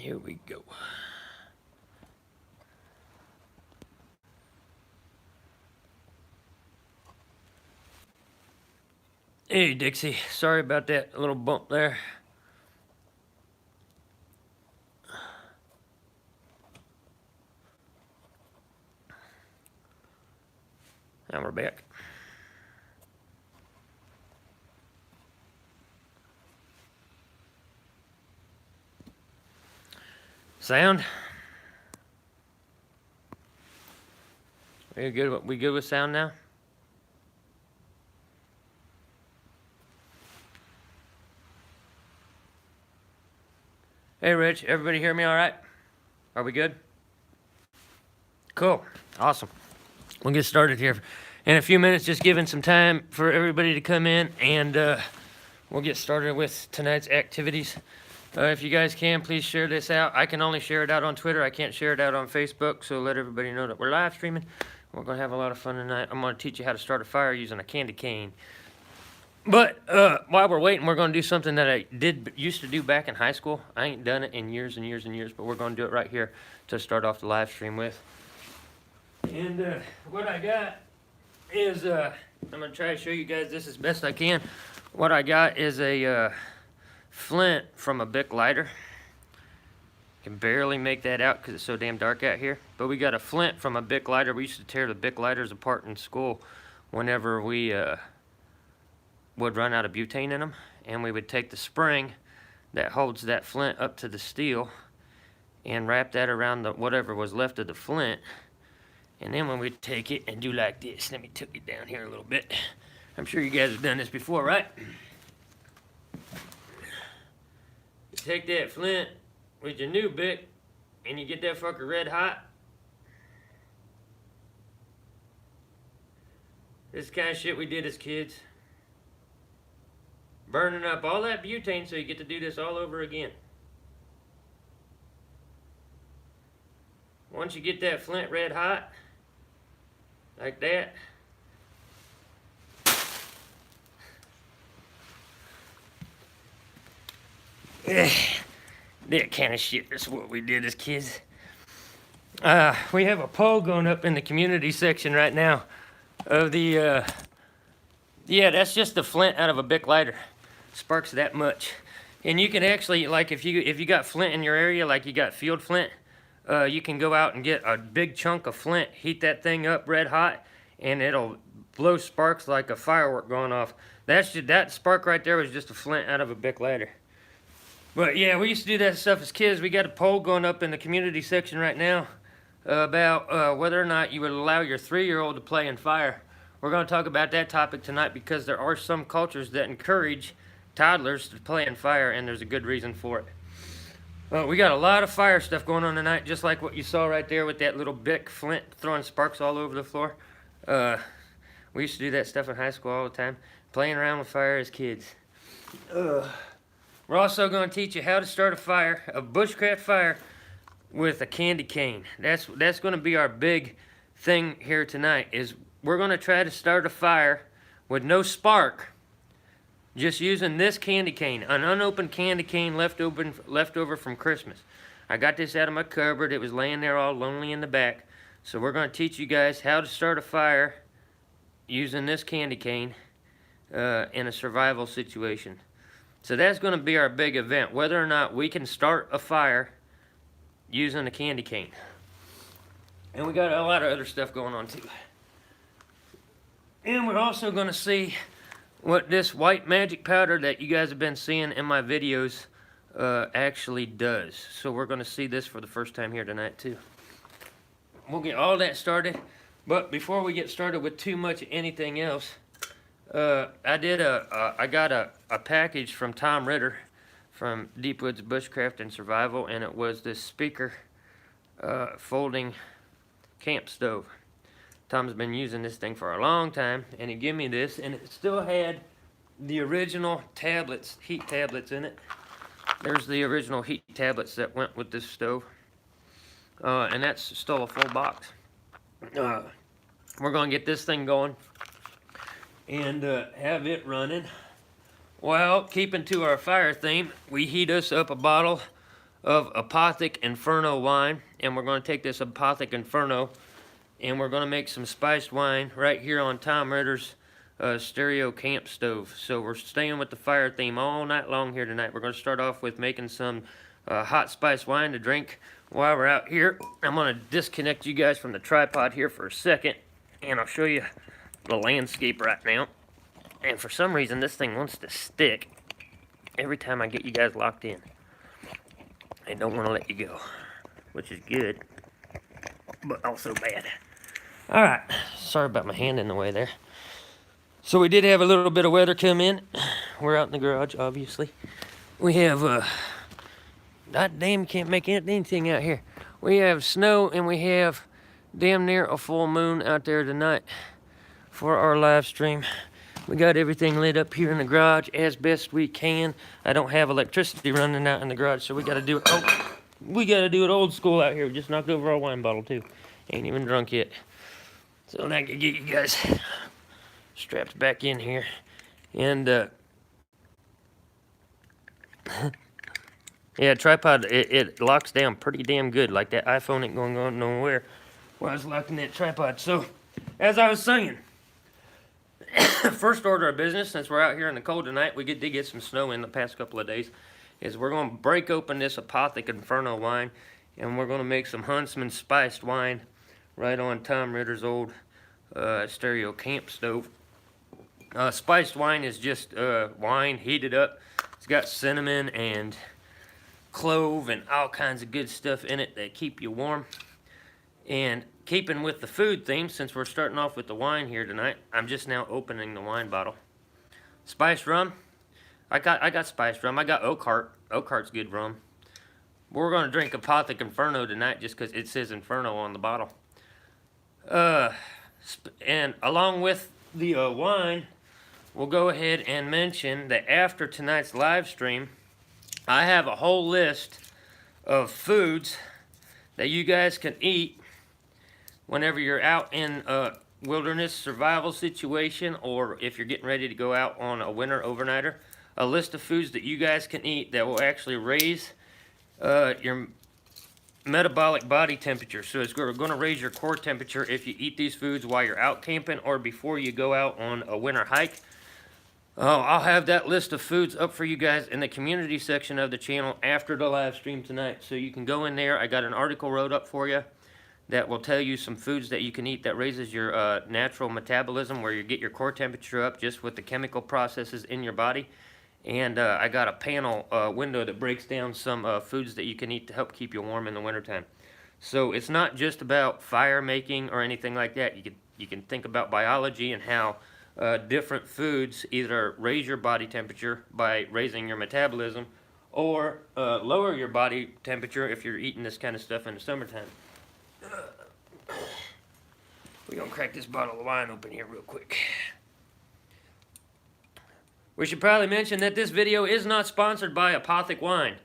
Here we go. Hey, Dixie. Sorry about that little bump there. Now we're back. Sound? We good? We good with sound now? Hey, Rich. Everybody hear me all right? Are we good? Cool. Awesome. We'll get started here in a few minutes, just giving some time for everybody to come in, and we'll get started with tonight's activities. If you guys can, please share this out. I can only share it out on Twitter. I can't share it out on Facebook, so let everybody know that we're live streaming. We're going to have a lot of fun tonight. I'm going to teach you how to start a fire using a candy cane. But while we're waiting, we're going to do something that I used to do back in high school. I ain't done it in years and years and years, but we're going to do it right here to start off the live stream with. And what I got is, I'm going to try to show you guys this as best I can. What I got is a flint from a Bic lighter. Can barely make that out because it's so damn dark out here. But we got a flint from a Bic lighter. We used to tear the Bic lighters apart in school whenever we would run out of butane in them. And we would take the spring that holds that flint up to the steel and wrap that around the whatever was left of the flint. And then when we take it and do like this, let me tuck it down here a little bit. I'm sure you guys have done this before, right? You take that flint with your new Bic and you get that fucker red hot. This is the kind of shit we did as kids. Burning up all that butane so you get to do this all over again. Once you get that flint red hot, like that, that kind of shit is what we did as kids. We have a poll going up in the community section right now of the, yeah, that's just the flint out of a Bic lighter. Sparks that much. And you can actually, like, if you got flint in your area, like you got field flint, you can go out and get a big chunk of flint, heat that thing up red hot, and it'll blow sparks like a firework going off. That spark right there was just a flint out of a Bic lighter. But yeah, we used to do that stuff as kids. We got a poll going up in the community section right now about whether or not you would allow your 3-year-old to play in fire. We're going to talk about that topic tonight because there are some cultures that encourage toddlers to play in fire, and there's a good reason for it. We got a lot of fire stuff going on tonight, just like what you saw right there with that little Bic flint throwing sparks all over the floor. We used to do that stuff in high school all the time, playing around with fire as kids. We're also going to teach you how to start a fire, a bushcraft fire, with a candy cane. That's going to be our big thing here tonight, is we're going to try to start a fire with no spark, just using this candy cane, an unopened candy cane left over from Christmas. I got this out of my cupboard. It was laying there all lonely in the back. So we're going to teach you guys how to start a fire using this candy cane in a survival situation. So that's going to be our big event, whether or not we can start a fire using a candy cane. And we got a lot of other stuff going on too. And we're also going to see what this white magic powder that you guys have been seeing in my videos actually does. So we're going to see this for the first time here tonight too. We'll get all that started, but before we get started with too much anything else, I got a package from Tom Ritter from Deepwoods Bushcraft and Survival, and it was this speaker folding camp stove. Tom's been using this thing for a long time, and he gave me this, and it still had the original tablets, heat tablets in it. There's the original heat tablets that went with this stove, and that's still a full box. We're going to get this thing going and have it running. Well, keeping to our fire theme, we heat us up a bottle of Apothic Inferno wine, and we're going to take this Apothic Inferno and we're going to make some spiced wine right here on Tom Ritter's stereo camp stove. So we're staying with the fire theme all night long here tonight. We're going to start off with making some hot spice wine to drink while we're out here. I'm going to disconnect you guys from the tripod here for a second, and I'll show you the landscape right now. And for some reason this thing wants to stick every time I get you guys locked in. I don't want to let you go, which is good, but also bad. Alright, sorry about my hand in the way there. So we did have a little bit of weather come in. We're out in the garage, obviously. We have, god damn, can't make anything out here. We have snow and we have damn near a full moon out there tonight for our live stream. We got everything lit up here in the garage as best we can. I don't have electricity running out in the garage, so we got to do it. Oh, we got to do it old school out here. We just knocked over our wine bottle too. Ain't even drunk yet. So now I can get you guys strapped back in here, and yeah, tripod it locks down pretty damn good. Like that iPhone ain't going on nowhere while I was locking that tripod. So, as I was saying. First order of business, since we're out here in the cold tonight, we did get some snow in the past couple of days, is we're going to break open this Apothic Inferno wine, and we're going to make some Huntsman spiced wine right on Tom Ritter's old stereo camp stove. Spiced wine is just wine heated up. It's got cinnamon and clove and all kinds of good stuff in it that keep you warm. And keeping with the food theme, since we're starting off with the wine here tonight, I'm just now opening the wine bottle. Spiced rum. I got spiced rum. I got Oak Heart. Oak Heart's good rum. We're going to drink Apothic Inferno tonight just because it says Inferno on the bottle. And along with the wine, we'll go ahead and mention that after tonight's live stream, I have a whole list of foods that you guys can eat whenever you're out in a wilderness survival situation, or if you're getting ready to go out on a winter overnighter. A list of foods that you guys can eat that will actually raise your metabolic body temperature. So it's going to raise your core temperature if you eat these foods while you're out camping or before you go out on a winter hike. I'll have that list of foods up for you guys in the community section of the channel after the live stream tonight. So you can go in there. I got an article wrote up for you that will tell you some foods that you can eat that raises your natural metabolism, where you get your core temperature up just with the chemical processes in your body. And I got a panel window that breaks down some foods that you can eat to help keep you warm in the wintertime. So it's not just about fire making or anything like that. You can think about biology and how different foods either raise your body temperature by raising your metabolism, or lower your body temperature if you're eating this kind of stuff in the summertime. We're going to crack this bottle of wine open here real quick. We should probably mention that this video is not sponsored by Apothic Wine.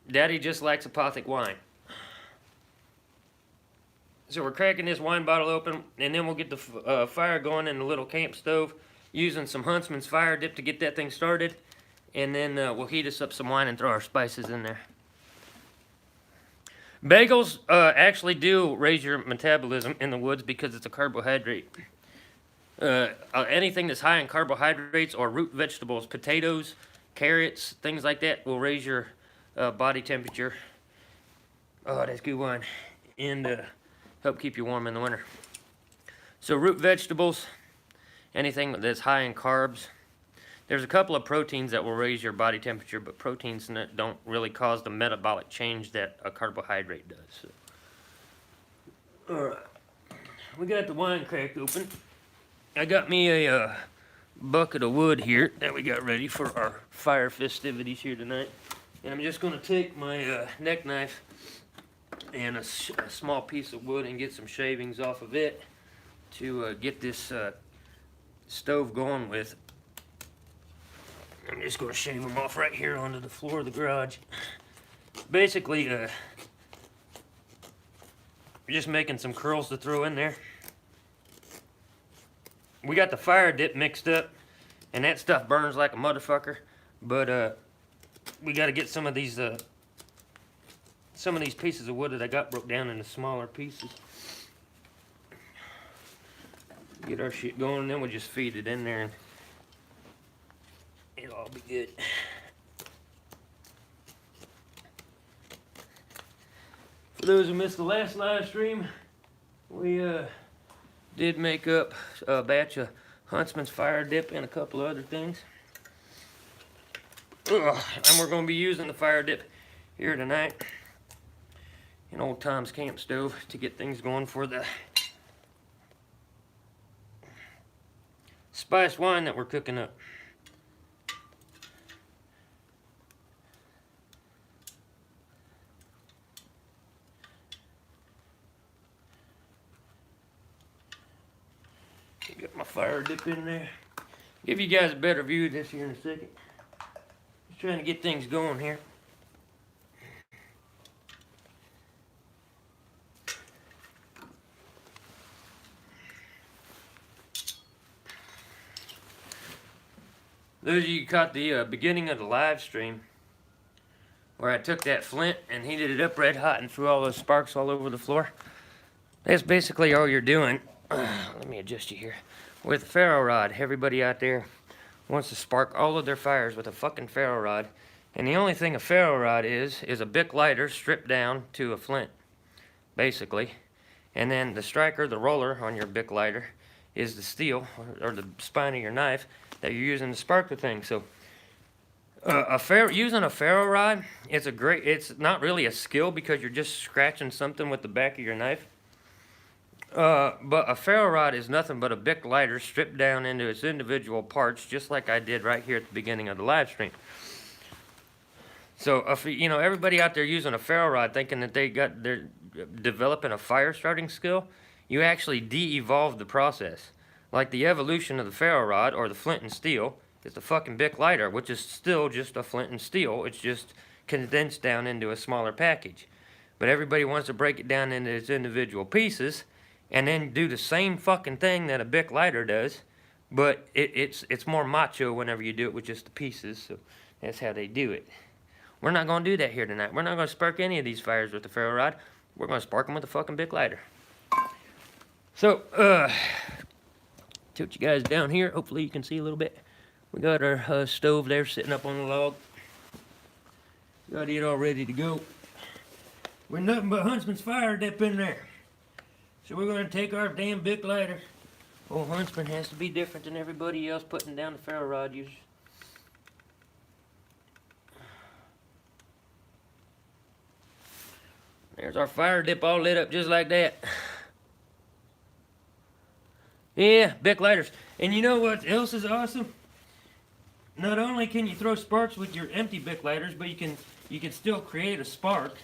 Daddy just likes Apothic Wine. So we're cracking this wine bottle open, and then we'll get the fire going in the little camp stove using some Huntsman's fire dip to get that thing started. And then we'll heat us up some wine and throw our spices in there. Bagels actually do raise your metabolism in the woods because it's a carbohydrate. Anything that's high in carbohydrates or root vegetables, potatoes, carrots, things like that will raise your body temperature. Oh, that's good wine. And help keep you warm in the winter. So root vegetables, anything that's high in carbs. There's a couple of proteins that will raise your body temperature, but proteins don't really cause the metabolic change that a carbohydrate does. So. Alright, we got the wine cracked open. I got me a bucket of wood here that we got ready for our fire festivities here tonight. And I'm just going to take my neck knife and a small piece of wood and get some shavings off of it to get this stove going with. I'm just going to shave them off right here onto the floor of the garage. Basically, just making some curls to throw in there. We got the fire dip mixed up, and that stuff burns like a motherfucker. But we got to get some of these some of these pieces of wood that I got broke down into smaller pieces. Get our shit going, and then we'll just feed it in there, and it'll all be good. For those who missed the last live stream, we did make up a batch of Huntsman's fire dip and a couple of other things. And we're going to be using the fire dip here tonight in old Tom's camp stove to get things going for the spiced wine that we're cooking up. Get my fire dip in there. Give you guys a better view of this here in a second. Just trying to get things going here. Those of you who caught the beginning of the live stream, where I took that flint and heated it up red hot and threw all those sparks all over the floor, that's basically all you're doing. Let me adjust you here. With ferro rod, everybody out there wants to spark all of their fires with a fucking ferro rod. And the only thing a ferro rod is a Bic lighter stripped down to a flint, basically. And then the striker, the roller on your Bic lighter, is the steel, or the spine of your knife, that you're using to spark the thing. So, using a ferro rod, it's not really a skill because you're just scratching something with the back of your knife. But a ferro rod is nothing but a Bic lighter stripped down into its individual parts, just like I did right here at the beginning of the live stream. So, everybody out there using a ferro rod thinking that they're developing a fire starting skill, you actually de-evolve the process. Like the evolution of the ferro rod, or the flint and steel, is the fucking Bic lighter, which is still just a flint and steel. It's just condensed down into a smaller package. But everybody wants to break it down into its individual pieces, and then do the same fucking thing that a Bic lighter does, but it's more macho whenever you do it with just the pieces, so that's how they do it. We're not going to do that here tonight. We're not going to spark any of these fires with the ferro rod. We're going to spark them with a fucking Bic lighter. So, tilt you guys down here. Hopefully you can see a little bit. We got our stove there sitting up on the log. Got it all ready to go. We're nothing but Huntsman's fire dip in there. So we're going to take our damn Bic lighter. Old Huntsman has to be different than everybody else putting down the ferro rod users. There's our fire dip all lit up just like that. Yeah, Bic lighters. And you know what else is awesome? Not only can you throw sparks with your empty Bic lighters, but you can still create a spark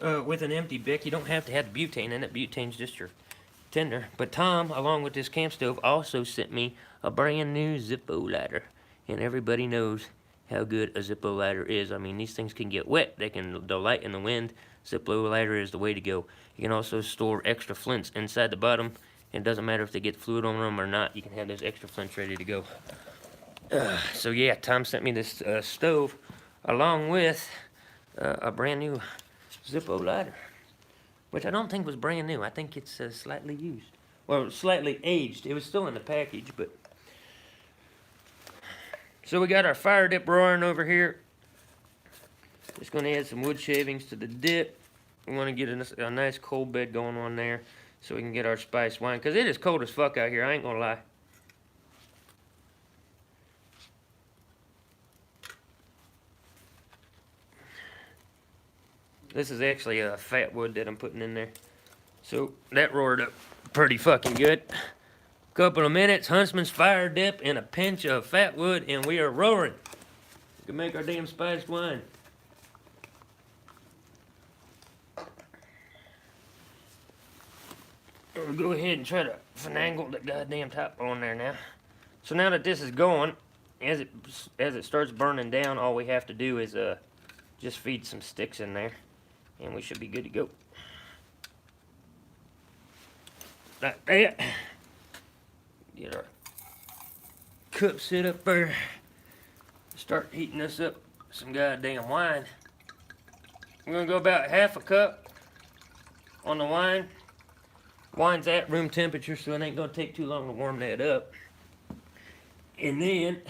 with an empty Bic. You don't have to have the butane in it. Butane's just your tinder. But Tom, along with this camp stove, also sent me a brand new Zippo lighter. And everybody knows how good a Zippo lighter is. I mean, these things can get wet. They'll light in the wind. Zippo lighter is the way to go. You can also store extra flints inside the bottom. It doesn't matter if they get fluid on them or not. You can have those extra flints ready to go. So yeah, Tom sent me this stove along with a brand new Zippo lighter, which I don't think was brand new. I think it's slightly used. Well, slightly aged. It was still in the package, but... So we got our fire dip roaring over here. Just going to add some wood shavings to the dip. We want to get a nice cold bed going on there so we can get our spiced wine. Because it is cold as fuck out here, I ain't going to lie. This is actually a fat wood that I'm putting in there. So that roared up pretty fucking good. Couple of minutes, Huntsman's fire dip and a pinch of fat wood, and we are roaring. We can make our damn spiced wine. We'll go ahead and try to finagle the goddamn top on there now. So now that this is going, as it starts burning down, all we have to do is just feed some sticks in there, and we should be good to go. Like that. Get our cup set up there. Start heating us up some goddamn wine. We're gonna go about half a cup on the wine. Wine's at room temperature, so it ain't gonna take too long to warm that up. And then,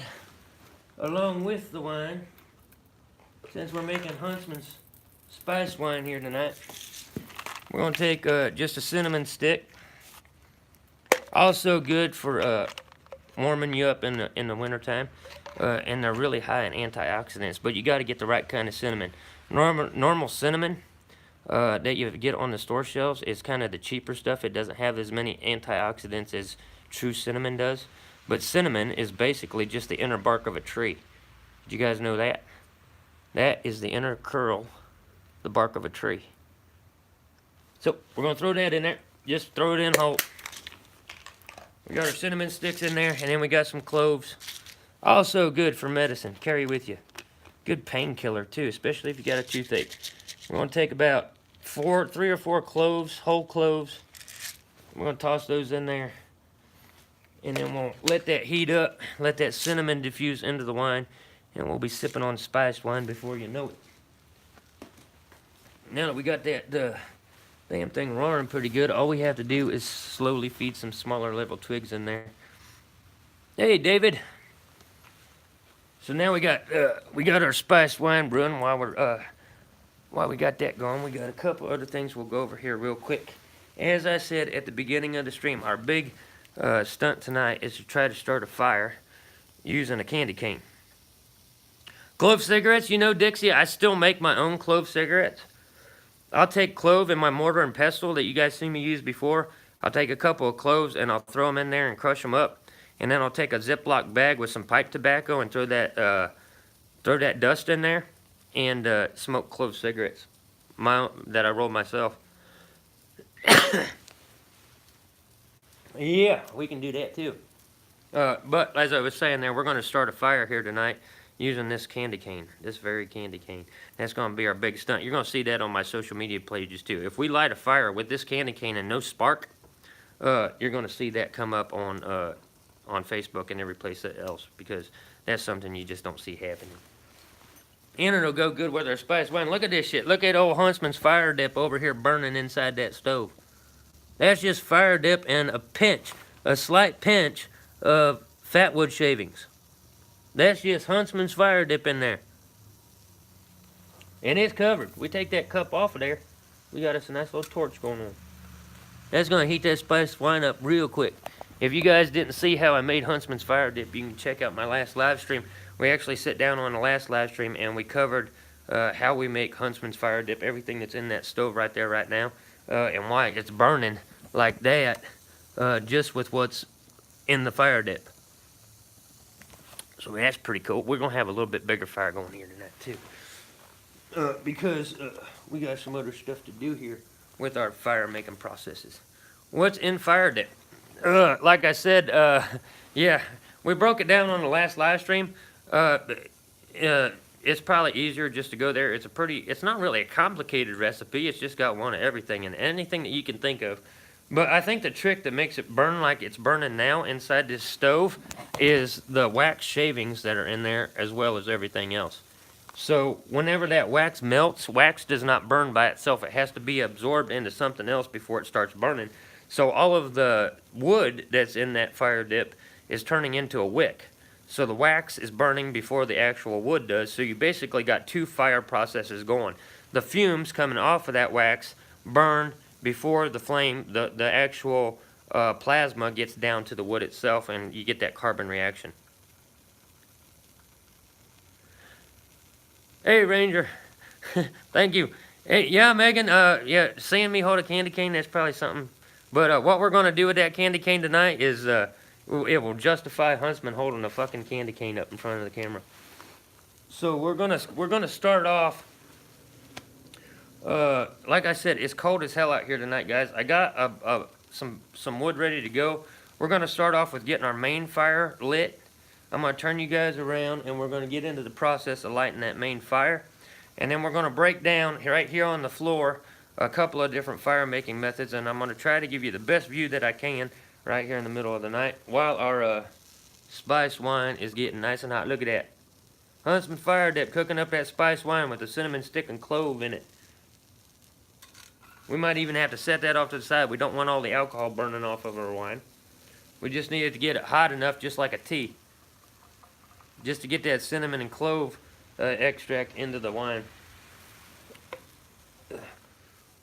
along with the wine, since we're making Huntsman's spice wine here tonight, we're gonna take just a cinnamon stick. Also good for warming you up in the wintertime. And they're really high in antioxidants, but you got to get the right kind of cinnamon. Normal cinnamon that you get on the store shelves is kind of the cheaper stuff. It doesn't have as many antioxidants as true cinnamon does. But cinnamon is basically just the inner bark of a tree. Did you guys know that? That is the inner curl, the bark of a tree. So we're going to throw that in there. Just throw it in whole. We got our cinnamon sticks in there, and then we got some cloves. Also good for medicine. Carry with you. Good painkiller too, especially if you got a toothache. We're going to take about 3 or 4 cloves, whole cloves. We're going to toss those in there. And then we'll let that heat up, let that cinnamon diffuse into the wine, and we'll be sipping on spiced wine before you know it. Now that we got that damn thing roaring pretty good, all we have to do is slowly feed some smaller level twigs in there. Hey, David. So now we got our spiced wine brewing. While we got that going, we got a couple other things we'll go over here real quick. As I said at the beginning of the stream, our big stunt tonight is to try to start a fire using a candy cane. Clove cigarettes, you know, Dixie, I still make my own clove cigarettes. I'll take clove in my mortar and pestle that you guys seen me use before. I'll take a couple of cloves and I'll throw them in there and crush them up. And then I'll take a Ziploc bag with some pipe tobacco and throw that dust in there and smoke clove cigarettes that I roll myself. Yeah, we can do that too. But as I was saying there, we're going to start a fire here tonight using this candy cane, this very candy cane. That's going to be our big stunt. You're going to see that on my social media pages too. If we light a fire with this candy cane and no spark, you're going to see that come up on Facebook and every place else, because that's something you just don't see happening. And it'll go good with our spice wine. Look at this shit. Look at old Huntsman's fire dip over here burning inside that stove. That's just fire dip and a slight pinch of fat wood shavings. That's just Huntsman's fire dip in there. And it's covered. We take that cup off of there, we got us a nice little torch going on. That's going to heat that spiced wine up real quick. If you guys didn't see how I made Huntsman's fire dip, you can check out my last live stream. We actually sat down on the last live stream and we covered how we make Huntsman's fire dip, everything that's in that stove right there right now, and why it's burning like that just with what's in the fire dip. So that's pretty cool. We're going to have a little bit bigger fire going here tonight too, because we got some other stuff to do here with our fire making processes. What's in fire dip? Like I said, yeah, we broke it down on the last live stream. It's probably easier just to go there. It's not really a complicated recipe. It's just got one of everything and anything that you can think of. But I think the trick that makes it burn like it's burning now inside this stove is the wax shavings that are in there, as well as everything else. So whenever that wax melts, wax does not burn by itself. It has to be absorbed into something else before it starts burning. So all of the wood that's in that fire dip is turning into a wick. So the wax is burning before the actual wood does. So you basically got 2 fire processes going. The fumes coming off of that wax burn before the flame, the actual plasma gets down to the wood itself, and you get that carbon reaction. Hey, Ranger. Thank you. Hey, yeah, Megan, yeah, seeing me hold a candy cane, that's probably something. But what we're going to do with that candy cane tonight is it will justify Huntsman holding a fucking candy cane up in front of the camera. So we're gonna start off. Like I said, it's cold as hell out here tonight, guys. I got some wood ready to go. We're gonna start off with getting our main fire lit. I'm gonna turn you guys around, and we're gonna get into the process of lighting that main fire. And then we're gonna break down right here on the floor a couple of different fire making methods, and I'm going to try to give you the best view that I can right here in the middle of the night while our spiced wine is getting nice and hot. Look at that. Huntsman fire dip cooking up that spiced wine with the cinnamon stick and clove in it. We might even have to set that off to the side. We don't want all the alcohol burning off of our wine. We just needed to get it hot enough, just like a tea, just to get that cinnamon and clove extract into the wine.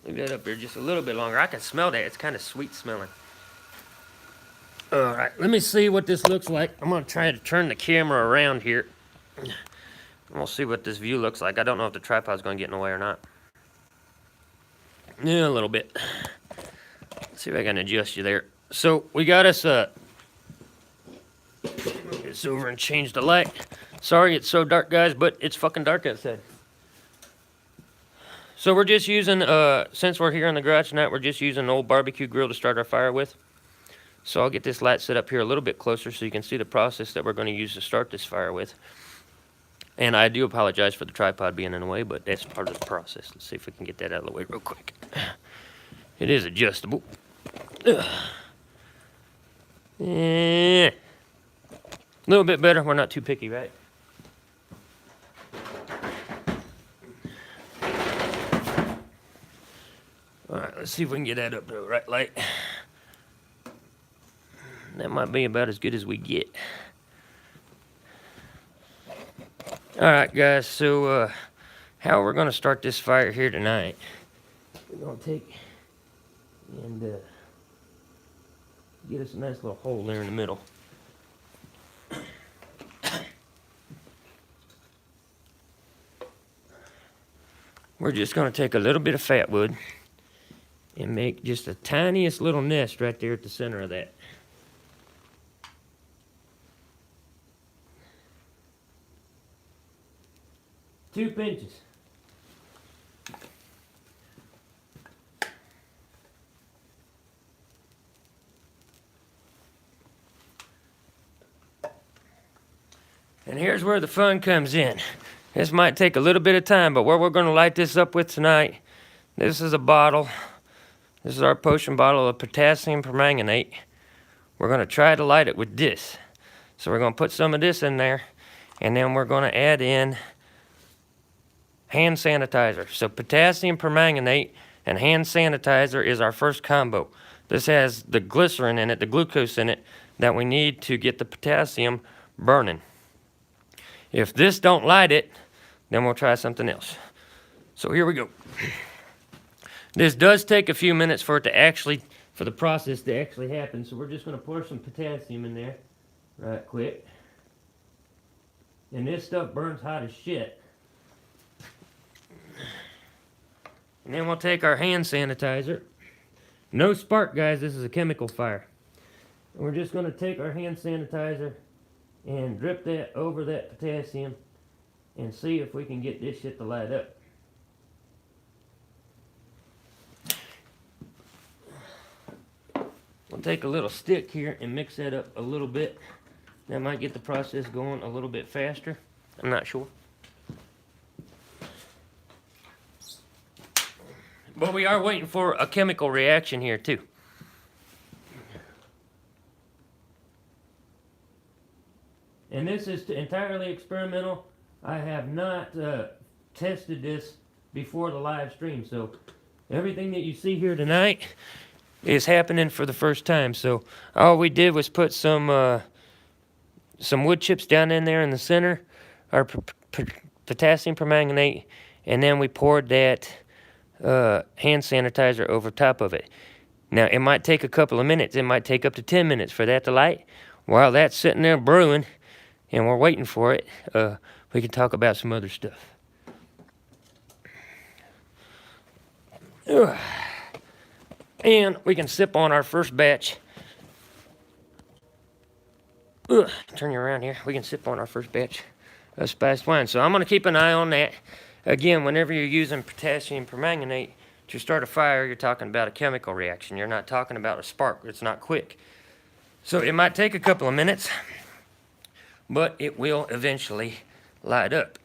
Leave that up there just a little bit longer. I can smell that. It's kind of sweet smelling. Alright, let me see what this looks like. I'm going to try to turn the camera around here. And we'll see what this view looks like. I don't know if the tripod's going to get in the way or not. Yeah, a little bit. Let's see if I can adjust you there. So, we got us get this over and change the light. Sorry it's so dark, guys, but it's fucking dark outside. So we're just using, since we're here in the garage tonight, we're just using an old barbecue grill to start our fire with. So I'll get this light set up here a little bit closer so you can see the process that we're going to use to start this fire with. And I do apologize for the tripod being in the way, but that's part of the process. Let's see if we can get that out of the way real quick. It is adjustable. Yeah. A little bit better. We're not too picky, right? Alright, let's see if we can get that up to the right light. That might be about as good as we get. Alright guys, so how we're going to start this fire here tonight. We're going to take and get us a nice little hole there in the middle. We're just going to take a little bit of fat wood and make just the tiniest little nest right there at the center of that. Two pinches. And here's where the fun comes in. This might take a little bit of time, but what we're going to light this up with tonight, this is a bottle. This is our potion bottle of potassium permanganate. We're going to try to light it with this. So we're going to put some of this in there, and then we're going to add in hand sanitizer. So potassium permanganate and hand sanitizer is our first combo. This has the glycerin in it, the glucose in it, that we need to get the potassium burning. If this don't light it, then we'll try something else. So here we go. This does take a few minutes for the process to actually happen. So we're just going to pour some potassium in there right quick. And this stuff burns hot as shit. And then we'll take our hand sanitizer. No spark, guys. This is a chemical fire. And we're just going to take our hand sanitizer and drip that over that potassium and see if we can get this shit to light up. We'll take a little stick here and mix that up a little bit. That might get the process going a little bit faster. I'm not sure. But we are waiting for a chemical reaction here too. And this is entirely experimental. I have not tested this before the live stream, so everything that you see here tonight is happening for the first time. So all we did was put some wood chips down in there in the center, our potassium permanganate, and then we poured that hand sanitizer over top of it. Now it might take a couple of minutes. It might take up to 10 minutes for that to light. While that's sitting there brewing and we're waiting for it, we can talk about some other stuff. And we can sip on our first batch. Turn you around here. We can sip on our first batch of spiced wine. So I'm going to keep an eye on that. Again, whenever you're using potassium permanganate to start a fire, you're talking about a chemical reaction. You're not talking about a spark. It's not quick. So it might take a couple of minutes, but it will eventually light up.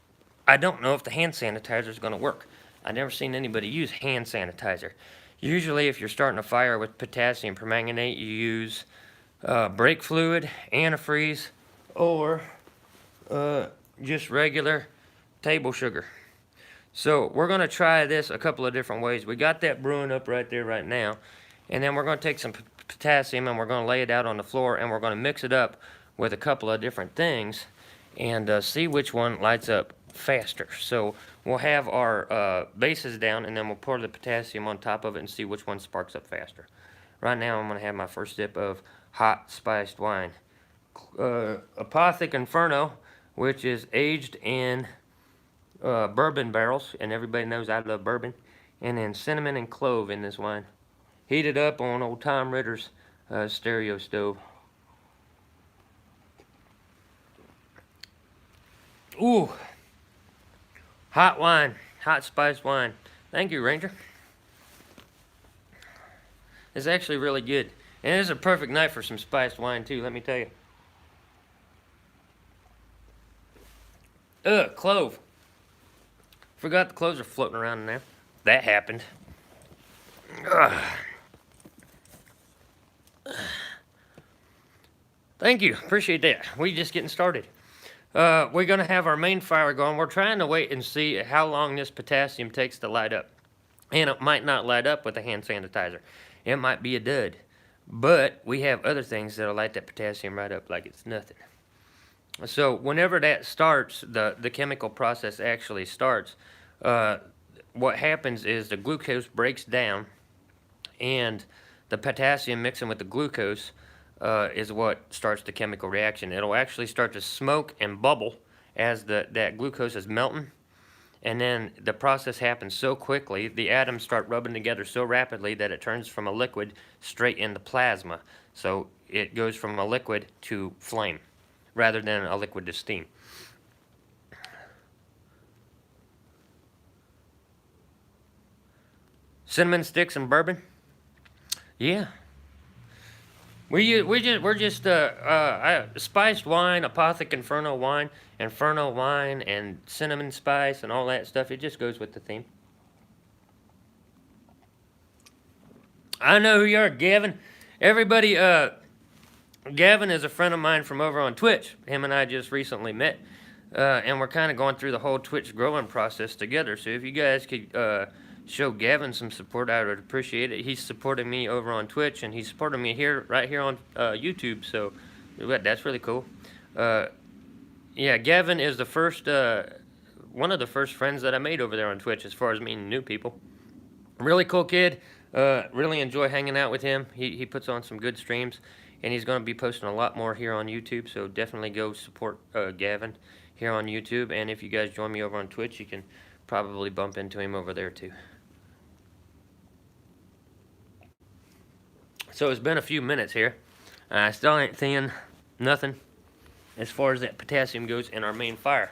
I don't know if the hand sanitizer is going to work. I've never seen anybody use hand sanitizer. Usually if you're starting a fire with potassium permanganate, you use brake fluid, antifreeze, or just regular table sugar. So we're going to try this a couple of different ways. We got that brewing up right there right now. And then we're going to take some potassium and we're going to lay it out on the floor and we're going to mix it up with a couple of different things and see which one lights up faster. So we'll have our bases down and then we'll pour the potassium on top of it and see which one sparks up faster. Right now I'm going to have my first sip of hot spiced wine. Apothic Inferno, which is aged in bourbon barrels, and everybody knows I love bourbon. And then cinnamon and clove in this wine. Heated up on old Tom Ritter's stereo stove. Ooh, hot wine, hot spiced wine. Thank you, Ranger. It's actually really good. And it's a perfect night for some spiced wine too, let me tell you. Ugh, clove. Forgot the cloves are floating around in there. That happened. Ugh. Thank you, appreciate that. We just getting started. We're gonna have our main fire going. We're trying to wait and see how long this potassium takes to light up. And it might not light up with a hand sanitizer. It might be a dud. But we have other things that'll light that potassium right up like it's nothing. So whenever that starts, the chemical process actually starts, what happens is the glucose breaks down and the potassium mixing with the glucose is what starts the chemical reaction. It'll actually start to smoke and bubble as that glucose is melting. And then the process happens so quickly, the atoms start rubbing together so rapidly that it turns from a liquid straight into plasma. So it goes from a liquid to flame, rather than a liquid to steam. Cinnamon sticks and bourbon? Yeah. We're just spiced wine, Apothic Inferno wine, and cinnamon spice and all that stuff. It just goes with the theme. I know who you are, Gavin. Everybody, Gavin is a friend of mine from over on Twitch. Him and I just recently met, and we're kind of going through the whole Twitch growing process together. So if you guys could show Gavin some support, I would appreciate it. He's supporting me over on Twitch, and he's supporting me right here on YouTube. So that's really cool. Yeah, Gavin is the first, one of the first friends that I made over there on Twitch as far as meeting new people. Really cool kid. Really enjoy hanging out with him. He puts on some good streams, and he's going to be posting a lot more here on YouTube. So definitely go support Gavin here on YouTube. And if you guys join me over on Twitch, you can probably bump into him over there too. So it's been a few minutes here. I still ain't seeing nothing as far as that potassium goes in our main fire.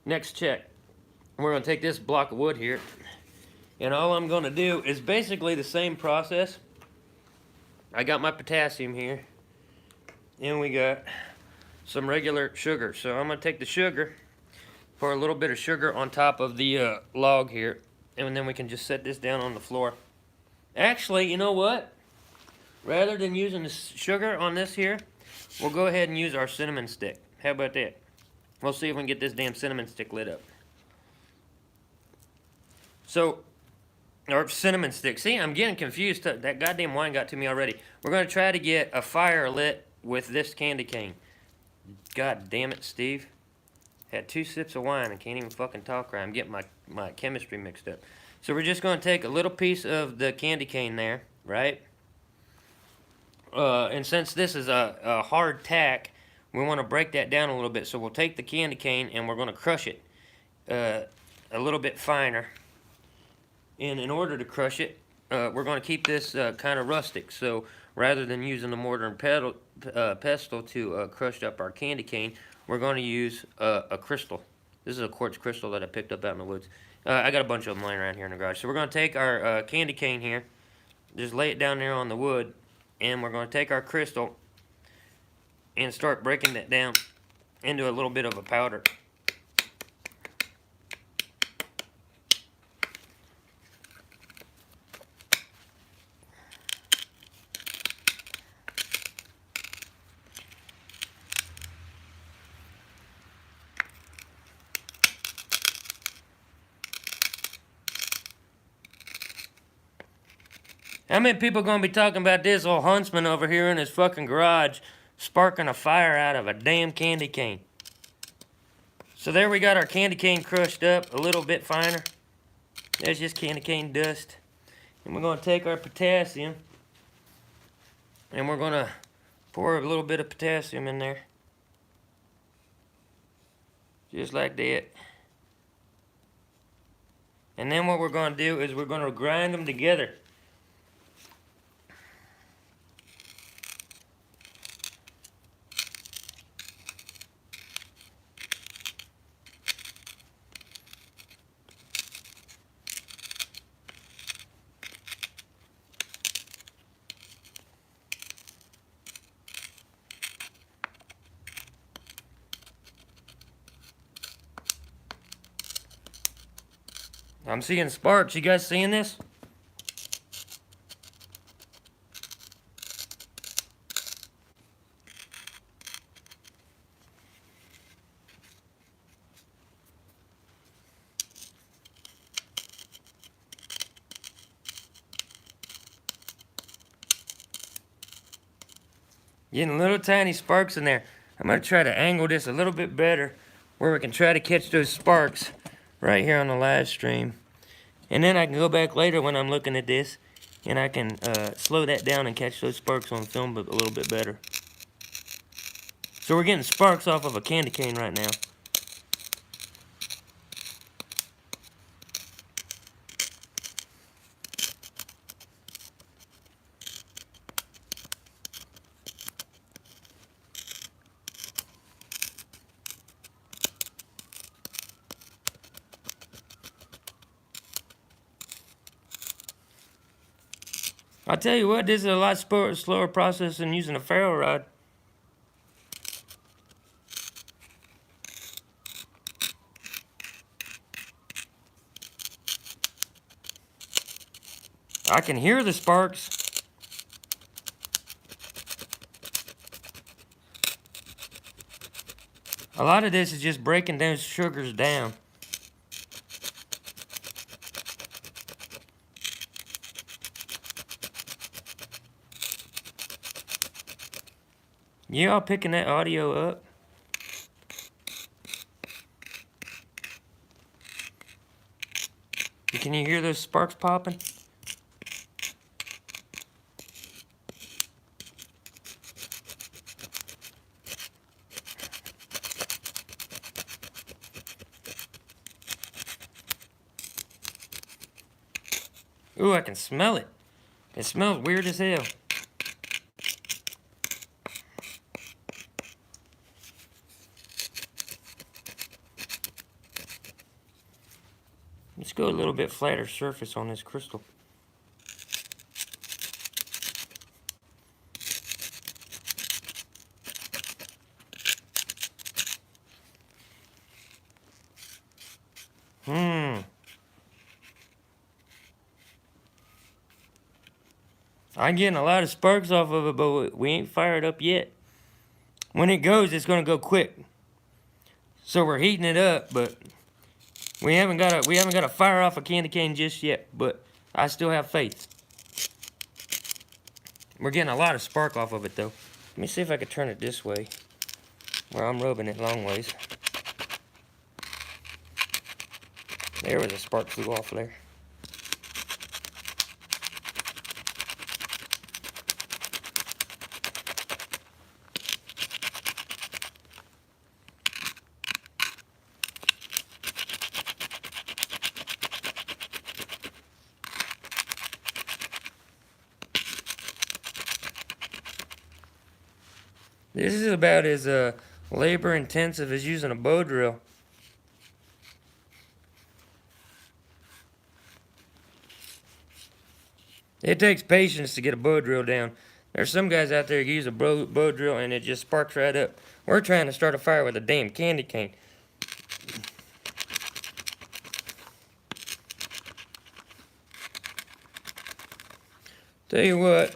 Next check. We're going to take this block of wood here, and all I'm going to do is basically the same process. I got my potassium here, and we got some regular sugar. So I'm going to take the sugar, pour a little bit of sugar on top of the log here, and then we can just set this down on the floor. Actually, you know what? Rather than using the sugar on this here, we'll go ahead and use our cinnamon stick. How about that? We'll see if we can get this damn cinnamon stick lit up. So, or cinnamon stick. See, I'm getting confused. That goddamn wine got to me already. We're going to try to get a fire lit with this candy cane. God damn it, Steve. Had 2 sips of wine and can't even fucking talk right. I'm getting my chemistry mixed up. So we're just going to take a little piece of the candy cane there, right? And since this is a hard tack, we want to break that down a little bit. So we'll take the candy cane and we're going to crush it a little bit finer. And in order to crush it, we're going to keep this kind of rustic. So rather than using the mortar and pestle to crush up our candy cane, we're going to use a crystal. This is a quartz crystal that I picked up out in the woods. I got a bunch of them laying around here in the garage. So we're going to take our candy cane here, just lay it down there on the wood, and we're going to take our crystal and start breaking that down into a little bit of a powder. How many people gonna be talking about this old Huntsman over here in his fucking garage sparking a fire out of a damn candy cane? So there we got our candy cane crushed up a little bit finer. There's just candy cane dust. And we're gonna take our potassium and we're gonna pour a little bit of potassium in there. Just like that. And then what we're gonna do is we're gonna grind them together. I'm seeing sparks. You guys seeing this? Getting little tiny sparks in there. I'm going to try to angle this a little bit better where we can try to catch those sparks right here on the live stream. And then I can go back later when I'm looking at this and I can slow that down and catch those sparks on film a little bit better. So we're getting sparks off of a candy cane right now. I'll tell you what, this is a lot slower process than using a ferro rod. I can hear the sparks. A lot of this is just breaking those sugars down. You all picking that audio up? Can you hear those sparks popping? Ooh, I can smell it. It smells weird as hell. Let's go a little bit flatter surface on this crystal. I'm getting a lot of sparks off of it, but we ain't fired up yet. When it goes, it's gonna go quick. So we're heating it up, but we haven't got to fire off a candy cane just yet. But I still have faith. We're getting a lot of spark off of it though. Let me see if I can turn it this way, where I'm rubbing it long ways. There was a spark flew off there. This is about as labor intensive as using a bow drill. It takes patience to get a bow drill down. There's some guys out there who use a bow drill and it just sparks right up. We're trying to start a fire with a damn candy cane. Tell you what.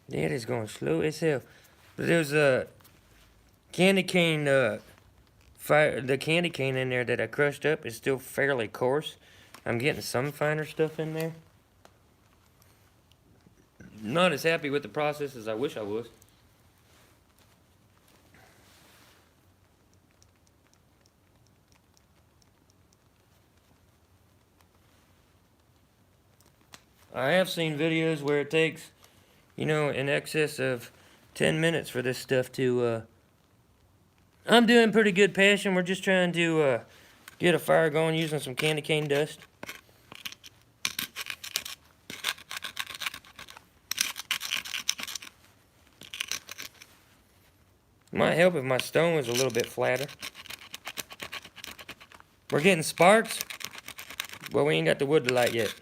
That is going slow as hell. But there's a candy cane the candy cane in there that I crushed up is still fairly coarse. I'm getting some finer stuff in there. Not as happy with the process as I wish I was. I have seen videos where it takes, you know, in excess of 10 minutes for this stuff to, I'm doing pretty good passion. We're just trying to get a fire going using some candy cane dust. Might help if my stone was a little bit flatter. We're getting sparks, but we ain't got the wood to light yet.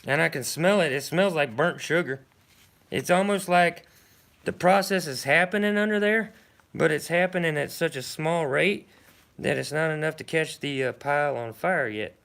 And I can smell it. It smells like burnt sugar. It's almost like the process is happening under there, but it's happening at such a small rate that it's not enough to catch the pile on fire yet.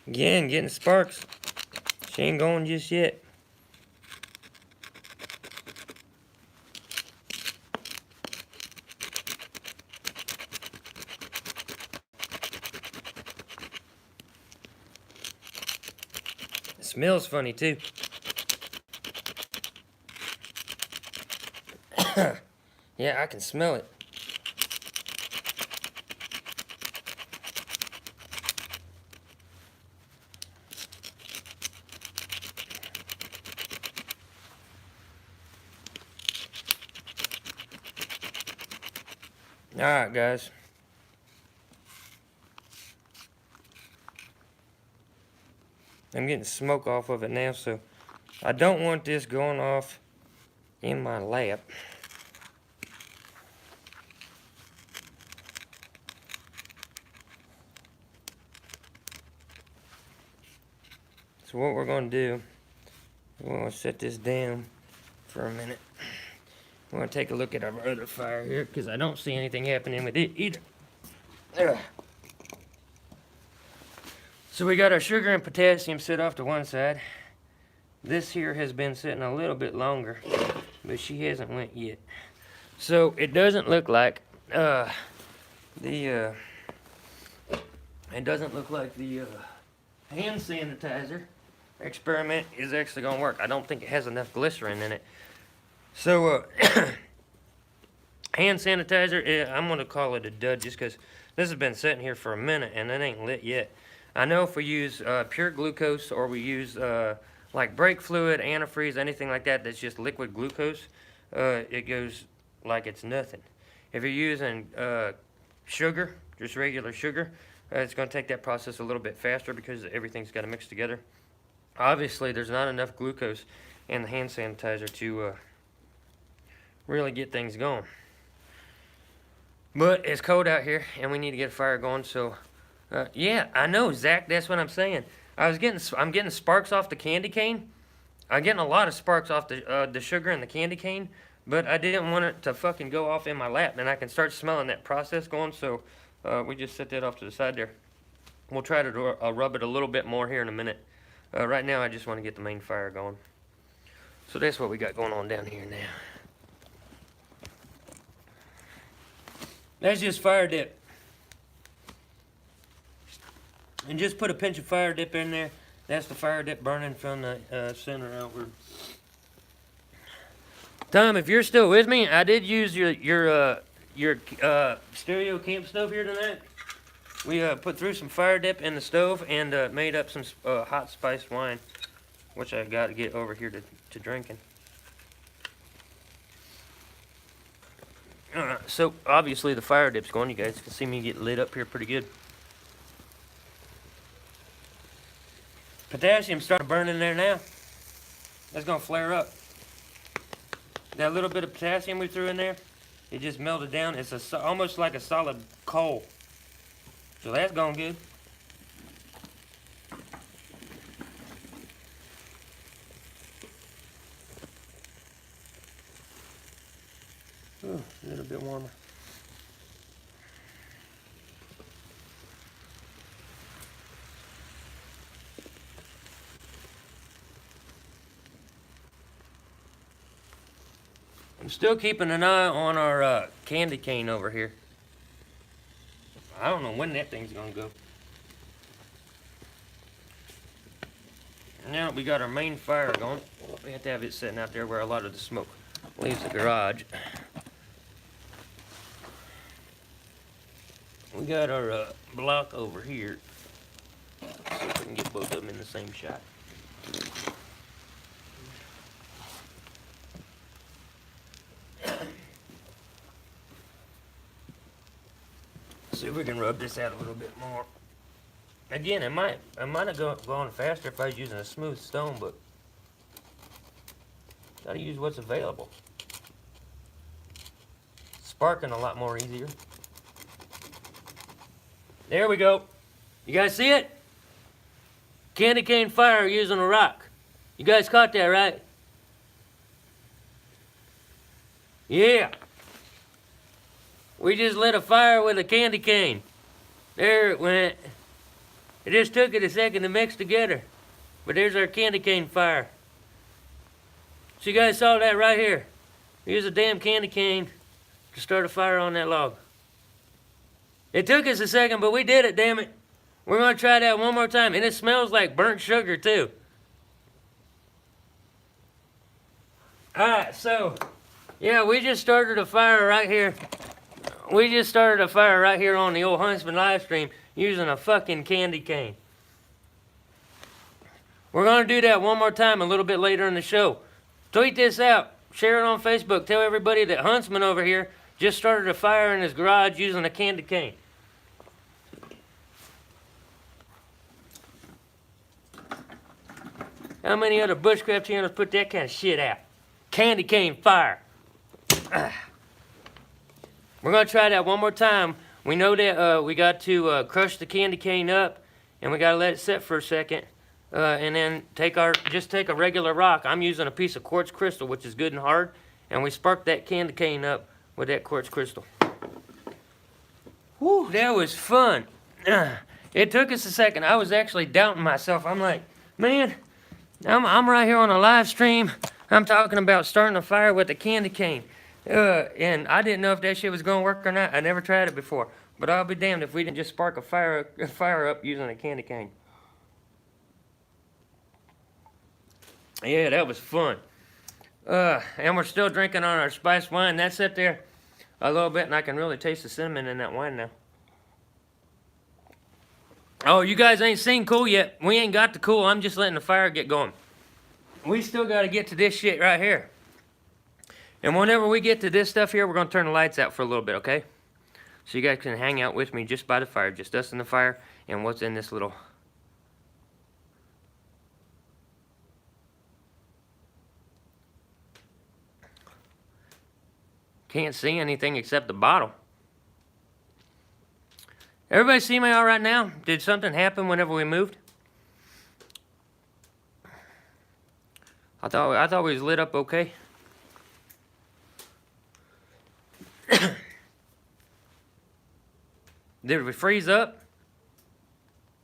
Again, getting sparks. She ain't going just yet. It smells funny too. Yeah, I can smell it. Alright, guys. I'm getting smoke off of it now, so I don't want this going off in my lap. So what we're going to do, we're going to set this down for a minute. We're going to take a look at our other fire here, because I don't see anything happening with it either. Ugh. So we got our sugar and potassium set off to one side. This here has been sitting a little bit longer, but she hasn't went yet. So it doesn't look like the hand sanitizer experiment is actually going to work. I don't think it has enough glycerin in it. So hand sanitizer, I'm going to call it a dud just because this has been sitting here for a minute and it ain't lit yet. I know if we use pure glucose or we use like brake fluid, antifreeze, anything like that that's just liquid glucose, it goes like it's nothing. If you're using sugar, just regular sugar, it's going to take that process a little bit faster because everything's got to mix together. Obviously, there's not enough glucose in the hand sanitizer to really get things going. But it's cold out here, and we need to get a fire going. So, yeah, I know, Zach. That's what I'm saying. I'm getting sparks off the candy cane. I'm getting a lot of sparks off the sugar and the candy cane, but I didn't want it to fucking go off in my lap, and I can start smelling that process going. So, we just set that off to the side there. We'll try to rub it a little bit more here in a minute. Right now, I just want to get the main fire going. So that's what we got going on down here now. That's just fire dip. And just put a pinch of fire dip in there. That's the fire dip burning from the center outward. Tom, if you're still with me, I did use your stereo camp stove here tonight. We put through some fire dip in the stove and made up some hot spiced wine, which I got to get over here to drinking. So obviously the fire dip's going. You guys can see me get lit up here pretty good. Potassium started burning there now. That's gonna flare up. That little bit of potassium we threw in there, it just melted down. It's almost like a solid coal. So that's going good. Ooh, a little bit warmer. I'm still keeping an eye on our candy cane over here. I don't know when that thing's gonna go. Now we got our main fire going. We have to have it sitting out there where a lot of the smoke leaves the garage. We got our block over here. See if we can get both of them in the same shot. See if we can rub this out a little bit more. Again, I might have gone faster if I was using a smooth stone, but gotta use what's available. Sparking a lot more easier. There we go. You guys see it? Candy cane fire using a rock. You guys caught that, right? Yeah. We just lit a fire with a candy cane. There it went. It just took it a second to mix together. But there's our candy cane fire. So you guys saw that right here. Use a damn candy cane to start a fire on that log. It took us a second, but we did it, damn it. We're gonna try that one more time. And it smells like burnt sugar too. Alright, so yeah, we just started a fire right here. We just started a fire right here on the old Huntsman live stream using a fucking candy cane. We're going to do that one more time a little bit later in the show. Tweet this out. Share it on Facebook. Tell everybody that Huntsman over here just started a fire in his garage using a candy cane. How many other bushcraft channels put that kind of shit out? Candy cane fire. We're going to try that one more time. We know that we got to crush the candy cane up, and we got to let it sit for a second, and then take a regular rock. I'm using a piece of quartz crystal, which is good and hard, and we sparked that candy cane up with that quartz crystal. Whew, that was fun. It took us a second. I was actually doubting myself. I'm like, man, I'm right here on a live stream. I'm talking about starting a fire with a candy cane. And I didn't know if that shit was going to work or not. I never tried it before. But I'll be damned if we didn't just spark a fire up using a candy cane. Yeah, that was fun. And we're still drinking on our spiced wine. That's sit there a little bit, and I can really taste the cinnamon in that wine now. Oh, you guys ain't seen cool yet. We ain't got the cool. I'm just letting the fire get going. We still got to get to this shit right here. And whenever we get to this stuff here, we're going to turn the lights out for a little bit, okay? So you guys can hang out with me just by the fire, just us in the fire and what's in this little... Can't see anything except the bottle. Everybody see me all right now? Did something happen whenever we moved? I thought we was lit up okay. Did we freeze up?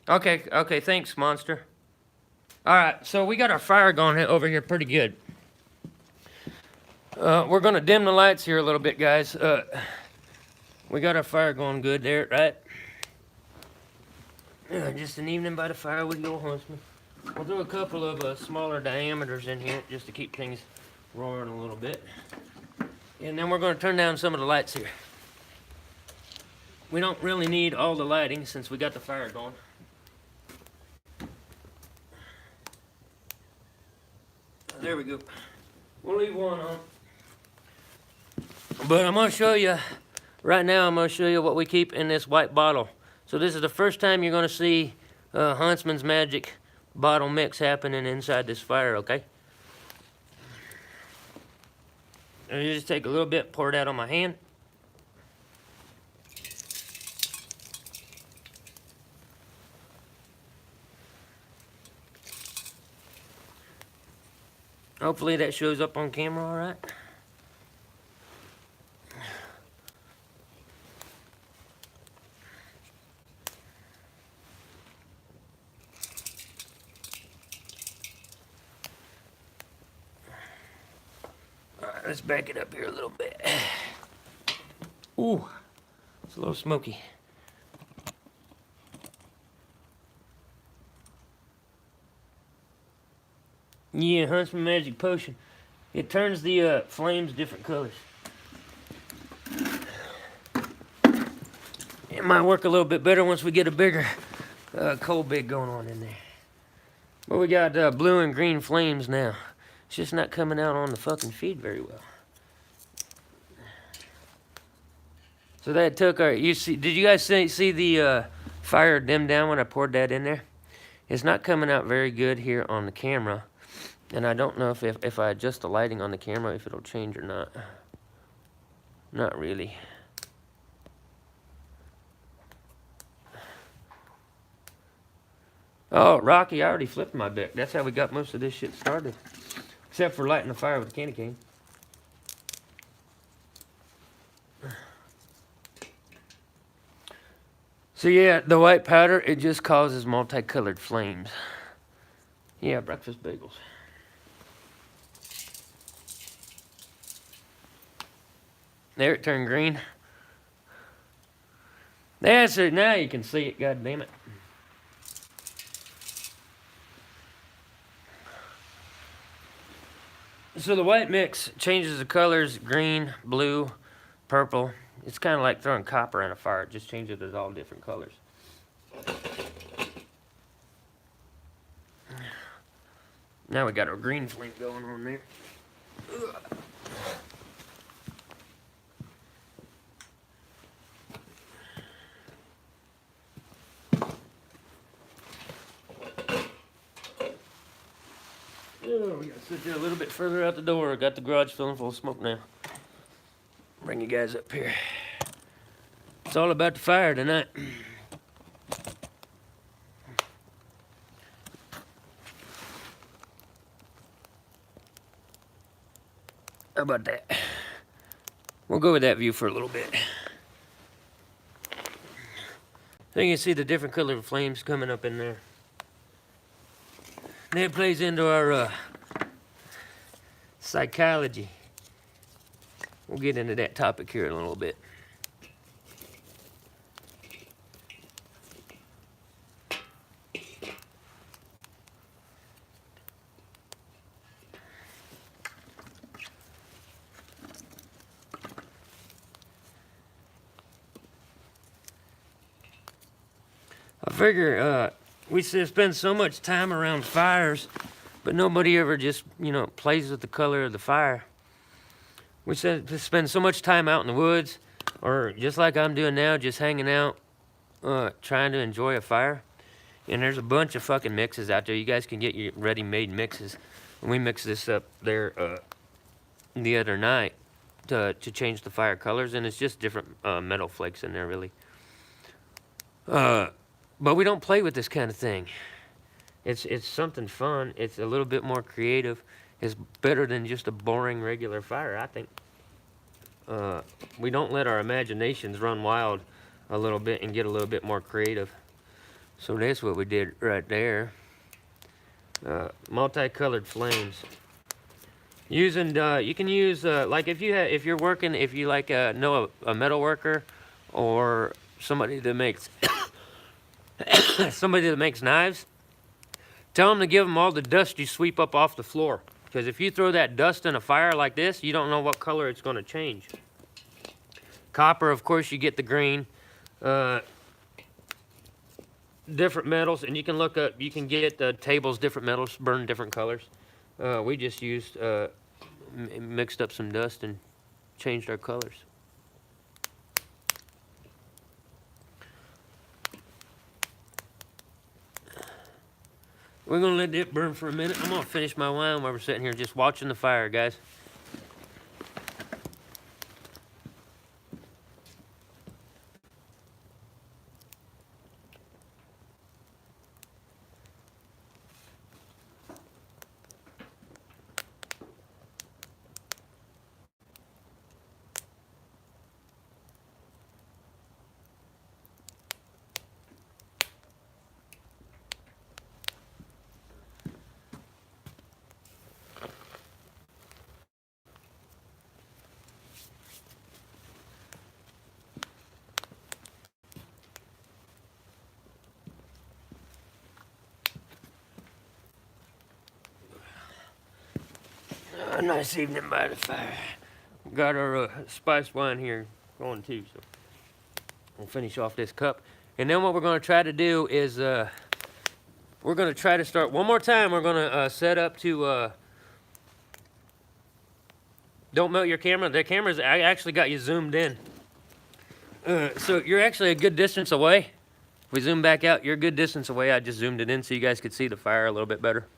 Okay, thanks, monster. Alright, so we got our fire going over here pretty good. We're going to dim the lights here a little bit, guys. We got our fire going good there, right? Just an evening by the fire with the old Huntsman. We'll do a couple of smaller diameters in here just to keep things roaring a little bit. And then we're going to turn down some of the lights here. We don't really need all the lighting since we got the fire going. There we go. We'll leave one on. But I'm going to show you, right now I'm going to show you what we keep in this white bottle. So this is the first time you're going to see Huntsman's Magic bottle mix happening inside this fire, okay? And you just take a little bit, pour it out on my hand. Hopefully that shows up on camera all right. All right, let's back it up here a little bit. Ooh, it's a little smoky. Yeah, Huntsman Magic Potion. It turns the flames different colors. It might work a little bit better once we get a bigger coal bed going on in there. But we got blue and green flames now. It's just not coming out on the fucking feed very well. So that took our, you see, did you guys see the fire dim down when I poured that in there? It's not coming out very good here on the camera. And I don't know if I adjust the lighting on the camera, if it'll change or not. Not really. Oh, Rocky, I already flipped my deck. That's how we got most of this shit started. Except for lighting the fire with the candy cane. So yeah, the white powder, it just causes multicolored flames. Yeah, breakfast bagels. There, it turned green. That's it, now you can see it, god damn it. So the white mix changes the colors, green, blue, purple. It's kind of like throwing copper in a fire. It just changes it all different colors. Now we got our green flame going on there. Ugh. Oh, we gotta sit there a little bit further out the door. Got the garage filling full of smoke now. Bring you guys up here. It's all about the fire tonight. How about that? We'll go with that view for a little bit. So you can see the different colored flames coming up in there. And that plays into our psychology. We'll get into that topic here in a little bit. I figure we spend so much time around fires, but nobody ever just, plays with the color of the fire. We spend so much time out in the woods, or just like I'm doing now, just hanging out, trying to enjoy a fire. And there's a bunch of fucking mixes out there. You guys can get your ready-made mixes. And we mixed this up there the other night to change the fire colors, and it's just different metal flakes in there, really. But we don't play with this kind of thing. It's something fun. It's a little bit more creative. It's better than just a boring regular fire, I think. We don't let our imaginations run wild a little bit and get a little bit more creative. So that's what we did right there. Multicolored flames. Using you can use like if you're working, if you like know a metal worker or somebody that makes somebody that makes knives, tell them to give them all the dust you sweep up off the floor. Because if you throw that dust in a fire like this, you don't know what color it's going to change. Copper, of course, you get the green. Different metals, and you can look up, you can get tables, different metals, burn different colors. We just used, mixed up some dust and changed our colors. We're going to let it burn for a minute. I'm going to finish my wine while we're sitting here just watching the fire, guys. A nice evening by the fire. Got our spiced wine here going too, so we'll finish off this cup. And then what we're going to try to do is we're going to try to start one more time. We're going to set up to don't melt your camera. The camera's, I actually got you zoomed in. So you're actually a good distance away. If we zoom back out, you're a good distance away. I just zoomed it in so you guys could see the fire a little bit better.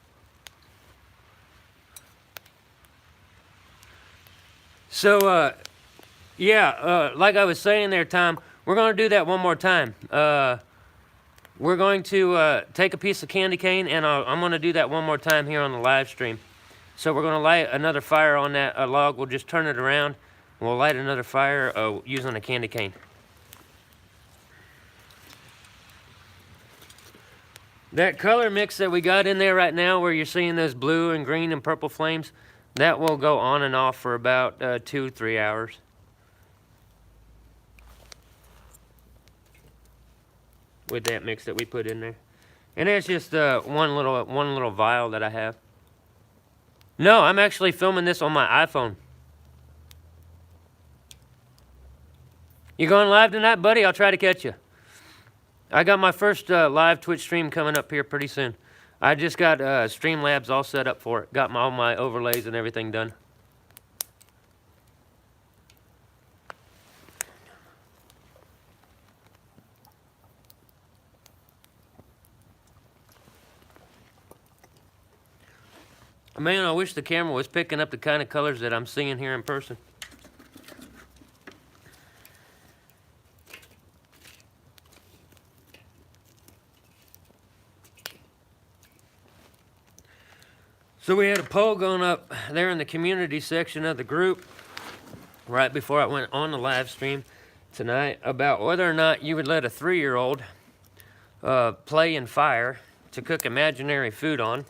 So, like I was saying there, Tom, we're going to do that one more time. We're going to take a piece of candy cane, and I'm going to do that one more time here on the live stream. So we're going to light another fire on that log. We'll just turn it around. We'll light another fire using a candy cane. That color mix that we got in there right now, where you're seeing those blue and green and purple flames, that will go on and off for about 2-3 hours. With that mix that we put in there. And that's just one little vial that I have. No, I'm actually filming this on my iPhone. You going live tonight, buddy? I'll try to catch you. I got my first live Twitch stream coming up here pretty soon. I just got Streamlabs all set up for it. Got all my overlays and everything done. Man, I wish the camera was picking up the kind of colors that I'm seeing here in person. So we had a poll going up there in the community section of the group right before I went on the live stream tonight about whether or not you would let a 3-year-old play in fire to cook imaginary food on.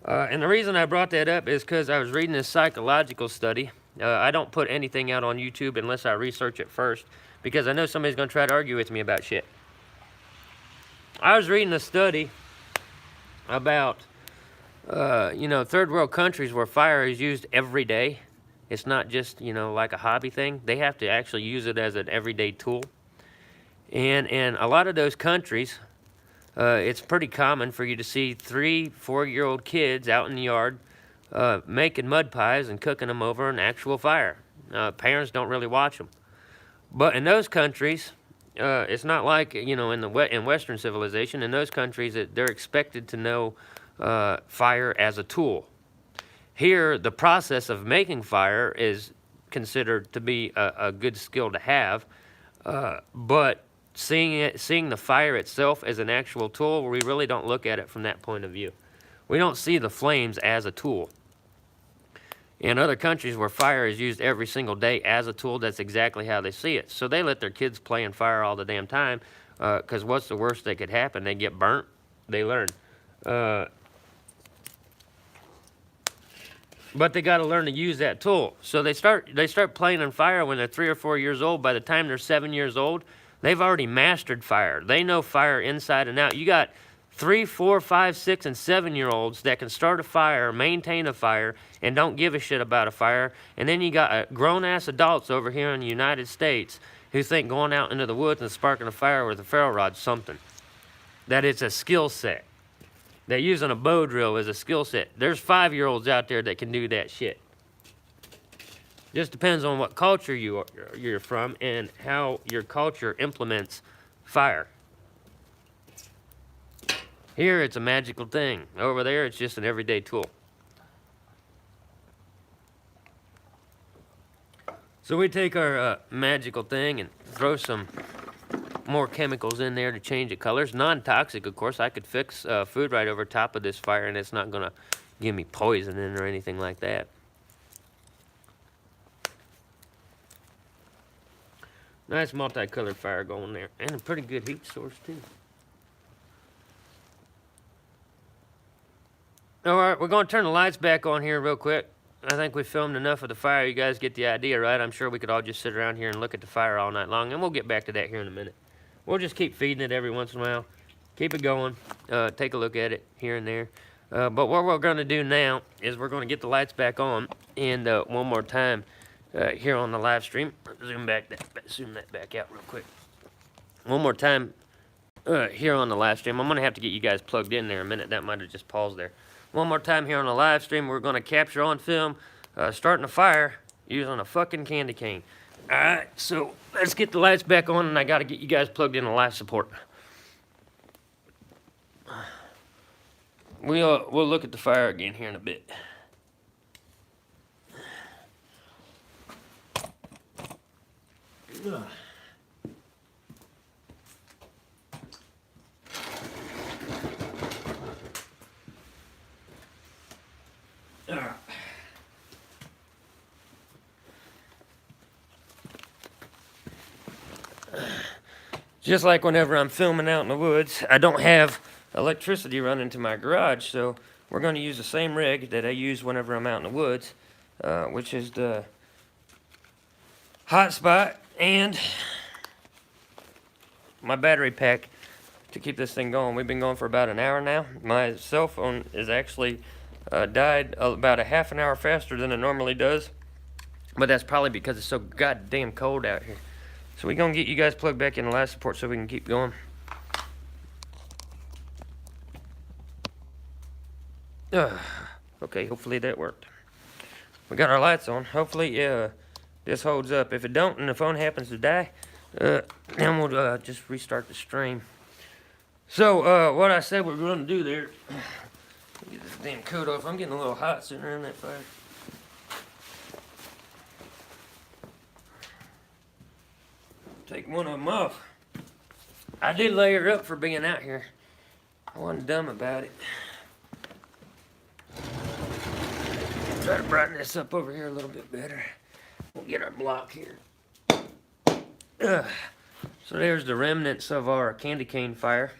And the reason I brought that up is because I was reading this psychological study. I don't put anything out on YouTube unless I research it first, because I know somebody's going to try to argue with me about shit. I was reading a study about third world countries where fire is used every day. It's not just, like a hobby thing. They have to actually use it as an everyday tool. And in a lot of those countries, it's pretty common for you to see 3-4-year-old kids out in the yard making mud pies and cooking them over an actual fire. Parents don't really watch them. But in those countries, it's not like, in Western civilization. In those countries, they're expected to know fire as a tool. Here, the process of making fire is considered to be a good skill to have, but seeing the fire itself as an actual tool, we really don't look at it from that point of view. We don't see the flames as a tool. In other countries where fire is used every single day as a tool, that's exactly how they see it. So they let their kids play in fire all the damn time, because what's the worst that could happen? They get burnt, they learn. But they got to learn to use that tool. So they start playing on fire when they're 3 or 4 years old. By the time they're 7 years old, they've already mastered fire. They know fire inside and out. You got 3, 4, 5, 6, and 7-year-olds that can start a fire, maintain a fire, and don't give a shit about a fire. And then you got grown-ass adults over here in the United States who think going out into the woods and sparking a fire with a ferro rod's something. That it's a skill set. That using a bow drill is a skill set. There's 5-year-olds out there that can do that shit. Just depends on what culture you're from and how your culture implements fire. Here, it's a magical thing. Over there, it's just an everyday tool. So we take our magical thing and throw some more chemicals in there to change the colors. Non-toxic, of course. I could fix food right over top of this fire, and it's not going to give me poisoning or anything like that. Nice multicolored fire going there, and a pretty good heat source too. All right, we're going to turn the lights back on here real quick. I think we filmed enough of the fire. You guys get the idea, right? I'm sure we could all just sit around here and look at the fire all night long, and we'll get back to that here in a minute. We'll just keep feeding it every once in a while. Keep it going. Take a look at it here and there. But what we're going to do now is we're going to get the lights back on, And one more time here on the live stream. Zoom that back out real quick. One more time here on the live stream. I'm going to have to get you guys plugged in there a minute. That might have just paused there. One more time here on the live stream. We're going to capture on film starting a fire using a fucking candy cane. Alright, so let's get the lights back on, and I got to get you guys plugged in to live support. We'll look at the fire again here in a bit. Just like whenever I'm filming out in the woods, I don't have electricity running to my garage, so we're going to use the same rig that I use whenever I'm out in the woods, which is the hotspot and my battery pack to keep this thing going. We've been going for about an hour now. My cell phone is actually died about a half an hour faster than it normally does, but that's probably because it's so goddamn cold out here. So we're going to get you guys plugged back in the live support so we can keep going. Okay, hopefully that worked. We got our lights on. Hopefully this holds up. If it don't and the phone happens to die, then we'll just restart the stream. So what I said we're going to do there, get this damn coat off. I'm getting a little hot sitting around that fire. Take one of them off. I did layer up for being out here. I wasn't dumb about it. Try to brighten this up over here a little bit better. We'll get our block here. So there's the remnants of our candy cane fire.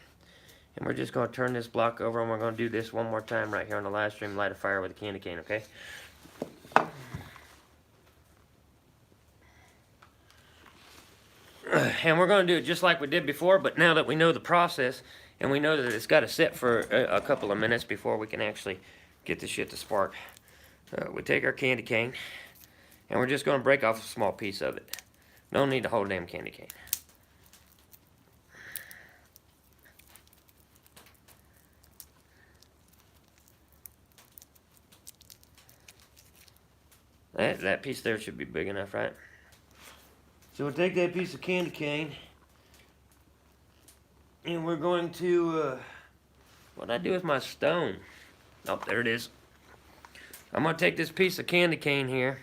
And we're just going to turn this block over, and we're going to do this one more time right here on the live stream. Light a fire with a candy cane, okay? And we're going to do it just like we did before, but now that we know the process, and we know that it's got to sit for a couple of minutes before we can actually get the shit to spark. We take our candy cane, and we're just going to break off a small piece of it. No need to hold damn candy cane. That piece there should be big enough, right? So we'll take that piece of candy cane, and we're going to, what'd I do with my stone? Oh, there it is. I'm going to take this piece of candy cane here,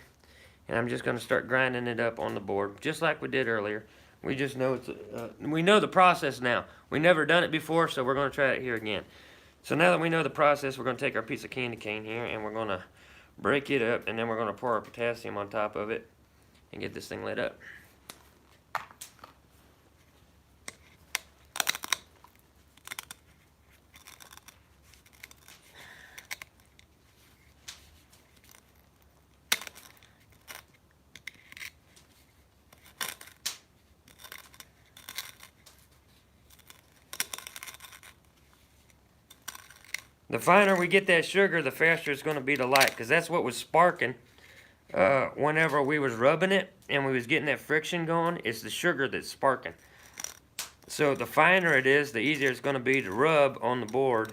and I'm just going to start grinding it up on the board, just like we did earlier. We just know it's, we know the process now. We never done it before, so we're going to try it here again. So now that we know the process, we're going to take our piece of candy cane here, and we're going to break it up, and then we're going to pour our potassium on top of it and get this thing lit up. The finer we get that sugar, the faster it's going to be to light, because that's what was sparking whenever we was rubbing it and we was getting that friction going. It's the sugar that's sparking. So the finer it is, the easier it's going to be to rub on the board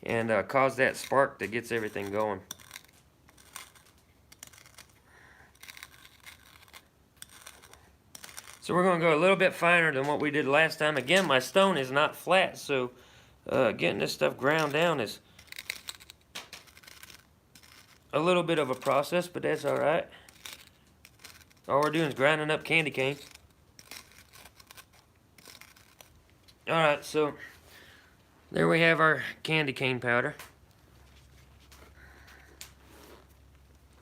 and cause that spark that gets everything going. So we're going to go a little bit finer than what we did last time. Again, my stone is not flat, so getting this stuff ground down is a little bit of a process, but that's alright. All we're doing is grinding up candy canes. Alright, so there we have our candy cane powder.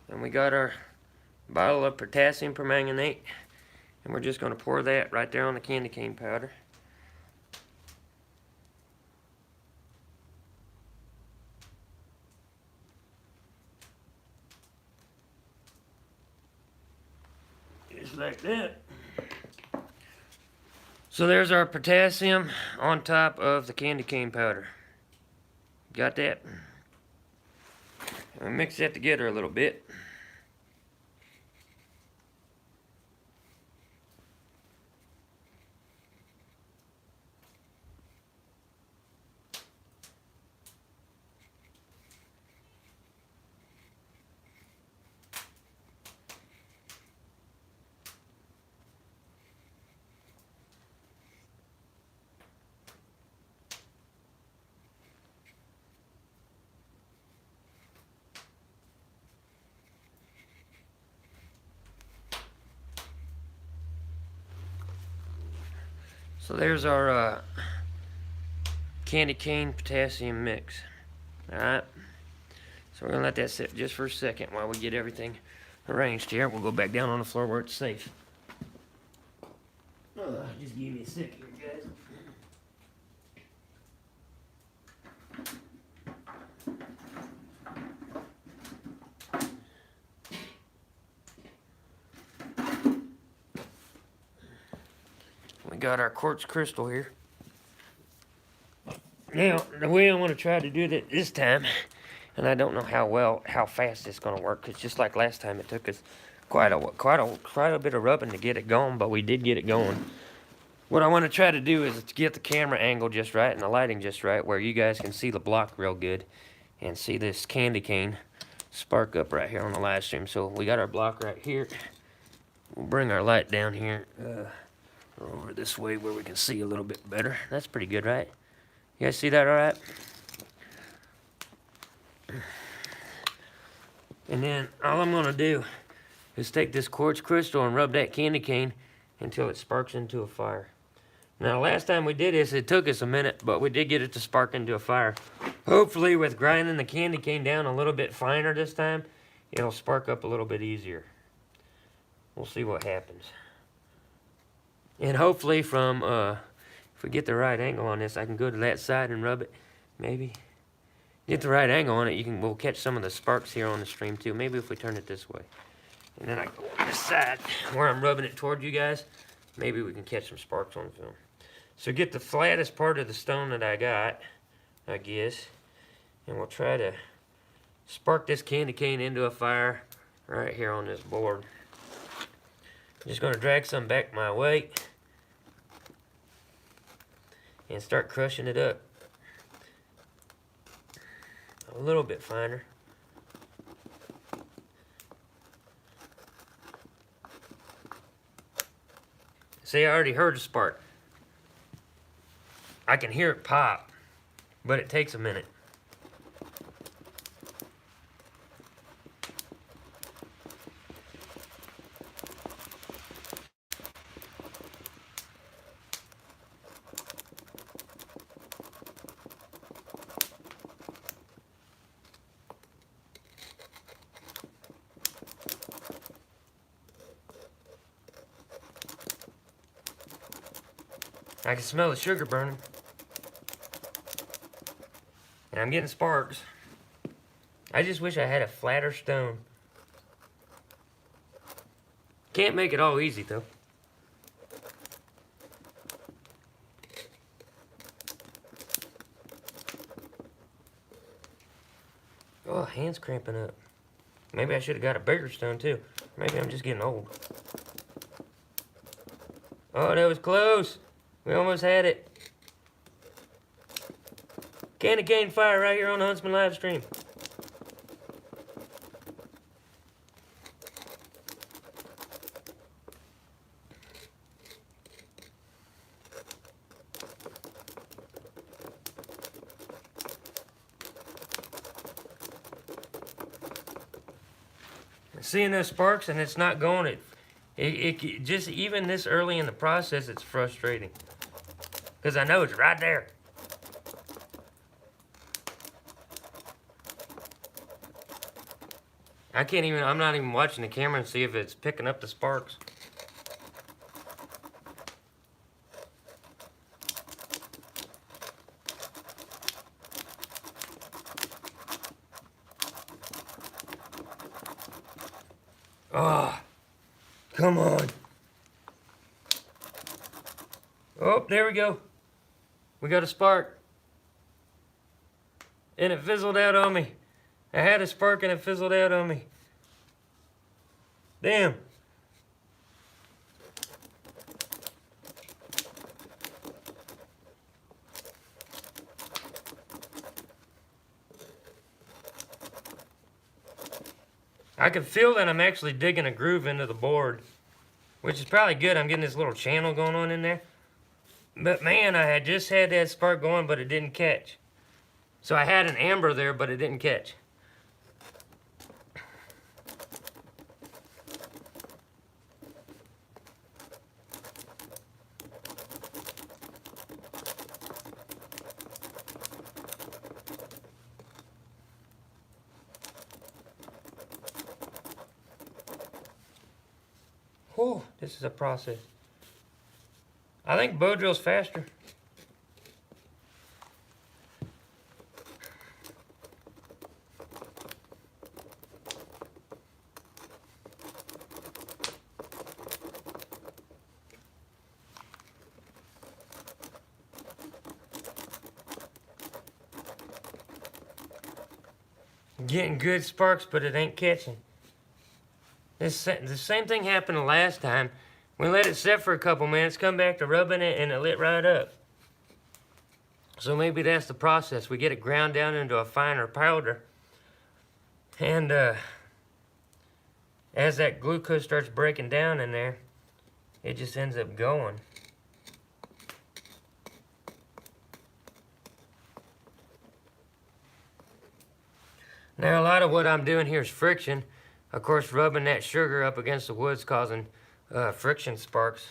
And we got our bottle of potassium permanganate. And we're just going to pour that right there on the candy cane powder. Just like that. So there's our potassium on top of the candy cane powder. Got that? And we mix that together a little bit. So there's our candy cane potassium mix. Alright. So we're going to let that sit just for a second while we get everything arranged here. We'll go back down on the floor where it's safe. Just give me a sec here, guys. We got our quartz crystal here. Now, the way I want to try to do it this time, and I don't know how fast it's going to work, because just like last time, it took us quite a bit of rubbing to get it going, but we did get it going. What I want to try to do is to get the camera angle just right and the lighting just right, where you guys can see the block real good and see this candy cane spark up right here on the live stream. So we got our block right here. We'll bring our light down here over this way where we can see a little bit better. That's pretty good, right? You guys see that all right? And then all I'm going to do is take this quartz crystal and rub that candy cane until it sparks into a fire. Now, last time we did this, it took us a minute, but we did get it to spark into a fire. Hopefully, with grinding the candy cane down a little bit finer this time, it'll spark up a little bit easier. We'll see what happens. And hopefully from, if we get the right angle on this, I can go to that side and rub it, maybe. Get the right angle on it, we'll catch some of the sparks here on the stream too. Maybe if we turn it this way. And then I go on this side where I'm rubbing it toward you guys, maybe we can catch some sparks on film. So get the flattest part of the stone that I got, I guess, and we'll try to spark this candy cane into a fire right here on this board. I'm just going to drag some back my way and start crushing it up a little bit finer. See, I already heard a spark. I can hear it pop, but it takes a minute. I can smell the sugar burning. And I'm getting sparks. I just wish I had a flatter stone. Can't make it all easy though. Oh, hand's cramping up. Maybe I should have got a bigger stone too. Maybe I'm just getting old. Oh, that was close. We almost had it. Candy cane fire right here on the Huntsman live stream. Seeing those sparks and it's not going, it just, even this early in the process, it's frustrating. Because I know it's right there. I'm not even watching the camera and see if it's picking up the sparks. Oh, come on. Oh, there we go. We got a spark. And it fizzled out on me. I had a spark and it fizzled out on me. Damn. I can feel that I'm actually digging a groove into the board, which is probably good. I'm getting this little channel going on in there. But man, I had just had that spark going, but it didn't catch. So I had an amber there, but it didn't catch. Whew, this is a process. I think bow drill's faster. Getting good sparks, but it ain't catching. The same thing happened the last time. We let it set for a couple minutes, come back to rubbing it, and it lit right up. So maybe that's the process. We get it ground down into a finer powder. And as that glucose starts breaking down in there, it just ends up going. Now, a lot of what I'm doing here is friction. Of course, rubbing that sugar up against the wood's causing friction sparks.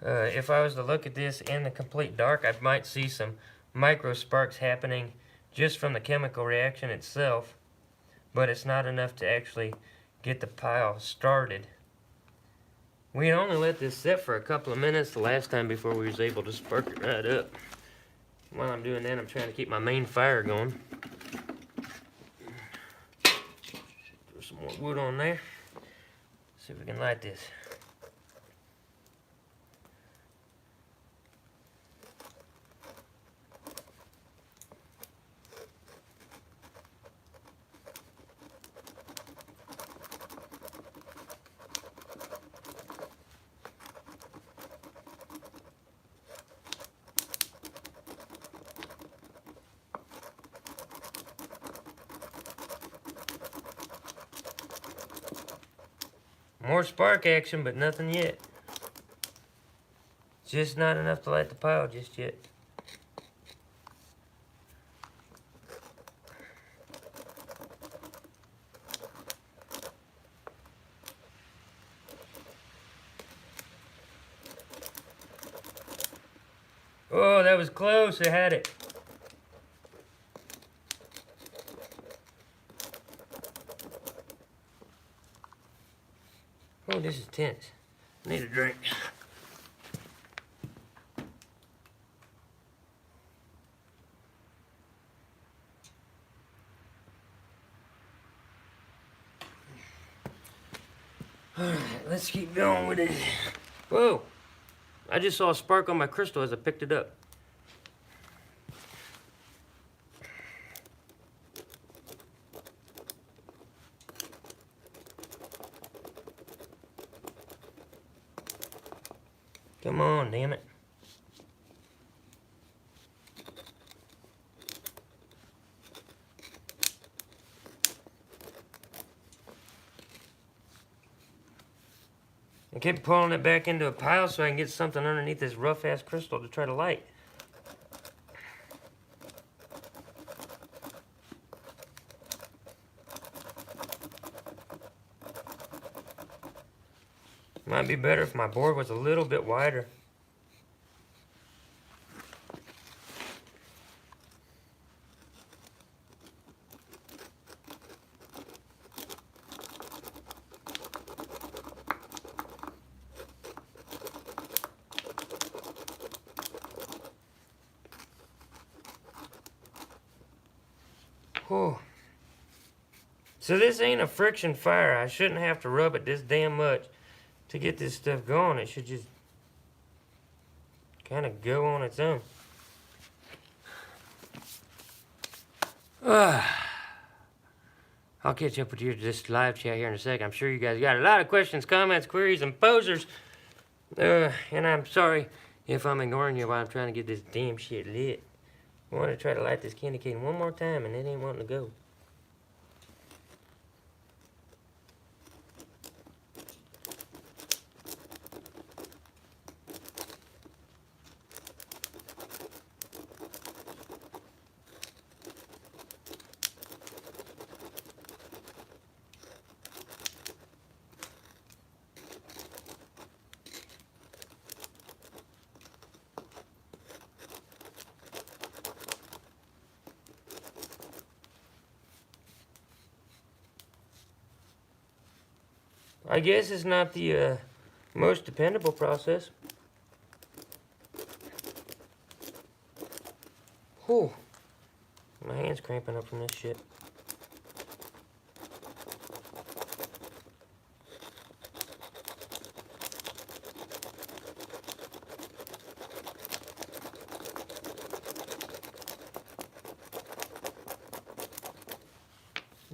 If I was to look at this in the complete dark, I might see some micro sparks happening just from the chemical reaction itself, but it's not enough to actually get the pile started. We only let this sit for a couple of minutes the last time before we was able to spark it right up. While I'm doing that, I'm trying to keep my main fire going. Some more wood on there. See if we can light this. More spark action, but nothing yet. Just not enough to light the pile just yet. Oh, that was close. I had it. Oh, this is tense. I need a drink. Alright, let's keep going with it. Whoa! I just saw a spark on my crystal as I picked it up. Come on, damn it. I keep pulling it back into a pile so I can get something underneath this rough-ass crystal to try to light. Might be better if my board was a little bit wider. Whew. So this ain't a friction fire. I shouldn't have to rub it this damn much to get this stuff going. It should just kind of go on its own. I'll catch up with you this live chat here in a second. I'm sure you guys got a lot of questions, comments, queries, and posers. And I'm sorry if I'm ignoring you while I'm trying to get this damn shit lit. I want to try to light this candy cane one more time, and it ain't wanting to go. I guess it's not the most dependable process. Whew. My hand's cramping up from this shit.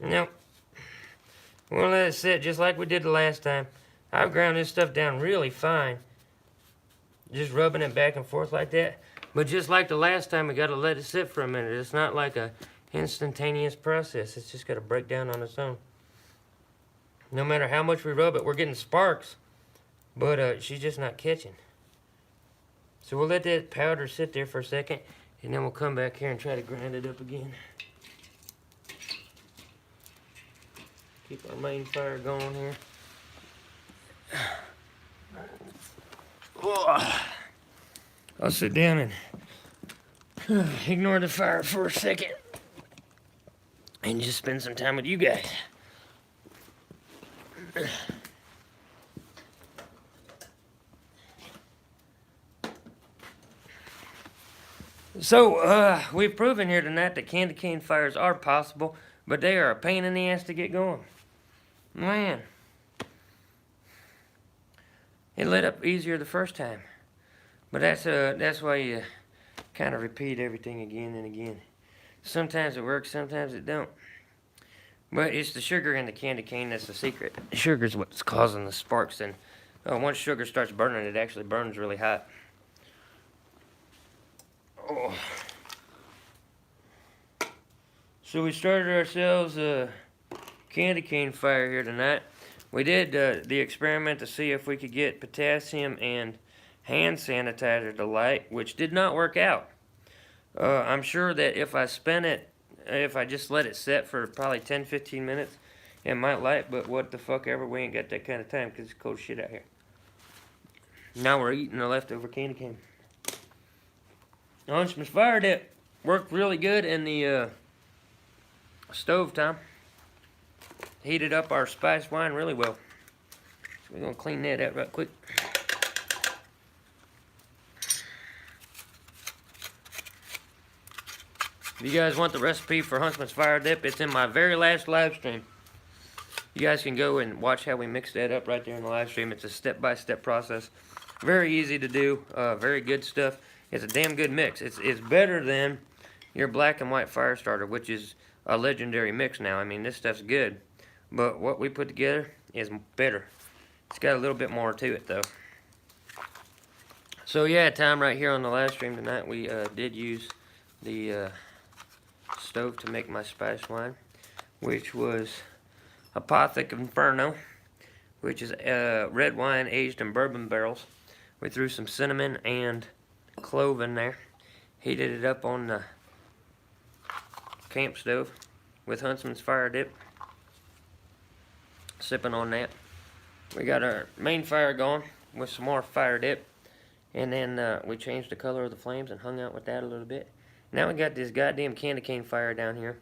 Nope. We'll let it sit just like we did the last time. I've ground this stuff down really fine. Just rubbing it back and forth like that. But just like the last time, we gotta let it sit for a minute. It's not like a instantaneous process. It's just gotta break down on its own. No matter how much we rub it, we're getting sparks. But she's just not catching. So we'll let that powder sit there for a second. And then we'll come back here and try to grind it up again. Keep our main fire going here. I'll sit down and ignore the fire for a second and just spend some time with you guys. So, we've proven here tonight that candy cane fires are possible, but they are a pain in the ass to get going. Man. It lit up easier the first time. But that's why you kind of repeat everything again and again. Sometimes it works, sometimes it don't. But it's the sugar in the candy cane that's the secret. Sugar's what's causing the sparks, and once sugar starts burning, it actually burns really hot. Oh. So we started ourselves a candy cane fire here tonight. We did the experiment to see if we could get potassium and hand sanitizer to light, which did not work out. I'm sure that if I just let it set for probably 10-15 minutes, it might light, but what the fuck ever, we ain't got that kind of time because it's cold shit out here. Now we're eating the leftover candy cane. Huntsman's fire dip worked really good in the stove time. Heated up our spiced wine really well. So we're gonna clean that out right quick. If you guys want the recipe for Huntsman's fire dip, it's in my very last live stream. You guys can go and watch how we mix that up right there in the live stream. It's a step-by-step process. Very easy to do. Very good stuff. It's a damn good mix. It's better than your black and white fire starter, which is a legendary mix now. I mean, this stuff's good. But what we put together is better. It's got a little bit more to it, though. So, yeah, time right here on the live stream tonight, we did use the stove to make my spice wine, which was Apothic Inferno, which is red wine aged in bourbon barrels. We threw some cinnamon and clove in there, heated it up on the camp stove with Huntsman's fire dip, sipping on that. We got our main fire going with some more fire dip, and then we changed the color of the flames and hung out with that a little bit. Now we got this goddamn candy cane fire down here.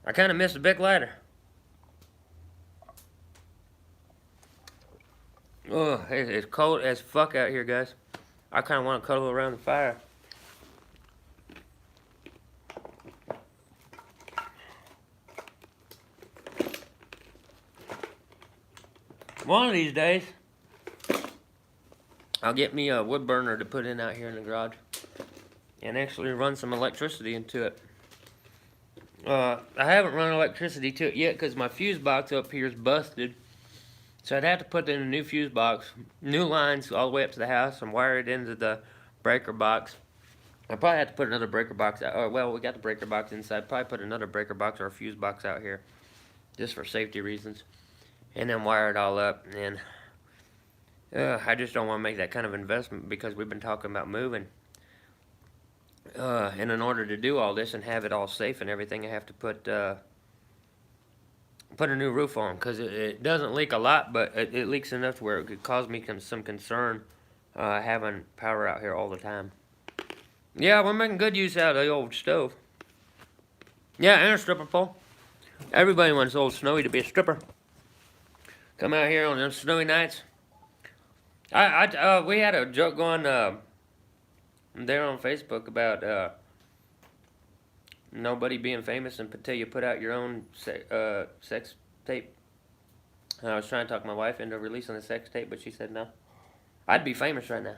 I kind of miss the Bic lighter. Oh, it's cold as fuck out here, guys. I kind of want to cuddle around the fire. One of these days, I'll get me a wood burner to put in out here in the garage and actually run some electricity into it. I haven't run electricity to it yet because my fuse box up here is busted. So I'd have to put in a new fuse box, new lines all the way up to the house, and wire it into the breaker box. I probably have to put another breaker box out. Oh, well, we got the breaker box inside. Probably put another breaker box or a fuse box out here, just for safety reasons, and then wire it all up. And I just don't want to make that kind of investment because we've been talking about moving. And in order to do all this and have it all safe and everything, I have to put a new roof on, because it doesn't leak a lot, but it leaks enough to where it could cause me some concern having power out here all the time. Yeah, we're making good use out of the old stove. Yeah, and a stripper pole. Everybody wants old Snowy to be a stripper. Come out here on them snowy nights. We had a joke going there on Facebook about nobody being famous until you put out your own sex tape. And I was trying to talk my wife into releasing the sex tape, but she said no. I'd be famous right now.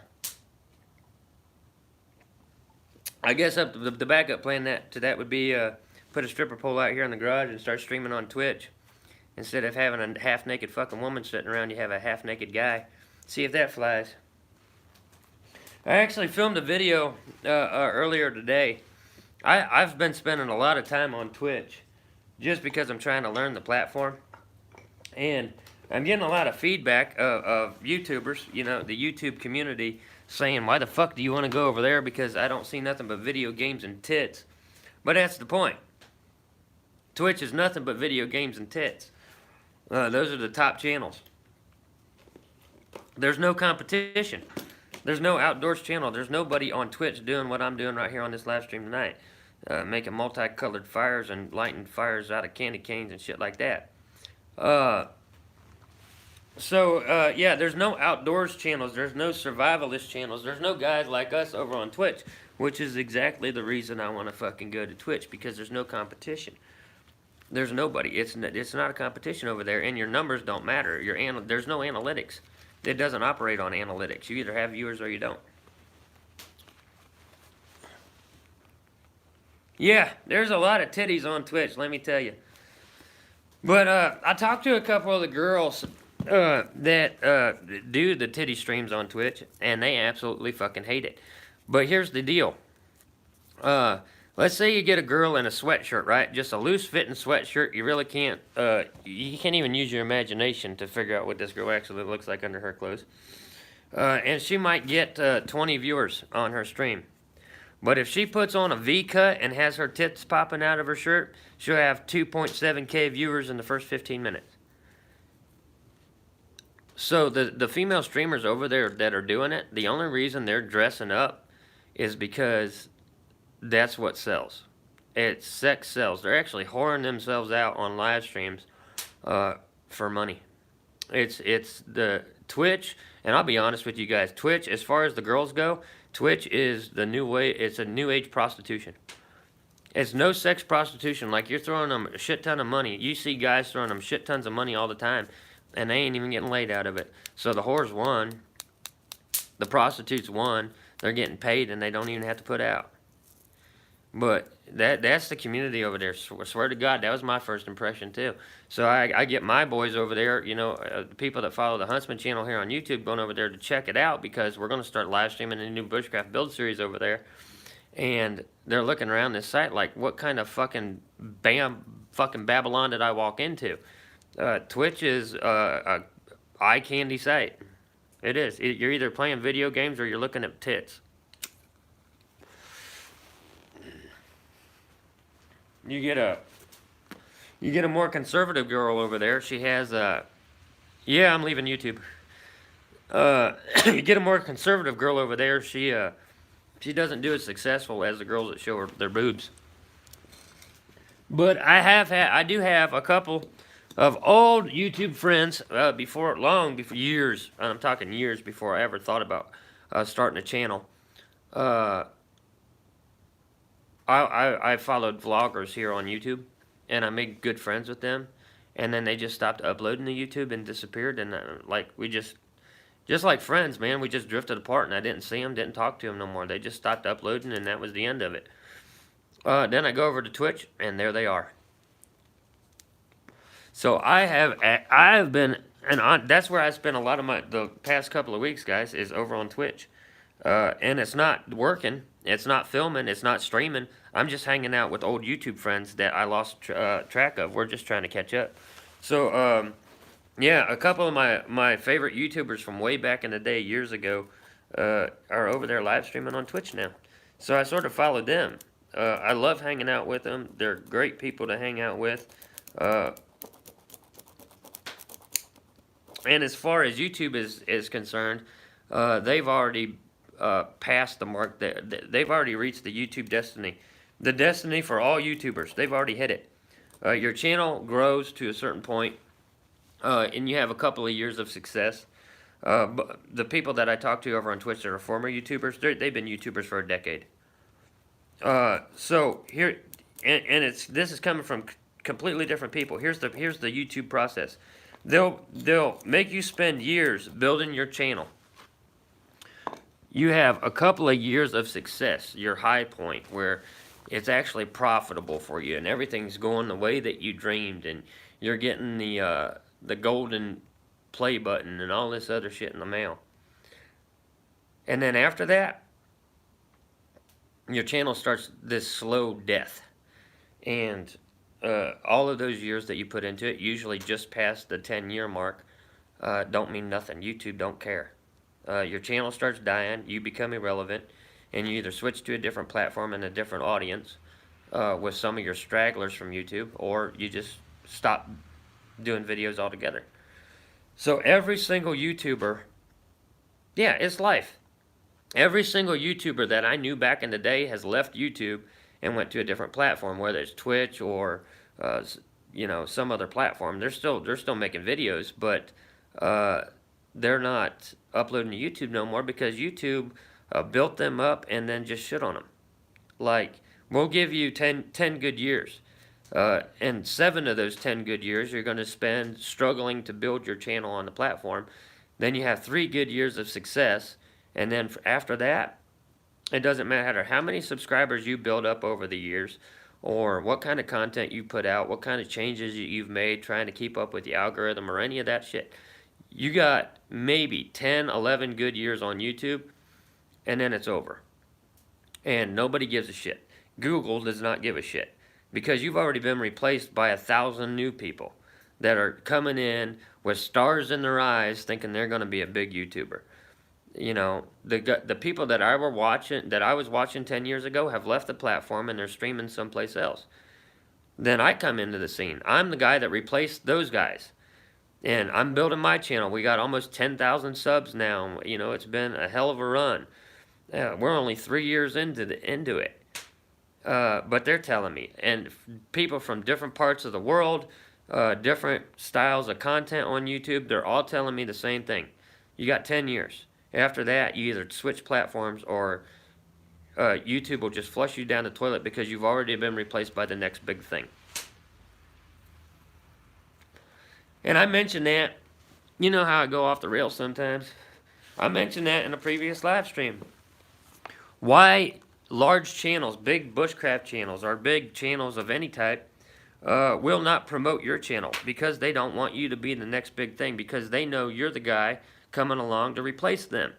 I guess the backup plan to that would be put a stripper pole out here in the garage and start streaming on Twitch. Instead of having a half-naked fucking woman sitting around, you have a half-naked guy. See if that flies. I actually filmed a video earlier today. I've been spending a lot of time on Twitch just because I'm trying to learn the platform. And I'm getting a lot of feedback of YouTubers, you know, the YouTube community, saying, why the fuck do you want to go over there? Because I don't see nothing but video games and tits. But that's the point. Twitch is nothing but video games and tits. Those are the top channels. There's no competition. There's no outdoors channel. There's nobody on Twitch doing what I'm doing right here on this live stream tonight. Making multicolored fires and lighting fires out of candy canes and shit like that. Yeah, there's no outdoors channels. There's no survivalist channels. There's no guys like us over on Twitch, which is exactly the reason I want to fucking go to Twitch, because there's no competition. There's nobody. It's not a competition over there, and your numbers don't matter. There's no analytics. It doesn't operate on analytics. You either have viewers or you don't. Yeah, there's a lot of titties on Twitch, let me tell you. But I talked to a couple of the girls that do the titty streams on Twitch, and they absolutely fucking hate it. But here's the deal. Let's say you get a girl in a sweatshirt, right? Just a loose-fitting sweatshirt. You really can't, you can't even use your imagination to figure out what this girl actually looks like under her clothes. And she might get 20 viewers on her stream. But if she puts on a V-cut and has her tits popping out of her shirt, she'll have 2.7K viewers in the first 15 minutes. So the female streamers over there that are doing it, the only reason they're dressing up is because that's what sells. It's sex sells. They're actually whoring themselves out on live streams for money. It's the Twitch, and I'll be honest with you guys, Twitch, as far as the girls go, Twitch is the new way. It's a new age prostitution. It's no sex prostitution. Like, you're throwing them a shit ton of money. You see guys throwing them shit tons of money all the time, and they ain't even getting laid out of it. So the whores won. The prostitutes won. They're getting paid, and they don't even have to put out. But that's the community over there. Swear to God, that was my first impression too. So I get my boys over there, you know, the people that follow the Huntsman channel here on YouTube, going over there to check it out, because we're going to start live streaming a new Bushcraft Build Series over there. And they're looking around this site like, what kind of fucking Babylon did I walk into? Twitch is a eye candy site. It is. You're either playing video games or you're looking at tits. You get a more conservative girl over there. She has yeah, I'm leaving YouTube. You get a more conservative girl over there. She doesn't do as successful as the girls that show her their boobs. But I do have a couple of old YouTube friends before years. I'm talking years before I ever thought about starting a channel. I followed vloggers here on YouTube, and I made good friends with them, and then they just stopped uploading to YouTube and disappeared, and like, we just like friends, man, we just drifted apart, and I didn't see them, didn't talk to them no more. They just stopped uploading, and that was the end of it. Then I go over to Twitch, and there they are. So I've been, and that's where I spent a lot of the past couple of weeks, guys, is over on Twitch. And it's not working, it's not filming, it's not streaming. I'm just hanging out with old YouTube friends that I lost track of. We're just trying to catch up. So, yeah, a couple of my favorite YouTubers from way back in the day, years ago, are over there live streaming on Twitch now. So I sort of followed them. I love hanging out with them. They're great people to hang out with. And as far as YouTube is concerned, they've already past the mark. They've already reached the YouTube destiny. The destiny for all YouTubers. They've already hit it. Your channel grows to a certain point, and you have a couple of years of success. But the people that I talk to over on Twitch that are former YouTubers, they've been YouTubers for a decade. So here, and this is coming from completely different people. Here's the YouTube process. They'll make you spend years building your channel. You have a couple of years of success, your high point, where it's actually profitable for you and everything's going the way that you dreamed, and you're getting the golden play button and all this other shit in the mail. And then after that, your channel starts this slow death. And all of those years that you put into it, usually just past the 10-year mark, don't mean nothing. YouTube don't care. Your channel starts dying, you become irrelevant, and you either switch to a different platform and a different audience with some of your stragglers from YouTube, or you just stop doing videos altogether. So every single YouTuber, yeah, it's life. Every single YouTuber that I knew back in the day has left YouTube and went to a different platform, whether it's Twitch or some other platform. They're still making videos, but they're not uploading to YouTube no more because YouTube built them up and then just shit on them. Like, we'll give you 10 good years. And 7 of those 10 good years you're going to spend struggling to build your channel on the platform. Then you have 3 good years of success. And then after that, it doesn't matter how many subscribers you build up over the years, or what kind of content you put out, what kind of changes you've made trying to keep up with the algorithm or any of that shit. You got maybe 10, 11 good years on YouTube, and then it's over. And nobody gives a shit. Google does not give a shit, because you've already been replaced by 1,000 new people that are coming in with stars in their eyes thinking they're going to be a big YouTuber. You know, the people that I was watching 10 years ago have left the platform and they're streaming someplace else. Then I come into the scene. I'm the guy that replaced those guys. And I'm building my channel. We got almost 10,000 subs now. You know, it's been a hell of a run. We're only 3 years into it. But they're telling me. And people from different parts of the world, different styles of content on YouTube, they're all telling me the same thing. You got 10 years. After that, you either switch platforms or YouTube will just flush you down the toilet because you've already been replaced by the next big thing. And I mentioned that. You know how I go off the rails sometimes. I mentioned that in a previous live stream. Why large channels, big bushcraft channels, or big channels of any type, will not promote your channel? Because they don't want you to be the next big thing, because they know you're the guy coming along to replace them.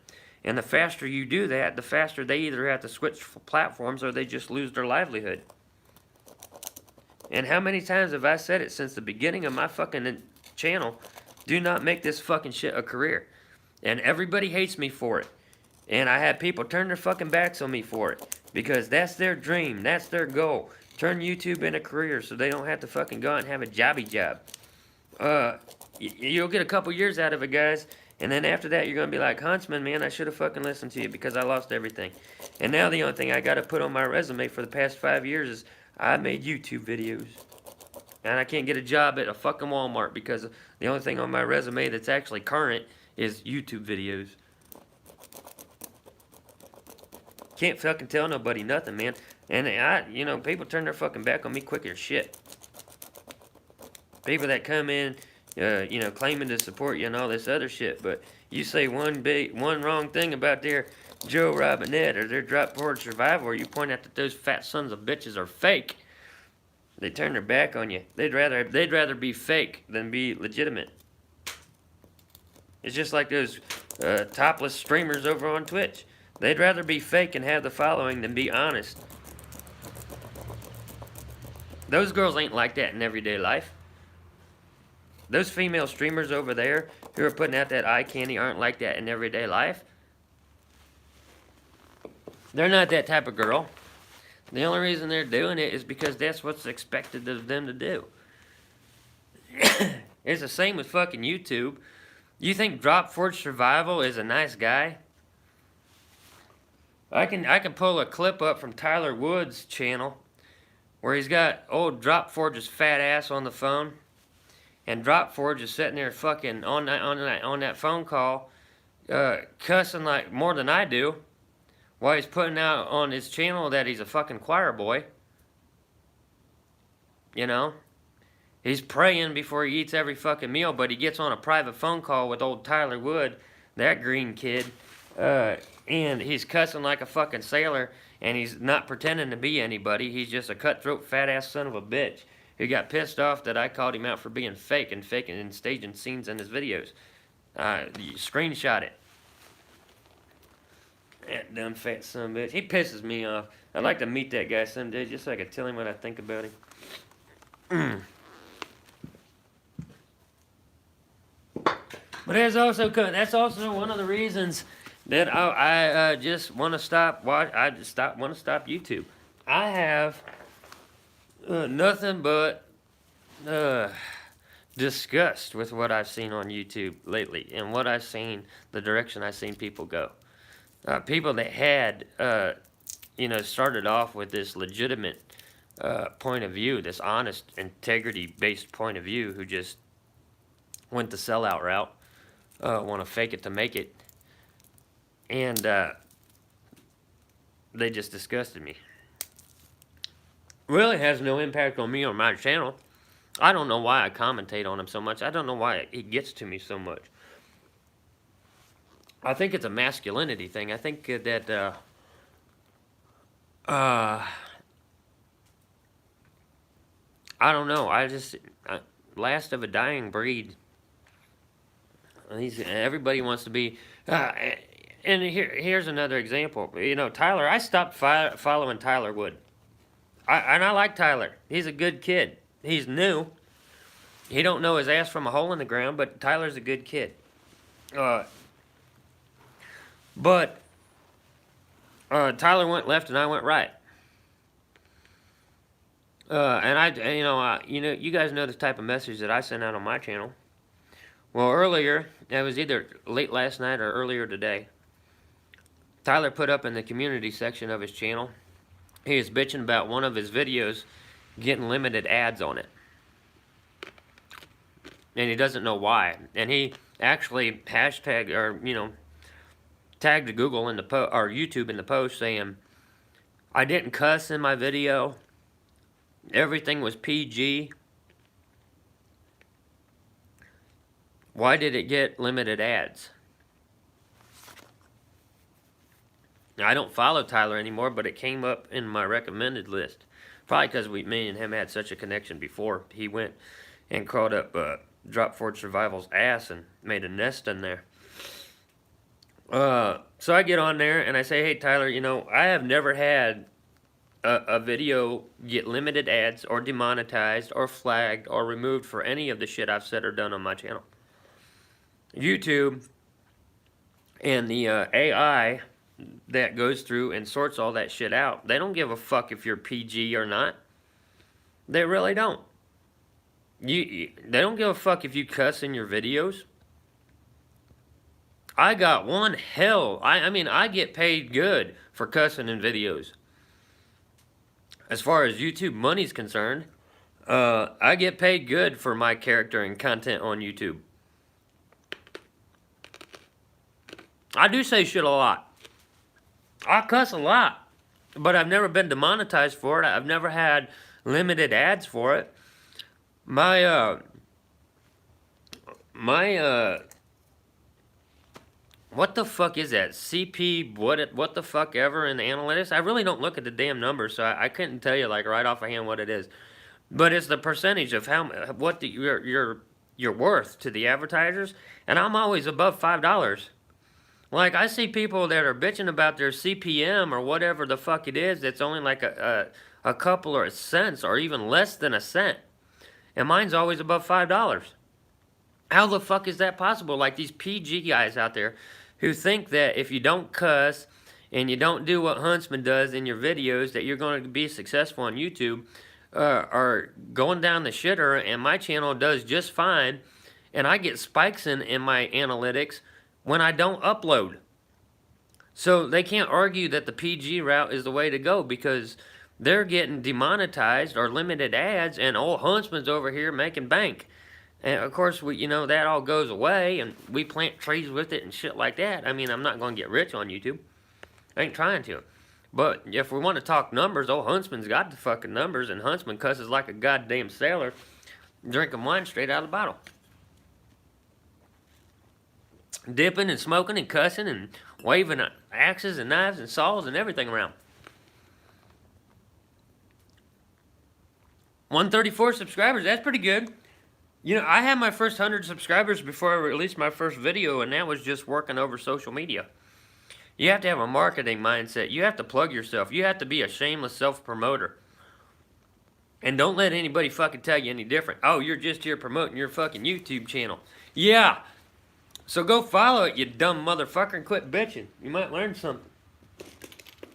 And the faster you do that, the faster they either have to switch platforms or they just lose their livelihood. And how many times have I said it since the beginning of my fucking channel? Do not make this fucking shit a career. And everybody hates me for it. And I had people turn their fucking backs on me for it. Because that's their dream. That's their goal. Turn YouTube into a career so they don't have to fucking go out and have a jobby job. You'll get a couple years out of it, guys. And then after that, you're going to be like, Huntsman, man, I should have fucking listened to you because I lost everything. And now the only thing I got to put on my resume for the past 5 years is I made YouTube videos. And I can't get a job at a fucking Walmart because the only thing on my resume that's actually current is YouTube videos. Can't fucking tell nobody nothing, man. And people turn their fucking back on me quick as shit. People that come in, claiming to support you and all this other shit, but you say one wrong thing about their Joe Robinette or their drop board survival, or you point out that those fat sons of bitches are fake, they turn their back on you. They'd rather be fake than be legitimate. It's just like those topless streamers over on Twitch. They'd rather be fake and have the following than be honest. Those girls ain't like that in everyday life. Those female streamers over there who are putting out that eye candy aren't like that in everyday life. They're not that type of girl. The only reason they're doing it is because that's what's expected of them to do. It's the same with fucking YouTube. You think Drop Forge Survival is a nice guy? I can pull a clip up from Tyler Wood's channel where he's got old Drop Forge's fat ass on the phone. and Drop Forge is sitting there fucking on that phone call, cussing like more than I do, while he's putting out on his channel that he's a fucking choir boy. You know? He's praying before he eats every fucking meal, but he gets on a private phone call with old Tyler Wood, that green kid, and he's cussing like a fucking sailor, and he's not pretending to be anybody. He's just a cutthroat, fat-ass son of a bitch who got pissed off that I called him out for being fake and staging scenes in his videos. You screenshot it. That dumb fat son of a bitch. He pisses me off. I'd like to meet that guy someday just so I could tell him what I think about him. But that's also one of the reasons that I just want to stop. Want to stop YouTube. I have nothing but disgust with what I've seen on YouTube lately, and what I've seen, the direction I've seen people go. People that had, started off with this legitimate point of view, this honest, integrity-based point of view, who just went the sellout route, want to fake it to make it, and they just disgusted me. Really has no impact on me or my channel. I don't know why I commentate on them so much. I don't know why it gets to me so much. I think it's a masculinity thing. I think that I don't know. Last of a dying breed. Everybody wants to be. And here's another example. Tyler. I stopped following Tyler Wood. I like Tyler. He's a good kid. He's new. He don't know his ass from a hole in the ground, but Tyler's a good kid. But Tyler went left and I went right. And you guys know the type of message that I send out on my channel. Well, earlier, it was either late last night or earlier today, Tyler put up in the community section of his channel, he was bitching about one of his videos getting limited ads on it. And he doesn't know why. And he actually tagged Google in the or YouTube in the post saying, I didn't cuss in my video. Everything was PG. Why did it get limited ads? Now, I don't follow Tyler anymore, but it came up in my recommended list. Probably because me and him had such a connection before. He went and crawled up Drop Forge Survival's ass and made a nest in there. So I get on there and I say, hey, Tyler, I have never had a video get limited ads or demonetized or flagged or removed for any of the shit I've said or done on my channel. YouTube and the AI that goes through and sorts all that shit out, they don't give a fuck if you're PG or not. They really don't. They don't give a fuck if you cuss in your videos. I got one hell. I get paid good for cussing in videos. As far as YouTube money's concerned, I get paid good for my character and content on YouTube. I do say shit a lot. I cuss a lot. But I've never been demonetized for it. I've never had limited ads for it. What the fuck is that? CP, what the fuck ever in the analytics? I really don't look at the damn numbers, so I couldn't tell you like right off the hand what it is. But it's the percentage of your worth to the advertisers, and I'm always above $5. Like, I see people that are bitching about their CPM or whatever the fuck it is that's only like a couple or cents or even less than a cent. And mine's always above $5. How the fuck is that possible? Like these PG guys out there who think that if you don't cuss and you don't do what Huntsman does in your videos that you're going to be successful on YouTube are going down the shitter, and my channel does just fine and I get spikes in my analytics when I don't upload. So they can't argue that the PG route is the way to go because they're getting demonetized or limited ads and old Huntsman's over here making bank. And of course, we, you know, that all goes away, and we plant trees with it and shit like that. I mean, I'm not going to get rich on YouTube. I ain't trying to. But if we want to talk numbers, old Huntsman's got the fucking numbers, and Huntsman cusses like a goddamn sailor, drinking wine straight out of the bottle. Dipping and smoking and cussing and waving axes and knives and saws and everything around. 134 subscribers, that's pretty good. You know, I had my first 100 subscribers before I released my first video, and that was just working over social media. You have to have a marketing mindset. You have to plug yourself. You have to be a shameless self-promoter. And don't let anybody fucking tell you any different. Oh, you're just here promoting your fucking YouTube channel. Yeah. So go follow it, you dumb motherfucker, and quit bitching. You might learn something.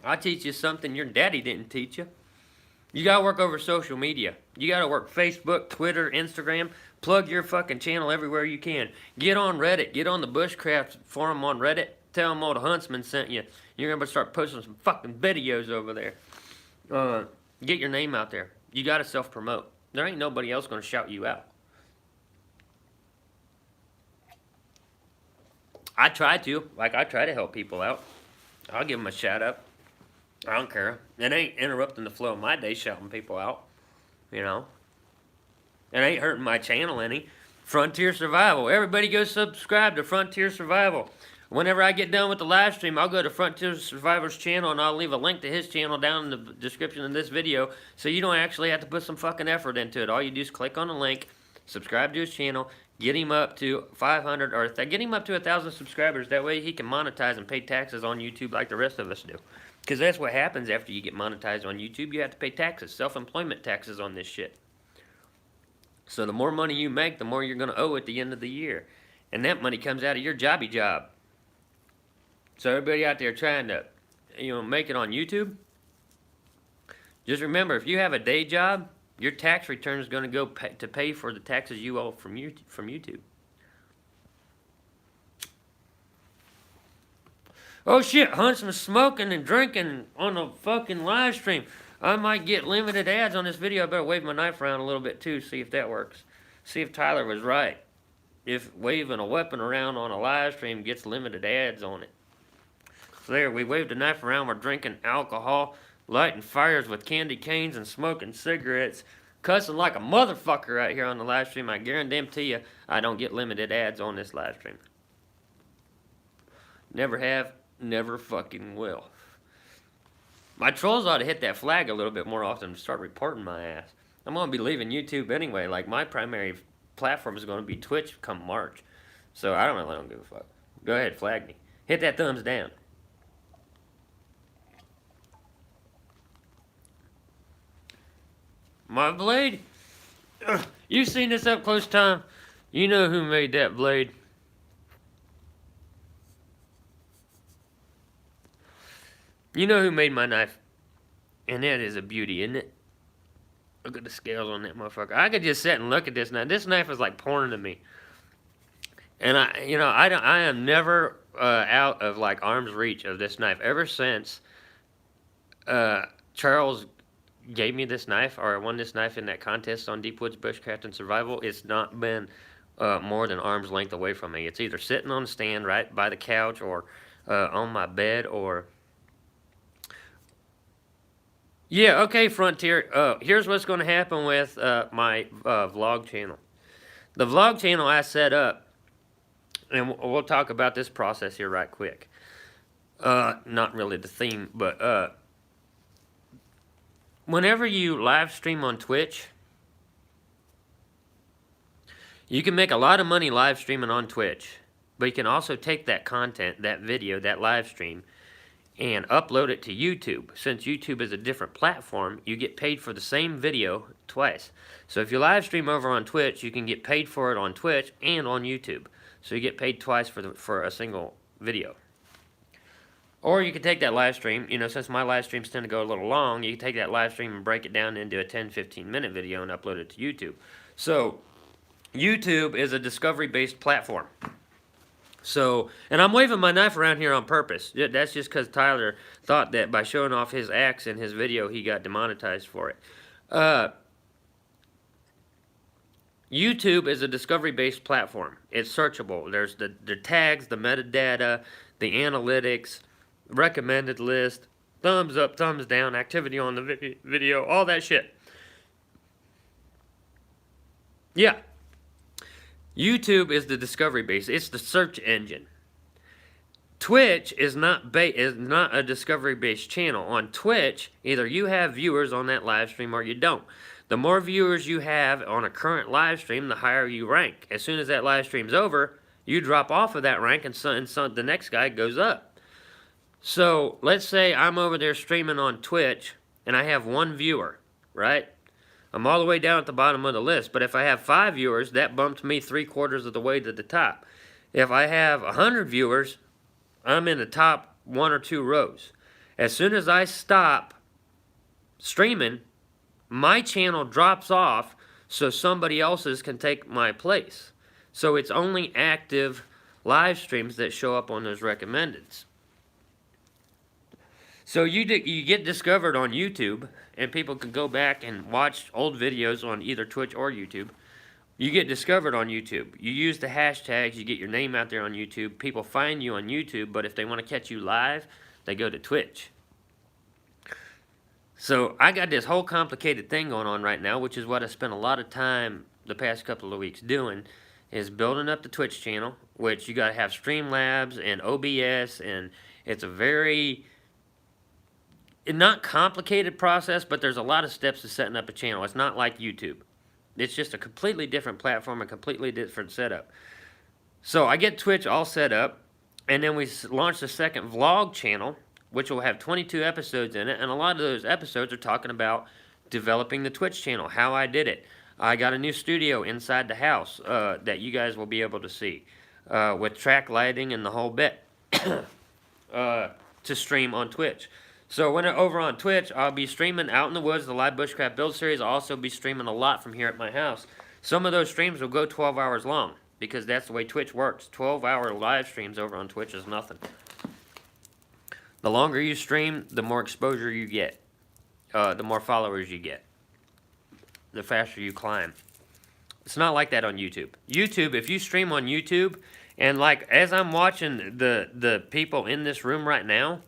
I'll teach you something your daddy didn't teach you. You gotta work over social media. You gotta work Facebook, Twitter, Instagram. Plug your fucking channel everywhere you can. Get on Reddit. Get on the Bushcraft forum on Reddit. Tell them old Huntsman sent you. You're gonna start posting some fucking videos over there. Get your name out there. You gotta self-promote. There ain't nobody else gonna shout you out. I try to. Like, I try to help people out. I'll give them a shout out. I don't care. It ain't interrupting the flow of my day shouting people out. You know? It ain't hurting my channel any. Frontier Survival. Everybody go subscribe to Frontier Survival. Whenever I get done with the live stream, I'll go to Frontier Survivor's channel and I'll leave a link to his channel down in the description of this video, so you don't actually have to put some fucking effort into it. All you do is click on the link, subscribe to his channel, get him up to 500 or get him up to 1,000 subscribers. That way he can monetize and pay taxes on YouTube like the rest of us do. Because that's what happens after you get monetized on YouTube. You have to pay taxes, self-employment taxes on this shit. So the more money you make, the more you're going to owe at the end of the year. And that money comes out of your jobby job. So everybody out there trying to, make it on YouTube, just remember, if you have a day job, your tax return is going to go to pay for the taxes you owe from YouTube. Oh shit, Huntsman's smoking and drinking on a fucking live stream. I might get limited ads on this video. I better wave my knife around a little bit too, see if that works. See if Tyler was right. If waving a weapon around on a live stream gets limited ads on it. So there, we waved a knife around. We're drinking alcohol, lighting fires with candy canes, and smoking cigarettes. Cussing like a motherfucker right here on the live stream. I guarantee you, I don't get limited ads on this live stream. Never have, never fucking will. My trolls ought to hit that flag a little bit more often to start reporting my ass. I'm going to be leaving YouTube anyway. Like, my primary platform is going to be Twitch come March. So I don't give a fuck. Go ahead, flag me. Hit that thumbs down. My blade? Ugh, you've seen this up close, Tom. You know who made that blade. You know who made my knife. And that is a beauty, isn't it? Look at the scales on that motherfucker. I could just sit and look at this knife. This knife is like porn to me. And I am never out of like arm's reach of this knife. Ever since Charles gave me this knife, or I won this knife in that contest on Deep Woods Bushcraft and Survival, it's not been more than arm's length away from me. It's either sitting on the stand right by the couch, or on my bed, or... Yeah, okay, Frontier. Here's what's going to happen with my vlog channel. The vlog channel I set up, and we'll talk about this process here right quick. Not really the theme, but... whenever you live stream on Twitch, you can make a lot of money live streaming on Twitch, but you can also take that content, that video, that live stream, and upload it to YouTube. Since YouTube is a different platform, you get paid for the same video twice. So if you live stream over on Twitch, you can get paid for it on Twitch and on YouTube. So you get paid twice for a single video. Or you can take that live stream, since my live streams tend to go a little long, you can take that live stream and break it down into a 10-15 minute video and upload it to YouTube. So, YouTube is a discovery-based platform. So, and I'm waving my knife around here on purpose. That's just because Tyler thought that by showing off his axe in his video, he got demonetized for it. YouTube is a discovery-based platform. It's searchable. There's the tags, the metadata, the analytics, recommended list, thumbs up, thumbs down, activity on the video, all that shit. Yeah. YouTube is the discovery base. It's the search engine. Twitch is not a discovery-based channel. On Twitch, either you have viewers on that live stream or you don't. The more viewers you have on a current live stream, the higher you rank. As soon as that live stream's over, you drop off of that rank and the next guy goes up. So let's say I'm over there streaming on Twitch and I have 1 viewer, right? I'm all the way down at the bottom of the list, but if I have 5 viewers, that bumps me 3/4 of the way to the top. If I have 100 viewers, I'm in the top 1 or 2 rows. As soon as I stop streaming, my channel drops off so somebody else's can take my place. So it's only active live streams that show up on those recommendeds. So you get discovered on YouTube, and people can go back and watch old videos on either Twitch or YouTube. You get discovered on YouTube. You use the hashtags, you get your name out there on YouTube. People find you on YouTube, but if they want to catch you live, they go to Twitch. So I got this whole complicated thing going on right now, which is what I spent a lot of time the past couple of weeks doing, is building up the Twitch channel, which you got to have Streamlabs and OBS, and it's a very not complicated process, but there's a lot of steps to setting up a channel. It's not like YouTube. It's just a completely different platform, a completely different setup. So I get Twitch all set up, and then we launch the second vlog channel, which will have 22 episodes in it, and a lot of those episodes are talking about developing the Twitch channel, how I did it. I got a new studio inside the house that you guys will be able to see with track lighting and the whole bit to stream on Twitch. So when I'm over on Twitch, I'll be streaming out in the woods, the live Bushcraft Build Series. I'll also be streaming a lot from here at my house. Some of those streams will go 12 hours long because that's the way Twitch works. 12-hour live streams over on Twitch is nothing. The longer you stream, the more exposure you get, the more followers you get, the faster you climb. It's not like that on YouTube. YouTube, if you stream on YouTube, and like as I'm watching the people in this room right now,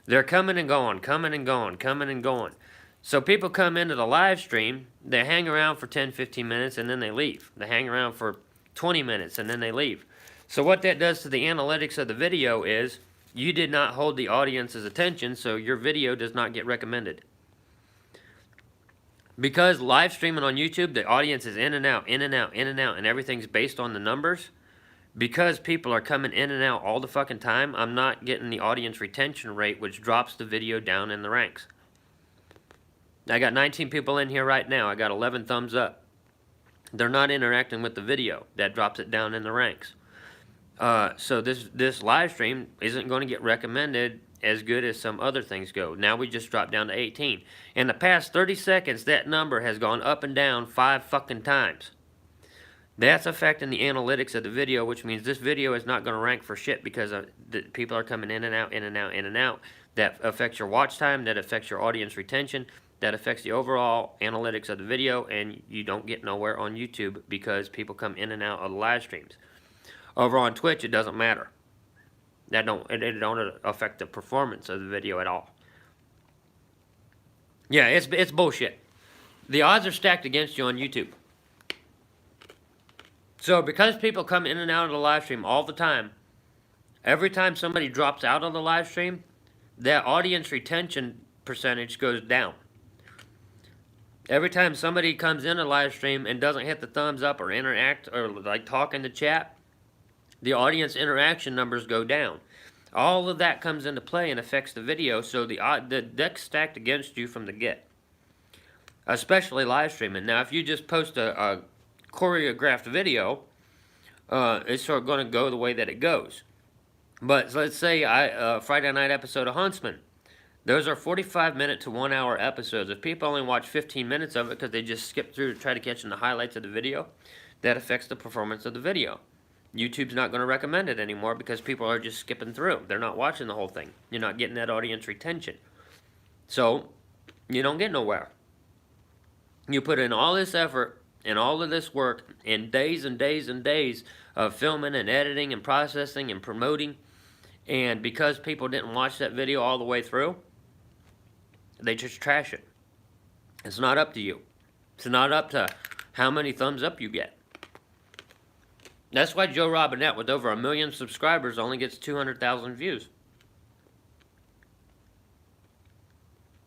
they're coming and going, coming and going, coming and going. So people come into the live stream, they hang around for 10, 15 minutes, and then they leave. They hang around for 20 minutes, and then they leave. So what that does to the analytics of the video is you did not hold the audience's attention, so your video does not get recommended. Because live streaming on YouTube, the audience is in and out, in and out, in and out, and everything's based on the numbers. Because people are coming in and out all the fucking time, I'm not getting the audience retention rate, which drops the video down in the ranks. I got 19 people in here right now. I got 11 thumbs up. They're not interacting with the video. That drops it down in the ranks. So this live stream isn't going to get recommended as good as some other things go. Now we just dropped down to 18. In the past 30 seconds, that number has gone up and down 5 fucking times. That's affecting the analytics of the video, which means this video is not going to rank for shit because people are coming in and out, in and out, in and out. That affects your watch time, that affects your audience retention, that affects the overall analytics of the video, and you don't get nowhere on YouTube because people come in and out of the live streams. Over on Twitch, it doesn't matter. It don't affect the performance of the video at all. Yeah, it's bullshit. The odds are stacked against you on YouTube. So because people come in and out of the live stream all the time, every time somebody drops out of the live stream, that audience retention percentage goes down. Every time somebody comes in a live stream and doesn't hit the thumbs up or interact or like talk in the chat, the audience interaction numbers go down. All of that comes into play and affects the video, so the deck's stacked against you from the get. Especially live streaming. Now, if you just post a choreographed video, it's sort of going to go the way that it goes. But let's say Friday night episode of Huntsman. Those are 45-minute to 1-hour episodes. If people only watch 15 minutes of it because they just skip through to try to catch in the highlights of the video, that affects the performance of the video. YouTube's not going to recommend it anymore because people are just skipping through. They're not watching the whole thing. You're not getting that audience retention. So, you don't get nowhere. You put in all this effort and all of this work and days and days and days of filming and editing and processing and promoting, and because people didn't watch that video all the way through, they just trash it. It's not up to you. It's not up to how many thumbs up you get. That's why Joe Robinette, with over 1 million subscribers, only gets 200,000 views.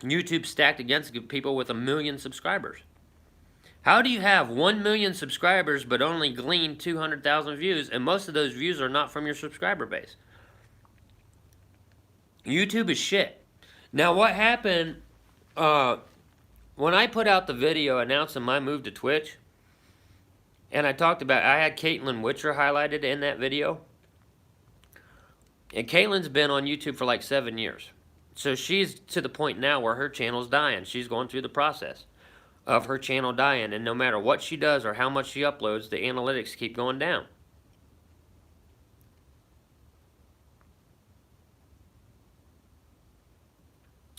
YouTube stacked against people with 1 million subscribers. How do you have 1 million subscribers but only glean 200,000 views, and most of those views are not from your subscriber base? YouTube is shit. Now, what happened when I put out the video announcing my move to Twitch, and I talked about, I had Caitlin Witcher highlighted in that video, and Caitlin's been on YouTube for like 7 years. So she's to the point now where her channel's dying. She's going through the process of her channel dying, and no matter what she does or how much she uploads, the analytics keep going down.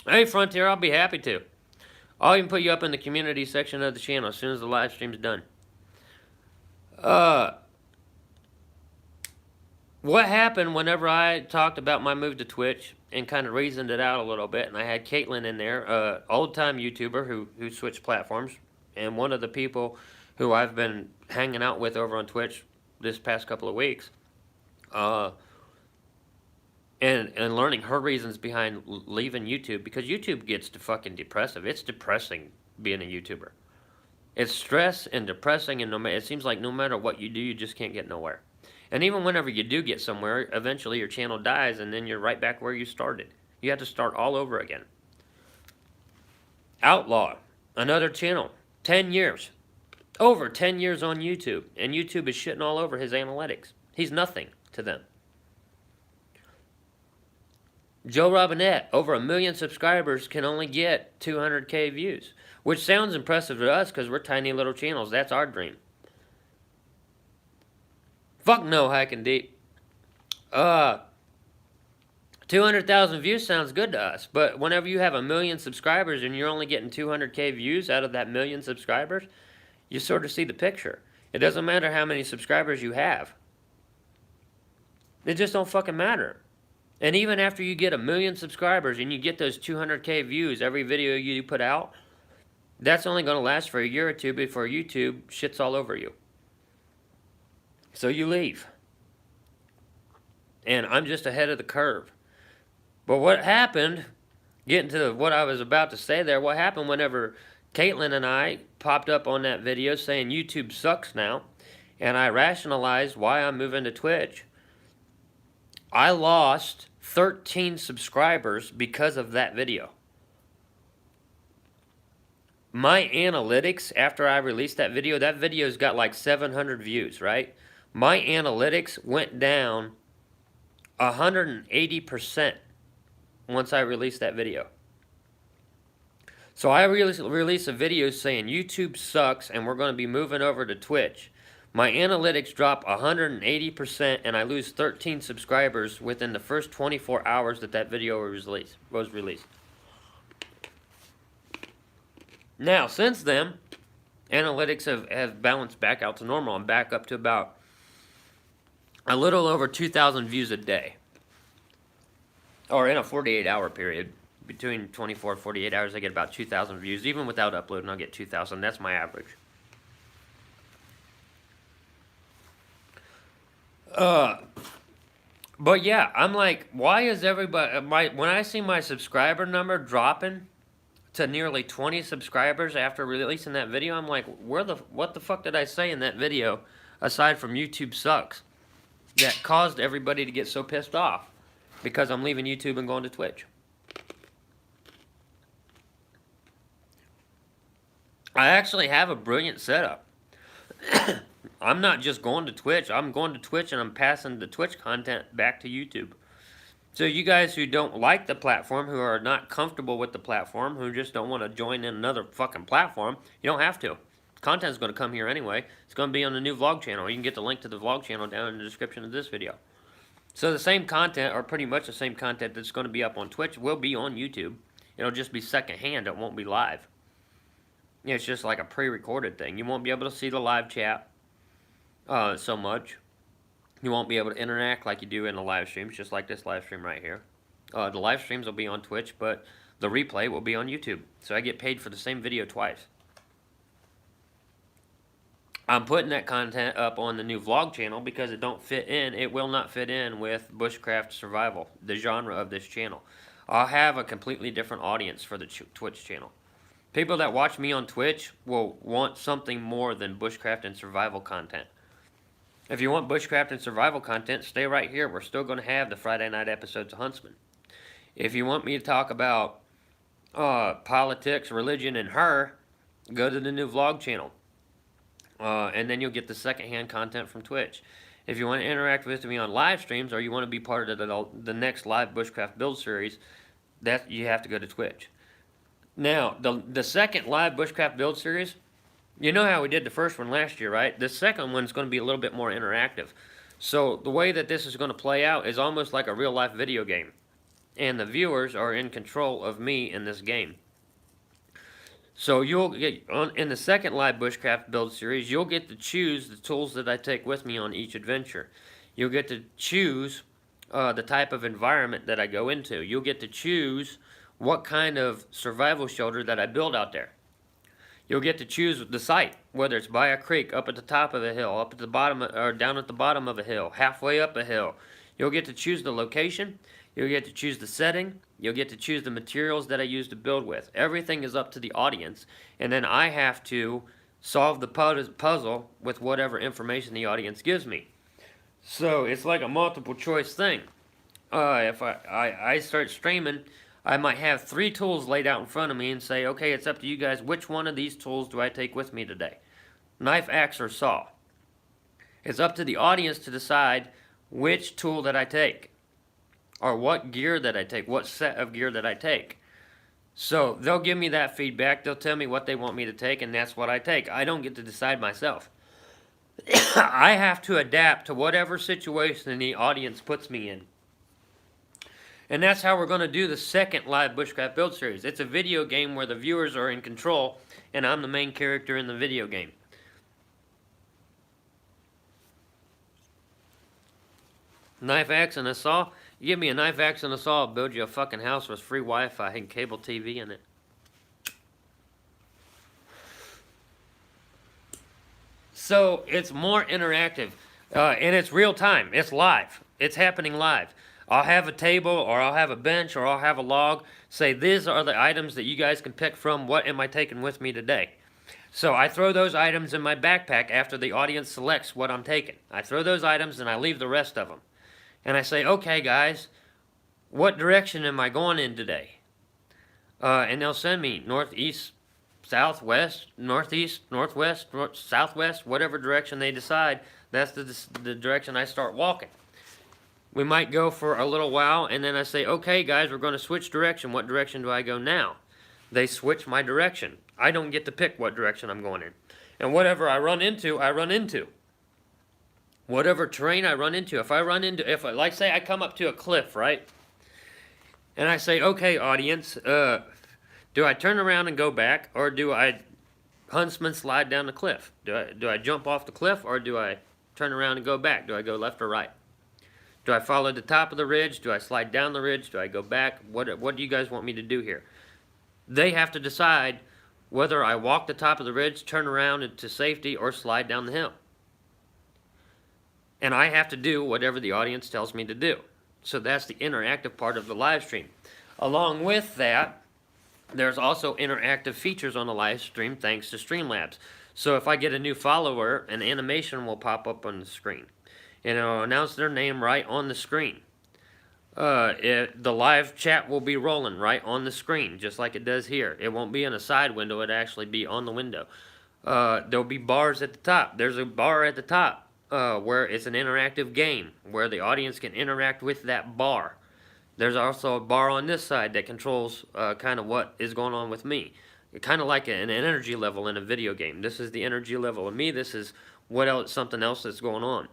Hey, Frontier, I'll be happy to. I'll even put you up in the community section of the channel as soon as the live stream's done. What happened whenever I talked about my move to Twitch and kind of reasoned it out a little bit, and I had Caitlin in there, old-time YouTuber who switched platforms, and one of the people who I've been hanging out with over on Twitch this past couple of weeks, and learning her reasons behind leaving YouTube, because YouTube gets to fucking depressive. It's depressing being a YouTuber. It's stress and depressing, and it seems like no matter what you do, you just can't get nowhere. And even whenever you do get somewhere, eventually your channel dies, and then you're right back where you started. You have to start all over again. Outlaw, another channel, 10 years. Over 10 years on YouTube, and YouTube is shitting all over his analytics. He's nothing to them. Joe Robinette, over 1 million subscribers, can only get 200K views, which sounds impressive to us because we're tiny little channels. That's our dream. Fuck no, Hiking Deep. 200,000 views sounds good to us, but whenever you have 1 million subscribers and you're only getting 200K views out of that 1 million subscribers, you sort of see the picture. It doesn't matter how many subscribers you have. It just don't fucking matter. And even after you get 1 million subscribers and you get those 200K views every video you put out, that's only going to last for a year or two before YouTube shits all over you. So you leave. And I'm just ahead of the curve. But what happened, getting to what I was about to say there, what happened whenever Caitlin and I popped up on that video saying YouTube sucks now, and I rationalized why I'm moving to Twitch, I lost 13 subscribers because of that video. My analytics, after I released that video's got like 700 views, right? My analytics went down 180% once I released that video. So I released a video saying YouTube sucks and we're going to be moving over to Twitch. My analytics drop 180% and I lose 13 subscribers within the first 24 hours that video was released. Now, since then, analytics have balanced back out to normal. I'm back up to about a little over 2,000 views a day. Or in a 48-hour period. Between 24 and 48 hours, I get about 2,000 views. Even without uploading, I'll get 2,000. That's my average. But yeah, I'm like, why is everybody... when I see my subscriber number dropping to nearly 20 subscribers after releasing that video, I'm like, what the fuck did I say in that video, aside from YouTube sucks, that caused everybody to get so pissed off because I'm leaving YouTube and going to Twitch? I actually have a brilliant setup. I'm not just going to Twitch. I'm going to Twitch and I'm passing the Twitch content back to YouTube. So you guys who don't like the platform, who are not comfortable with the platform, who just don't want to join in another fucking platform, you don't have to. Content's going to come here anyway. It's going to be on the new vlog channel. You can get the link to the vlog channel down in the description of this video. So the same content, or pretty much the same content that's going to be up on Twitch, will be on YouTube. It'll just be secondhand. It won't be live. It's just like a pre-recorded thing. You won't be able to see the live chat so much. You won't be able to interact like you do in the live streams, just like this live stream right here. The live streams will be on Twitch, but the replay will be on YouTube. So I get paid for the same video twice. I'm putting that content up on the new vlog channel because it don't fit in. It will not fit in with Bushcraft Survival, the genre of this channel. I'll have a completely different audience for the Twitch channel. People that watch me on Twitch will want something more than Bushcraft and Survival content. If you want Bushcraft and Survival content, stay right here. We're still going to have the Friday night episodes of Huntsman. If you want me to talk about politics, religion, and her, go to the new vlog channel. And then you'll get the secondhand content from Twitch. If you want to interact with me on live streams, or you want to be part of the next live Bushcraft Build Series, that you have to go to Twitch. Now, the second live Bushcraft Build Series, you know how we did the first one last year, right? The second one's going to be a little bit more interactive. So the way that this is going to play out is almost like a real-life video game. And the viewers are in control of me in this game. So you'll get, in the second live Bushcraft Build Series, you'll get to choose the tools that I take with me on each adventure. You'll get to choose the type of environment that I go into. You'll get to choose what kind of survival shelter that I build out there. You'll get to choose the site, whether it's by a creek, up at the top of a hill, up at the bottom, or down at the bottom of a hill, halfway up a hill. You'll get to choose the location. You'll get to choose the setting. You'll get to choose the materials that I use to build with. Everything is up to the audience, and then I have to solve the puzzle with whatever information the audience gives me. So it's like a multiple choice thing. If I start streaming, I might have 3 tools laid out in front of me and say, okay, it's up to you guys. Which one of these tools do I take with me today? Knife, axe, or saw? It's up to the audience to decide which tool that I take, or what gear that I take, what set of gear that I take. So they'll give me that feedback. They'll tell me what they want me to take, and that's what I take. I don't get to decide myself. I have to adapt to whatever situation the audience puts me in. And that's how we're going to do the second live Bushcraft Build Series. It's a video game where the viewers are in control, and I'm the main character in the video game. Knife, axe, and a saw. You give me a knife, axe, and a saw, I'll build you a fucking house with free Wi-Fi and cable TV in it. So it's more interactive, and it's real time. It's live. It's happening live. I'll have a table, or I'll have a bench, or I'll have a log. Say, these are the items that you guys can pick from. What am I taking with me today? So I throw those items in my backpack after the audience selects what I'm taking. I throw those items, and I leave the rest of them. And I say, okay, guys, what direction am I going in today? And they'll send me northeast, southwest, northeast, northwest, southwest, whatever direction they decide. That's the direction I start walking. We might go for a little while, and then I say, okay, guys, we're going to switch direction. What direction do I go now? They switch my direction. I don't get to pick what direction I'm going in. And whatever I run into, I run into. Whatever terrain I run into. Like say I come up to a cliff, right? And I say, okay, audience, do I turn around and go back, or do I Huntsman slide down the cliff? Do I jump off the cliff, or do I turn around and go back? Do I go left or right? Do I follow the top of the ridge? Do I slide down the ridge? Do I go back? What do you guys want me to do here? They have to decide whether I walk the top of the ridge, turn around into safety, or slide down the hill. And I have to do whatever the audience tells me to do. So that's the interactive part of the live stream. Along with that, there's also interactive features on the live stream thanks to Streamlabs. So if I get a new follower, an animation will pop up on the screen. And it'll announce their name right on the screen. The live chat will be rolling right on the screen, just like it does here. It won't be in a side window, it'll actually be on the window. There'll be bars at the top. There's a bar at the top where it's an interactive game, where the audience can interact with that bar. There's also a bar on this side that controls kind of what is going on with me. Kind of like an energy level in a video game. This is the energy level of me. This is something else that's going on.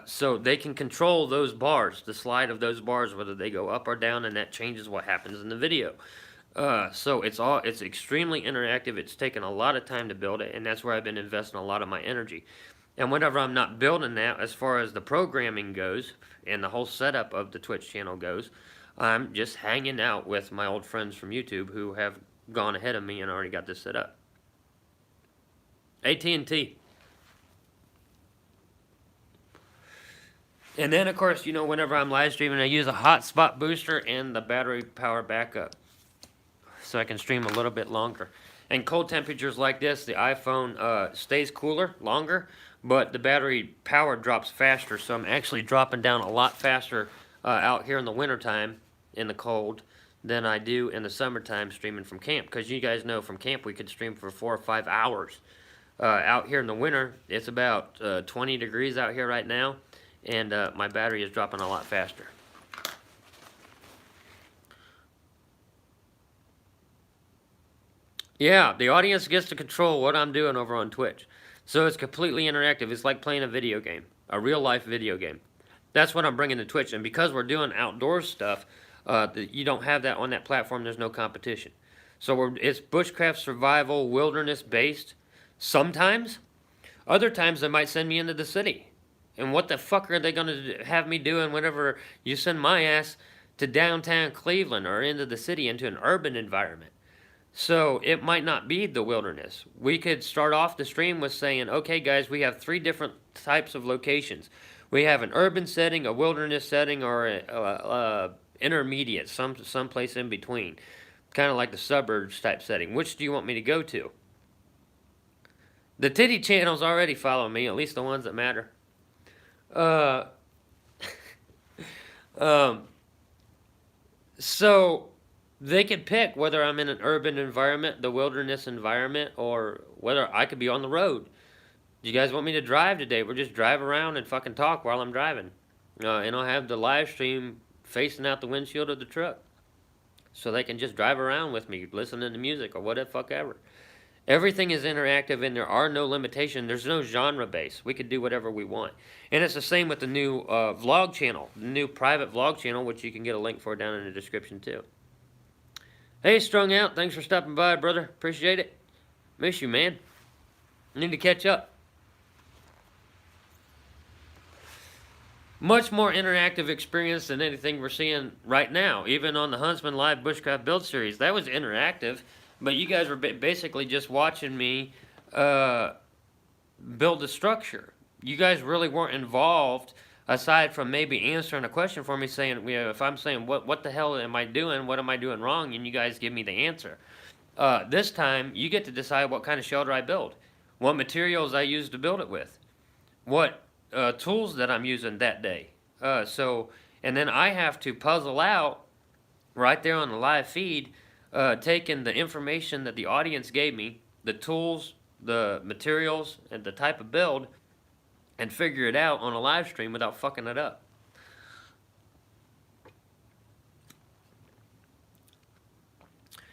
So they can control those bars, the slide of those bars, whether they go up or down, and that changes what happens in the video. So it's extremely interactive. It's taken a lot of time to build it, and that's where I've been investing a lot of my energy. And whenever I'm not building that, as far as the programming goes and the whole setup of the Twitch channel goes, I'm just hanging out with my old friends from YouTube who have gone ahead of me and already got this set up. AT&T. And then, of course, you know, whenever I'm live streaming, I use a hotspot booster and the battery power backup, so I can stream a little bit longer. And cold temperatures like this, the iPhone stays cooler longer, but the battery power drops faster, so I'm actually dropping down a lot faster out here in the wintertime in the cold than I do in the summertime streaming from camp. Because you guys know from camp we could stream for 4 or 5 hours. Out here in the winter, it's about 20 degrees out here right now, and my battery is dropping a lot faster. Yeah, the audience gets to control what I'm doing over on Twitch. So it's completely interactive. It's like playing a video game, a real life video game. That's what I'm bringing to Twitch. And because we're doing outdoor stuff, you don't have that on that platform. There's no competition. So it's bushcraft survival, wilderness based. Sometimes. Other times they might send me into the city. And what the fuck are they going to have me doing whenever you send my ass to downtown Cleveland or into the city, into an urban environment? So it might not be the wilderness. We could start off the stream with saying, okay guys, we have 3 different types of locations. We have an urban setting, a wilderness setting, or a intermediate, someplace in between. Kind of like the suburbs type setting. Which do you want me to go to? The titty channels already follow me, at least the ones that matter. So they could pick whether I'm in an urban environment, the wilderness environment, or whether I could be on the road. Do you guys want me to drive today? We'll just drive around and fucking talk while I'm driving. And I'll have the live stream facing out the windshield of the truck. So they can just drive around with me, listening to music or whatever, fuck ever. Everything is interactive and there are no limitations. There's no genre base. We could do whatever we want. And it's the same with the new vlog channel, the new private vlog channel, which you can get a link for down in the description too. Hey, Strung Out, thanks for stopping by, brother. Appreciate it. Miss you, man. Need to catch up. Much more interactive experience than anything we're seeing right now. Even on the Huntsman Live Bushcraft Build Series, that was interactive. But you guys were basically just watching me build the structure. You guys really weren't involved, aside from maybe answering a question for me, saying, if I'm saying, what the hell am I doing? What am I doing wrong? And you guys give me the answer. This time, you get to decide what kind of shelter I build, what materials I use to build it with, what tools that I'm using that day. And then I have to puzzle out right there on the live feed, taking the information that the audience gave me, the tools, the materials, and the type of build, and figure it out on a live stream without fucking it up.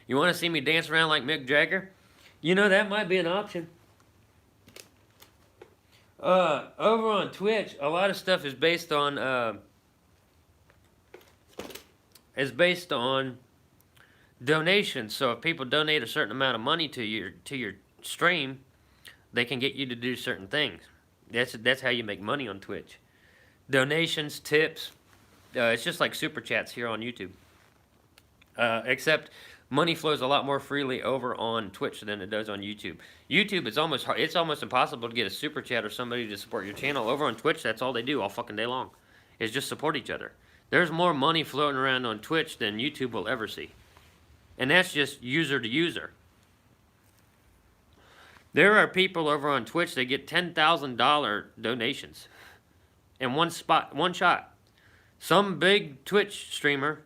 You want to see me dance around like Mick Jagger? You know, that might be an option. Over on Twitch, a lot of stuff is based on donations. So if people donate a certain amount of money to your stream, they can get you to do certain things. That's how you make money on Twitch. Donations, tips. It's just like super chats here on YouTube. Except money flows a lot more freely over on Twitch than it does on YouTube. YouTube, it's almost impossible to get a super chat or somebody to support your channel. Over on Twitch, that's all they do all fucking day long, is just support each other. There's more money floating around on Twitch than YouTube will ever see. And that's just user to user. There are people over on Twitch that get $10,000 donations in one shot. Some big Twitch streamer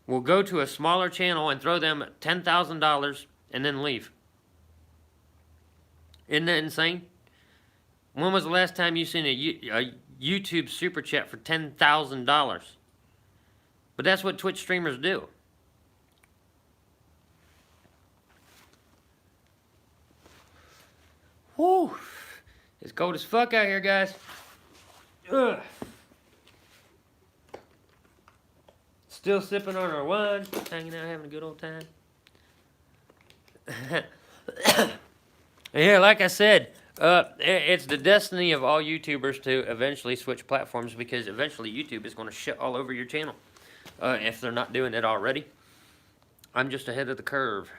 will go to a smaller channel and throw them $10,000 and then leave. Isn't that insane? When was the last time you seen a YouTube super chat for $10,000? But that's what Twitch streamers do. Whew. It's cold as fuck out here, guys. Ugh. Still sipping on our wine, hanging out, having a good old time. Yeah, like I said, it's the destiny of all YouTubers to eventually switch platforms, because eventually YouTube is going to shit all over your channel if they're not doing it already. I'm just ahead of the curve.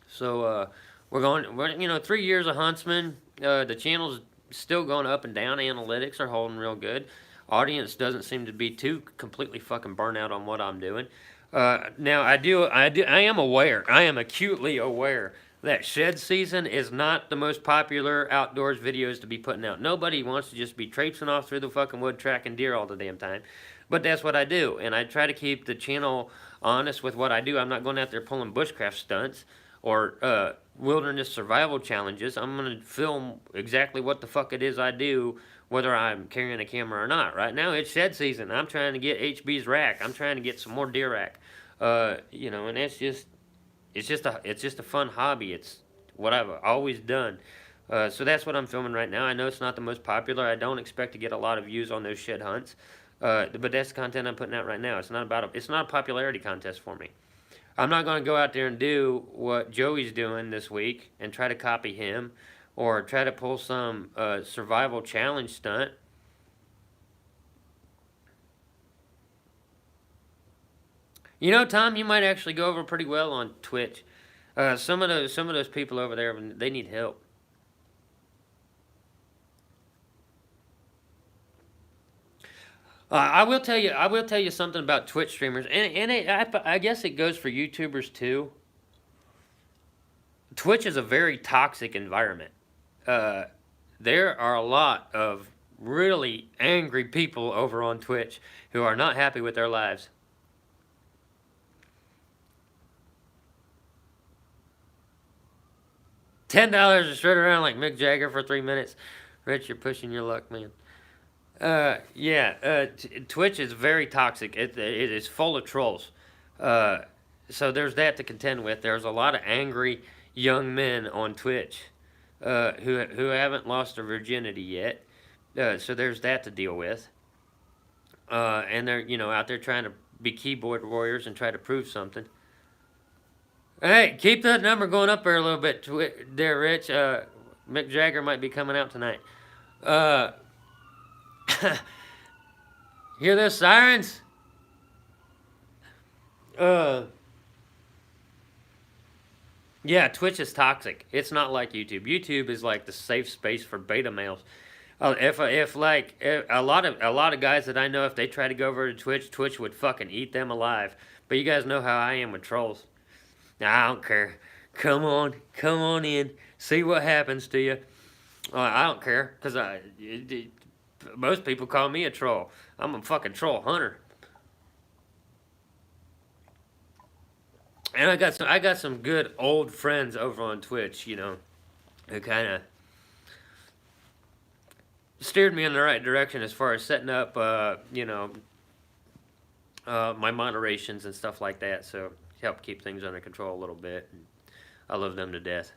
So we're 3 years of Huntsman. The channel's still going up and down. Analytics are holding real good. Audience doesn't seem to be too completely fucking burnt out on what I'm doing. Now I am aware. I am acutely aware that shed season is not the most popular outdoors videos to be putting out. Nobody wants to just be traipsing off through the fucking wood tracking deer all the damn time. But that's what I do, and I try to keep the channel honest with what I do. I'm not going out there pulling bushcraft stunts or wilderness survival challenges. I'm going to film exactly what the fuck it is I do, whether I'm carrying a camera or not. Right now it's shed season. I'm trying to get HB's rack. I'm trying to get some more deer rack. And that's just, it's just a fun hobby. It's what I've always done. So that's what I'm filming right now. I know it's not the most popular. I don't expect to get a lot of views on those shed hunts. But that's the content I'm putting out right now. It's not a popularity contest for me. I'm not going to go out there and do what Joey's doing this week and try to copy him or try to pull some survival challenge stunt. You know, Tom, you might actually go over pretty well on Twitch. Some of those people over there, they need help. I will tell you something about Twitch streamers, and I guess it goes for YouTubers too. Twitch is a very toxic environment. There are a lot of really angry people over on Twitch who are not happy with their lives. $10 to strut around like Mick Jagger for 3 minutes. Rich, you're pushing your luck, man. Twitch is very toxic. It is full of trolls. So there's that to contend with. There's a lot of angry young men on Twitch who haven't lost their virginity yet. So there's that to deal with. And they're out there trying to be keyboard warriors and try to prove something. Hey, keep that number going up there a little bit, there, Rich. Mick Jagger might be coming out tonight. Hear those sirens? Yeah, Twitch is toxic. It's not like YouTube. YouTube is like the safe space for beta males. If a lot of guys that I know, if they try to go over to Twitch, Twitch would fucking eat them alive. But you guys know how I am with trolls. I don't care. Come on in. See what happens to you. I don't care, because most people call me a troll. I'm a fucking troll hunter. And I got some good old friends over on Twitch, who kind of steered me in the right direction as far as setting up, my moderations and stuff like that. So help keep things under control a little bit. I love them to death.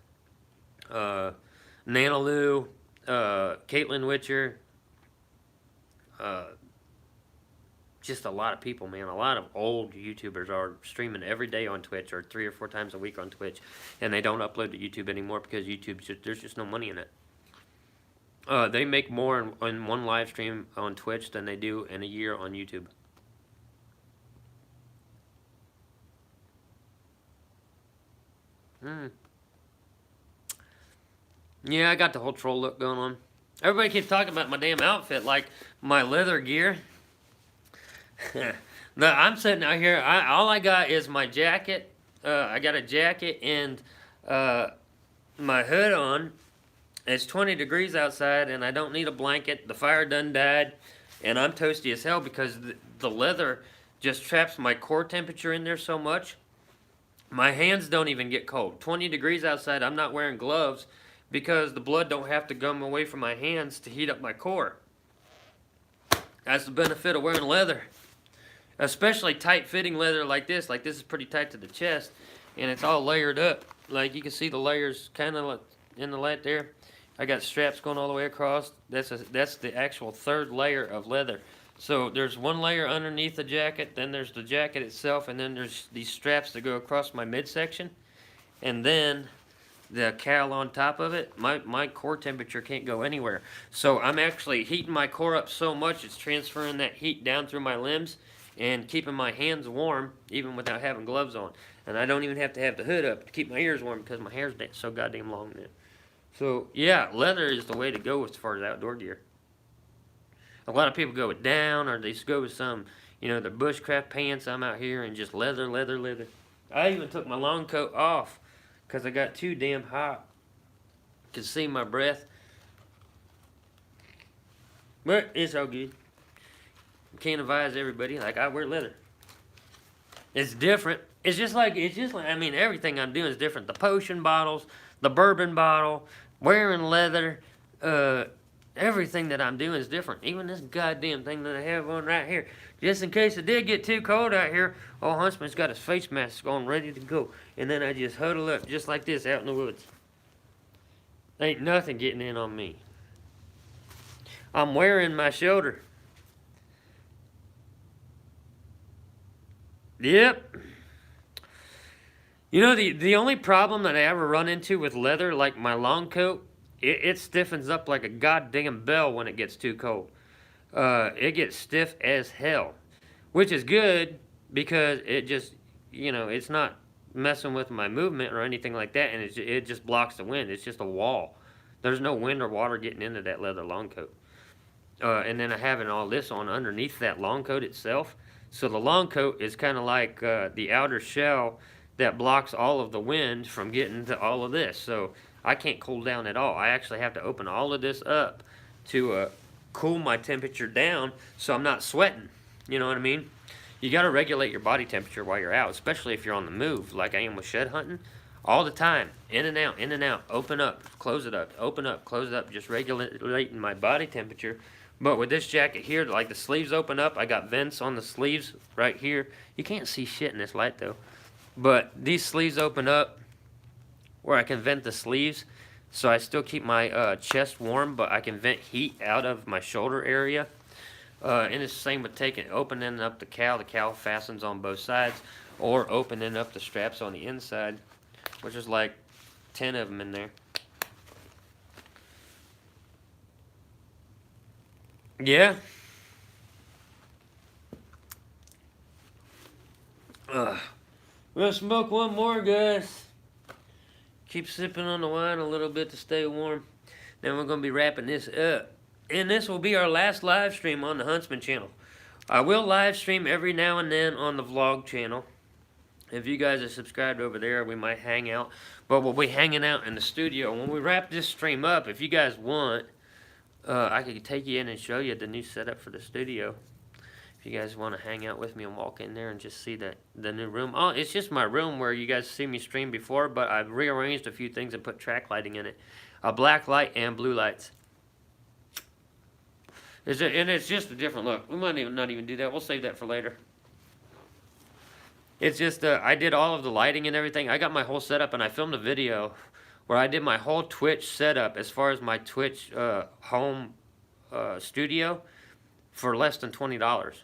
Nanaloo, Caitlin Witcher, just a lot of people, man. A lot of old YouTubers are streaming every day on Twitch or 3 or 4 times a week on Twitch, and they don't upload to YouTube anymore because there's just no money in it. They make more in one live stream on Twitch than they do in a year on YouTube. Yeah, I got the whole troll look going on. Everybody keeps talking about my damn outfit, like my leather gear. No, I'm sitting out here. All I got is my jacket. I got a jacket and my hood on. It's 20 degrees outside, and I don't need a blanket. The fire done died, and I'm toasty as hell because the leather just traps my core temperature in there so much. My hands don't even get cold. 20 degrees outside, I'm not wearing gloves because the blood don't have to come away from my hands to heat up my core. That's the benefit of wearing leather. Especially tight-fitting leather like this. Like, this is pretty tight to the chest, and it's all layered up. Like, you can see the layers kind of in the light there. I got straps going all the way across. That's the actual 3rd layer of leather. So there's one layer underneath the jacket, then there's the jacket itself, and then there's these straps that go across my midsection. and then the cowl on top of it, my core temperature can't go anywhere. So I'm actually heating my core up so much it's transferring that heat down through my limbs and keeping my hands warm even without having gloves on. And I don't even have to have the hood up to keep my ears warm because my hair's so goddamn long now. So yeah, leather is the way to go as far as outdoor gear. A lot of people go with down, or they just go with some, the bushcraft pants. I'm out here and just leather, leather, leather. I even took my long coat off because I got too damn hot. Could see my breath. But it's all good. Can't advise everybody. Like, I wear leather. It's different. It's just like, I mean, everything I'm doing is different. The potion bottles, the bourbon bottle, wearing leather, everything that I'm doing is different. Even this goddamn thing that I have on right here. Just in case it did get too cold out here, old Huntsman's got his face mask on, ready to go. And then I just huddle up just like this out in the woods. Ain't nothing getting in on me. I'm wearing my shoulder. Yep. The only problem that I ever run into with leather, like my long coat, it stiffens up like a goddamn bell when it gets too cold. It gets stiff as hell, which is good because it just, it's not messing with my movement or anything like that, and it just blocks the wind. It's just a wall. There's no wind or water getting into that leather long coat. And then I having all this on underneath that long coat itself. So the long coat is kind of like the outer shell that blocks all of the wind from getting to all of this. So I can't cool down at all. I actually have to open all of this up to cool my temperature down so I'm not sweating. You know what I mean? You got to regulate your body temperature while you're out, especially if you're on the move like I am with shed hunting. All the time, in and out, open up, close it up, open up, close it up, just regulating my body temperature. But with this jacket here, like the sleeves open up, I got vents on the sleeves right here. You can't see shit in this light though. But these sleeves open up where I can vent the sleeves. So I still keep my chest warm, but I can vent heat out of my shoulder area. And it's the same with opening up the cowl. The cowl fastens on both sides. Or opening up the straps on the inside, which is like 10 of them in there. Yeah. We're gonna smoke one more, guys. Keep sipping on the wine a little bit to stay warm. Then we're gonna be wrapping this up. And this will be our last live stream on the Huntsman channel. I will live stream every now and then on the vlog channel. If you guys are subscribed over there, we might hang out. But we'll be hanging out in the studio. When we wrap this stream up, if you guys want, I could take you in and show you the new setup for the studio. If you guys want to hang out with me and walk in there and just see the new room. Oh, it's just my room where you guys see me stream before, but I've rearranged a few things and put track lighting in it. A black light and blue lights. And it's just a different look. We might not even do that. We'll save that for later. It's just, I did all of the lighting and everything. I got my whole setup and I filmed a video where I did my whole Twitch setup as far as my Twitch home studio for less than $20.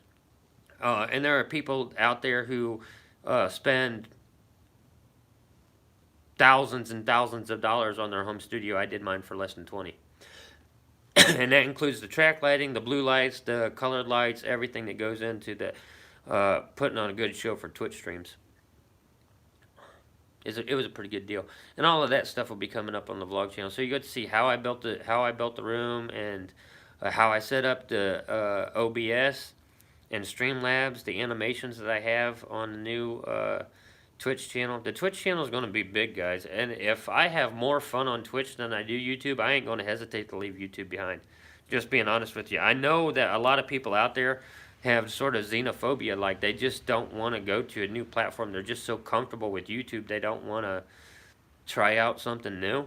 And there are people out there who spend thousands and thousands of dollars on their home studio. I did mine for less than 20. And that includes the track lighting, the blue lights, the colored lights, everything that goes into the putting on a good show for Twitch streams. It was a pretty good deal, and all of that stuff will be coming up on the vlog channel. So you get to see how I built the room, and how I set up the OBS and Streamlabs, the animations that I have on the new Twitch channel. The Twitch channel is going to be big, guys, and if I have more fun on Twitch than I do YouTube, I ain't going to hesitate to leave YouTube behind. Just being honest with you, I know that a lot of people out there have sort of xenophobia, like they just don't want to go to a new platform. They're just so comfortable with YouTube, they don't want to try out something new.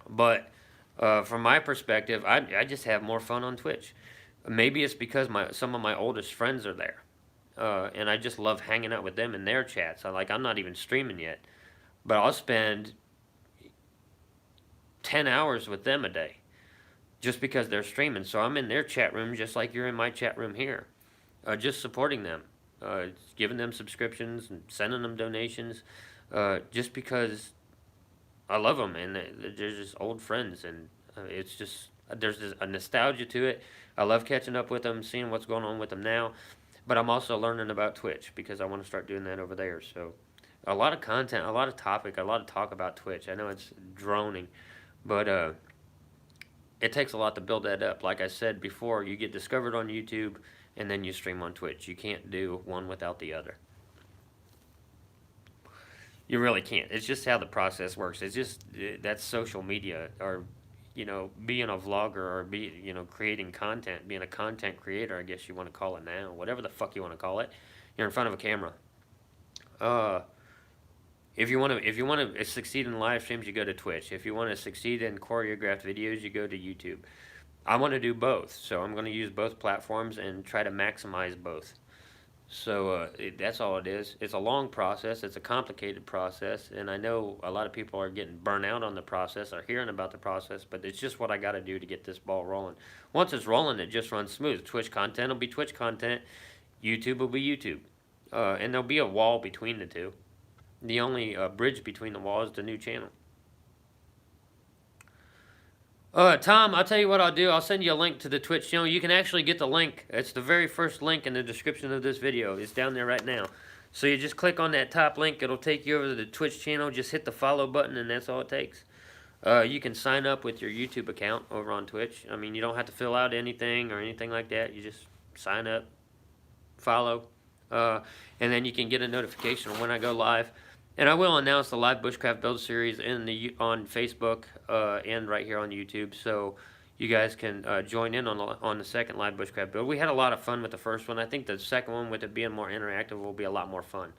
But from my perspective, I just have more fun on Twitch. Maybe it's because some of my oldest friends are there, and I just love hanging out with them in their chats. I'm not even streaming yet, but I'll spend 10 hours with them a day, just because they're streaming. So I'm in their chat room just like you're in my chat room here, just supporting them, giving them subscriptions and sending them donations, just because I love them, and they're just old friends, and it's just there's just a nostalgia to it. I love catching up with them, seeing what's going on with them now, but I'm also learning about Twitch because I want to start doing that over there. So, a lot of content, a lot of topic, a lot of talk about Twitch. I know it's droning, but it takes a lot to build that up. Like I said before, you get discovered on YouTube, and then you stream on Twitch. You can't do one without the other. You really can't. It's just how the process works. It's just that's social media, or being a vlogger, or creating content, being a content creator. I guess you want to call it now, whatever the fuck you want to call it. You're in front of a camera. Uh, if you want to succeed in live streams, you go to Twitch. If you want to succeed in choreographed videos, you go to YouTube. I want to do both, so I'm going to use both platforms and try to maximize both. So that's all it is. It's a long process. It's a complicated process, and I know a lot of people are getting burnt out on the process, or hearing about the process, but it's just what I got to do to get this ball rolling. Once it's rolling, it just runs smooth. Twitch content will be Twitch content. YouTube will be YouTube. And there'll be a wall between the two. The only bridge between the walls is the new channel. Tom, I'll tell you what I'll do. I'll send you a link to the Twitch channel. You can actually get the link. It's the very first link in the description of this video. It's down there right now. So you just click on that top link. It'll take you over to the Twitch channel. Just hit the follow button, and that's all it takes. You can sign up with your YouTube account over on Twitch. I mean, you don't have to fill out anything or anything like that. You just sign up, follow, and then you can get a notification when I go live. And I will announce the live Bushcraft Build Series on Facebook and right here on YouTube, so you guys can join in on the second live Bushcraft Build. We had a lot of fun with the first one. I think the second one, with it being more interactive, will be a lot more fun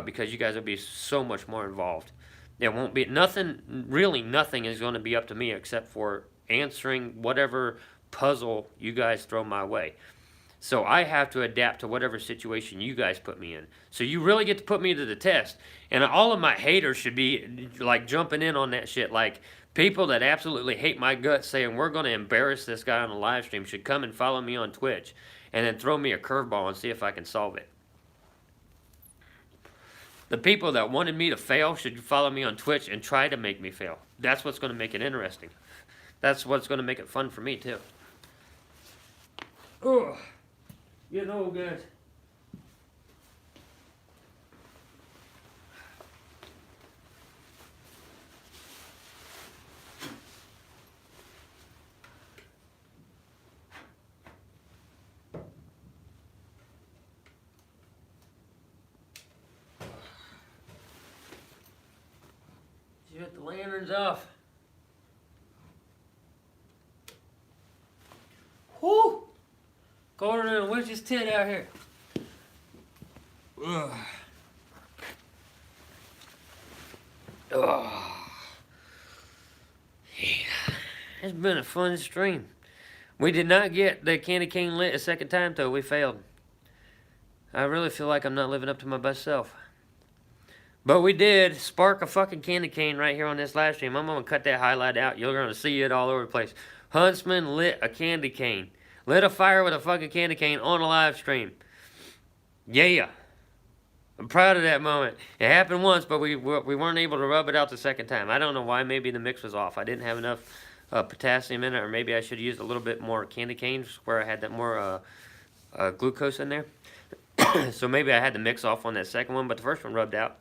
because you guys will be so much more involved. It won't be really nothing is going to be up to me except for answering whatever puzzle you guys throw my way. So I have to adapt to whatever situation you guys put me in. So you really get to put me to the test. And all of my haters should be like jumping in on that shit. Like people that absolutely hate my guts saying we're going to embarrass this guy on a live stream should come and follow me on Twitch and then throw me a curveball and see if I can solve it. The people that wanted me to fail should follow me on Twitch and try to make me fail. That's what's going to make it interesting. That's what's going to make it fun for me too. Ugh. You know, guys. Shut the lanterns off. Whoo! Colder than a witch's tit out here. Ugh. Ugh. Yeah. It's been a fun stream. We did not get the candy cane lit a second time, though. We failed. I really feel like I'm not living up to my best self. But we did spark a fucking candy cane right here on this live stream. I'm going to cut that highlight out. You're going to see it all over the place. Huntsman lit a candy cane. Lit a fire with a fucking candy cane on a live stream. Yeah. I'm proud of that moment. It happened once, but we weren't able to rub it out the second time. I don't know why. Maybe the mix was off. I didn't have enough potassium in it, or maybe I should have used a little bit more candy canes where I had that more glucose in there. So maybe I had the mix off on that second one, but the first one rubbed out.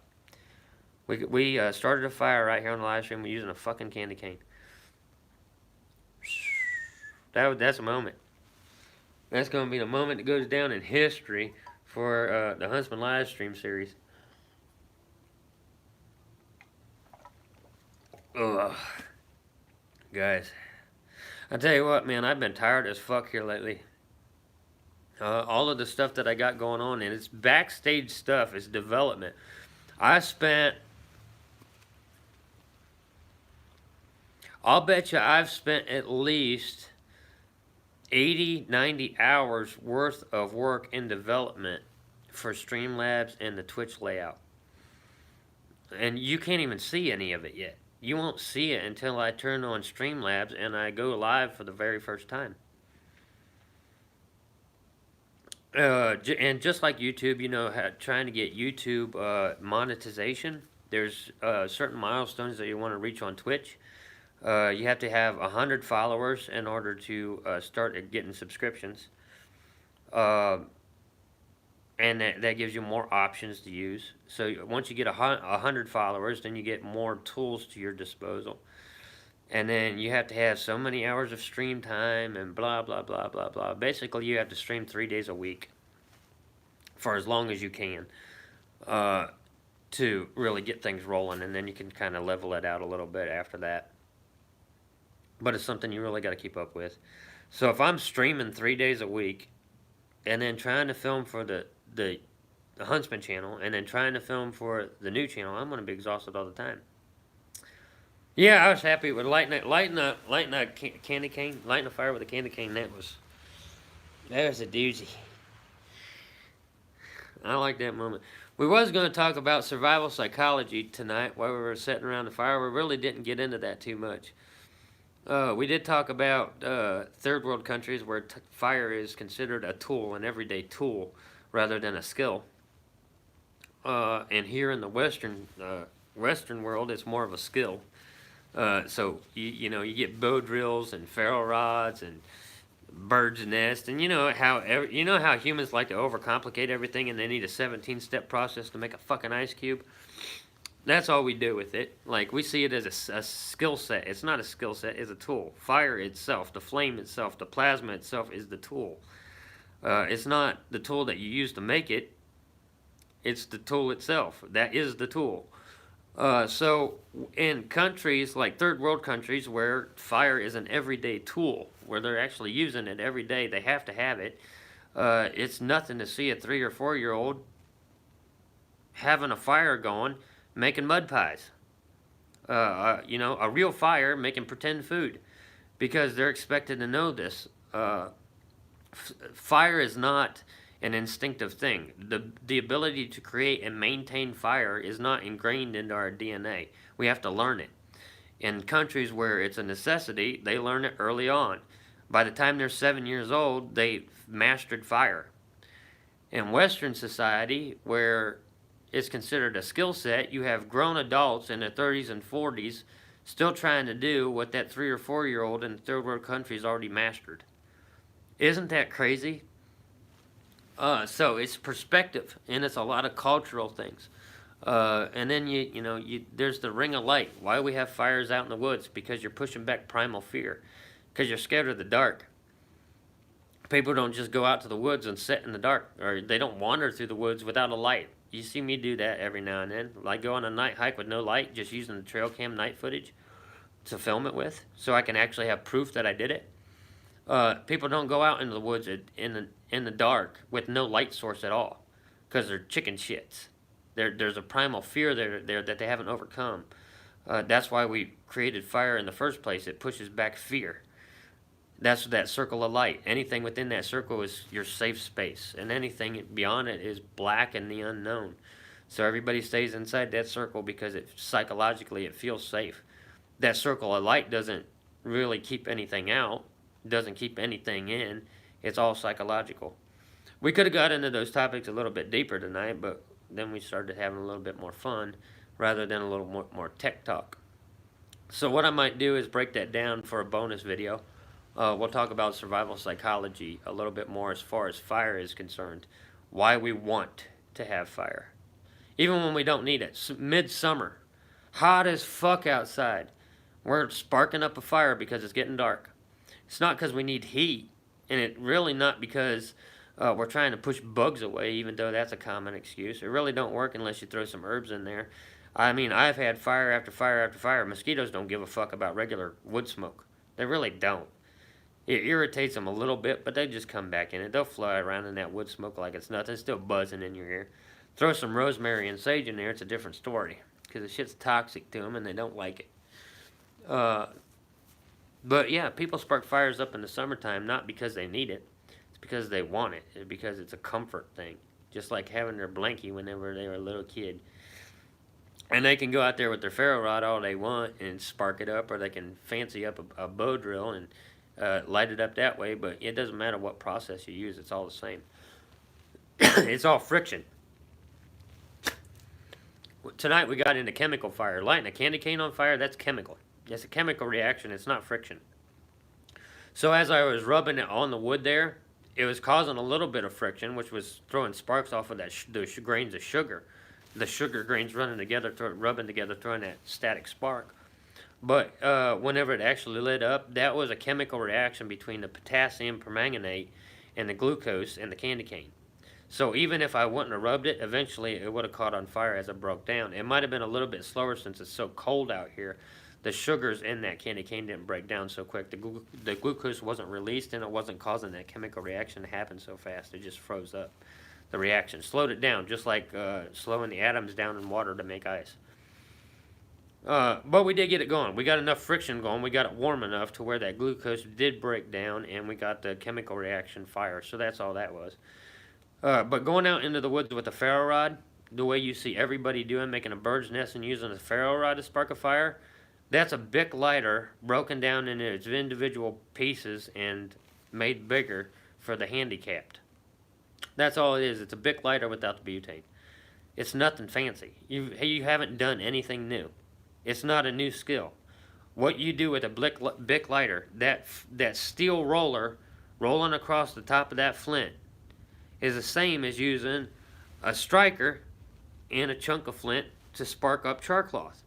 We started a fire right here on the live stream using a fucking candy cane. That's a moment. That's going to be the moment that goes down in history for the Huntsman live stream series. Ugh. Guys, I tell you what, man, I've been tired as fuck here lately. All of the stuff that I got going on, and it's backstage stuff, it's development. I'll bet you I've spent at least 80, 90 hours worth of work in development for Streamlabs and the Twitch layout. And you can't even see any of it yet. You won't see it until I turn on Streamlabs and I go live for the very first time. And just like YouTube, trying to get YouTube monetization, There's certain milestones that you want to reach on Twitch. You have to have 100 followers in order to start getting subscriptions. And that gives you more options to use. So once you get 100 followers, then you get more tools to your disposal. And then you have to have so many hours of stream time and blah, blah, blah, blah, blah. Basically, you have to stream 3 days a week for as long as you can to really get things rolling. And then you can kind of level it out a little bit after that. But it's something you really got to keep up with. So if I'm streaming 3 days a week and then trying to film for the Huntsman channel and then trying to film for the new channel, I'm going to be exhausted all the time. Yeah, I was happy with lighting a candy cane, lighting a fire with a candy cane. That was a doozy. I like that moment. We was going to talk about survival psychology tonight while we were sitting around the fire. We really didn't get into that too much. We did talk about third world countries where fire is considered a tool, an everyday tool, rather than a skill. And here in the Western world, it's more of a skill. So you know, you get bow drills and ferro rods and bird's nest, and you know how humans like to overcomplicate everything, and they need a 17-step process to make a fucking ice cube. That's all we do with it. Like, we see it as a skill set. It's not a skill set, it's a tool. Fire itself, the flame itself, the plasma itself is the tool. It's not the tool that you use to make it. It's the tool itself. That is the tool. So in countries like third world countries where fire is an everyday tool, where they're actually using it every day, they have to have it. It's nothing to see a 3 or 4 year old having a fire going, making mud pies. You know, a real fire, making pretend food, because they're expected to know this. Fire is not an instinctive thing. The ability to create and maintain fire is not ingrained into our DNA. We have to learn it. In countries where it's a necessity, they learn it early on. By the time they're 7 years old, they've mastered fire. In Western society, where it's considered a skill set, you have grown adults in their 30s and 40s still trying to do what that 3 or 4 year old in third world countries already mastered. Isn't that crazy? So it's perspective, and it's a lot of cultural things. And then there's the ring of light. Why do we have fires out in the woods? Because you're pushing back primal fear. Because you're scared of the dark. People don't just go out to the woods and sit in the dark, or they don't wander through the woods without a light. You see me do that every now and then. Like go on a night hike with no light, just using the trail cam night footage to film it with, so I can actually have proof that I did it. People don't go out into the woods in the dark with no light source at all, because they're chicken shits. There's a primal fear there that they haven't overcome. That's why we created fire in the first place. It pushes back fear. That's that circle of light. Anything within that circle is your safe space, and anything beyond it is black and the unknown. So everybody stays inside that circle because psychologically it feels safe. That circle of light doesn't really keep anything out, doesn't keep anything in. It's all psychological. We could have got into those topics a little bit deeper tonight, but then we started having a little bit more fun rather than a little more tech talk. So what I might do is break that down for a bonus video. We'll talk about survival psychology a little bit more as far as fire is concerned. Why we want to have fire. Even when we don't need it. Midsummer. Hot as fuck outside. We're sparking up a fire because it's getting dark. It's not because we need heat. And it really not because we're trying to push bugs away, even though that's a common excuse. It really don't work unless you throw some herbs in there. I mean, I've had fire after fire after fire. Mosquitoes don't give a fuck about regular wood smoke. They really don't. It irritates them a little bit, but they just come back in it. They'll fly around in that wood smoke like it's nothing. It's still buzzing in your ear. Throw some rosemary and sage in there, it's a different story. Because the shit's toxic to them and they don't like it. But yeah, people spark fires up in the summertime not because they need it. It's because they want it. It's because it's a comfort thing. Just like having their blankie whenever they were a little kid. And they can go out there with their ferro rod all they want and spark it up, or they can fancy up a bow drill and light it up that way, but it doesn't matter what process you use, it's all the same. It's all friction. Tonight we got into chemical fire. Lighting a candy cane on fire, that's chemical. It's a chemical reaction, it's not friction. So as I was rubbing it on the wood there, it was causing a little bit of friction, which was throwing sparks off of those grains of sugar. The sugar grains rubbing together, throwing that static spark. But whenever it actually lit up, that was a chemical reaction between the potassium permanganate and the glucose in the candy cane. So even if I wouldn't have rubbed it, eventually it would have caught on fire as it broke down. It might have been a little bit slower since it's so cold out here. The sugars in that candy cane didn't break down so quick. The glucose wasn't released, and it wasn't causing that chemical reaction to happen so fast. It just froze up. The reaction slowed it down, just like slowing the atoms down in water to make ice. But we did get it going. We got enough friction going. We got it warm enough to where that glucose did break down, and we got the chemical reaction fire. So that's all that was. But going out into the woods with a ferro rod, the way you see everybody doing, making a bird's nest and using a ferro rod to spark a fire, that's a Bic lighter broken down into its individual pieces and made bigger for the handicapped. That's all it is. It's a Bic lighter without the butane. It's nothing fancy. You haven't done anything new. It's not a new skill. What you do with a Bic lighter, that steel roller rolling across the top of that flint, is the same as using a striker and a chunk of flint to spark up char cloth.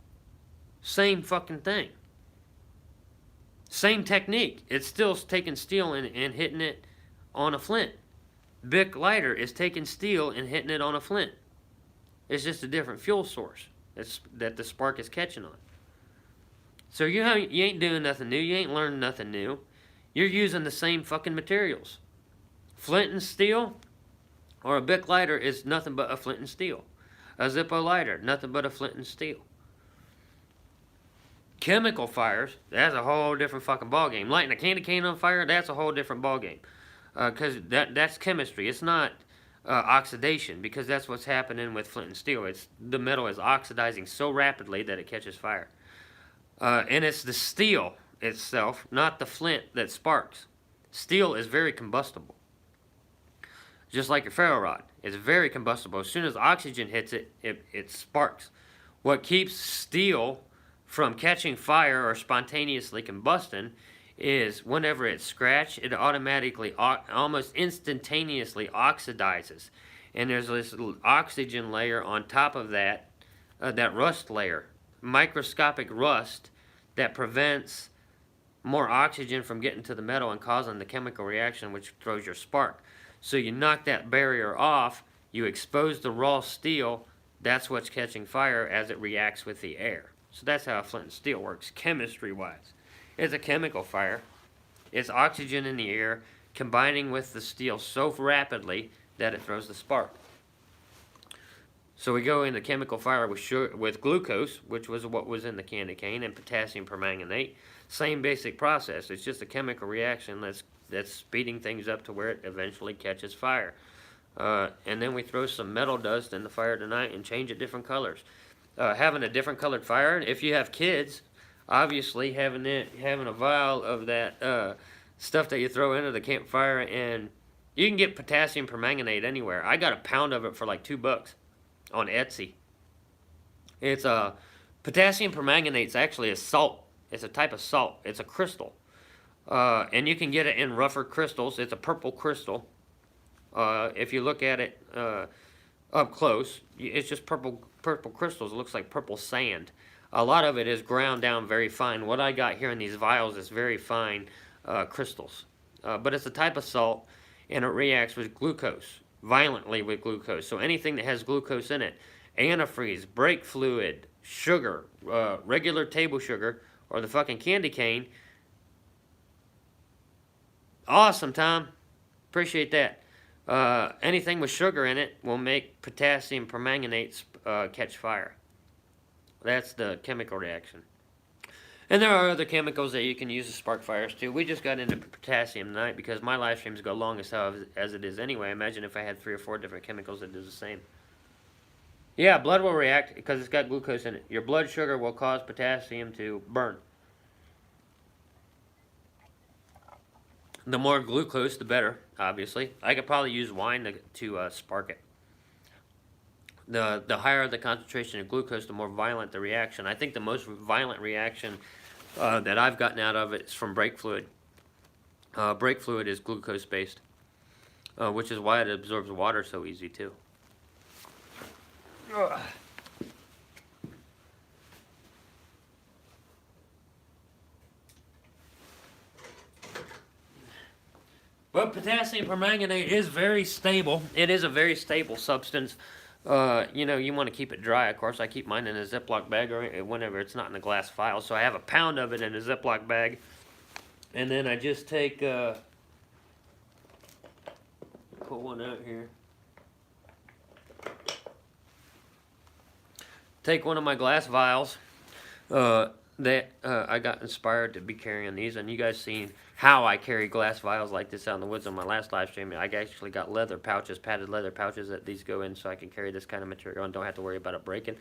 Same fucking thing. Same technique. It's still taking steel and hitting it on a flint. Bic lighter is taking steel and hitting it on a flint. It's just a different fuel source that the spark is catching on. So you ain't doing nothing new. You ain't learning nothing new. You're using the same fucking materials. Flint and steel, or a Bic lighter, is nothing but a flint and steel. A Zippo lighter, nothing but a flint and steel. Chemical fires, that's a whole different fucking ballgame. Lighting a candy cane on fire, that's a whole different ballgame. Because that's chemistry. It's not oxidation, because that's what's happening with flint and steel. The metal is oxidizing so rapidly that it catches fire. And it's the steel itself, not the flint, that sparks. Steel is very combustible. Just like your ferro rod. It's very combustible. As soon as oxygen hits it, it sparks. What keeps steel from catching fire or spontaneously combusting is whenever it's scratched, it automatically, almost instantaneously oxidizes. And there's this little oxygen layer on top of that rust layer. Microscopic rust that prevents more oxygen from getting to the metal and causing the chemical reaction, which throws your spark. So you knock that barrier off, you expose the raw steel, that's what's catching fire as it reacts with the air. So that's how flint and steel works, chemistry-wise. It's a chemical fire. It's oxygen in the air combining with the steel so rapidly that it throws the spark. So we go into chemical fire with glucose, which was what was in the candy cane, and potassium permanganate. Same basic process. It's just a chemical reaction that's speeding things up to where it eventually catches fire. And then we throw some metal dust in the fire tonight and change it different colors. Having a different colored fire, if you have kids, obviously having a vial of that stuff that you throw into the campfire, and you can get potassium permanganate anywhere. I got a pound of it for like $2 on Etsy. It's potassium permanganate's actually a salt. It's a type of salt. It's a crystal. And you can get it in rougher crystals. It's a purple crystal. If you look at it up close, it's just purple crystals. It looks like purple sand. A lot of it is ground down very fine. What I got here in these vials is very fine crystals. But it's a type of salt, and it reacts with glucose, violently with glucose. So anything that has glucose in it, antifreeze, brake fluid, sugar, regular table sugar, or the fucking candy cane. Awesome, Tom. Appreciate that. Anything with sugar in it will make potassium permanganate catch fire. That's the chemical reaction. And there are other chemicals that you can use to spark fires too. We just got into potassium tonight because my live streams go long as hell as it is anyway. Imagine if I had 3 or 4 different chemicals that do the same. Yeah, blood will react because it's got glucose in it. Your blood sugar will cause potassium to burn. The more glucose, the better, obviously. I could probably use wine to spark it. The higher the concentration of glucose, the more violent the reaction. I think the most violent reaction that I've gotten out of it is from brake fluid. Brake fluid is glucose based, which is why it absorbs water so easy too. Ugh. But potassium permanganate is very stable. It is a very stable substance. You know, you want to keep it dry. Of course, I keep mine in a Ziploc bag or whenever it's not in a glass vial. So I have a pound of it in a Ziploc bag. And then I just take, pull one out here. Take one of my glass vials. I got inspired to be carrying these, and you guys seen how I carry glass vials like this out in the woods on my last live stream. I actually got leather pouches, padded leather pouches that these go in so I can carry this kind of material and don't have to worry about it breaking.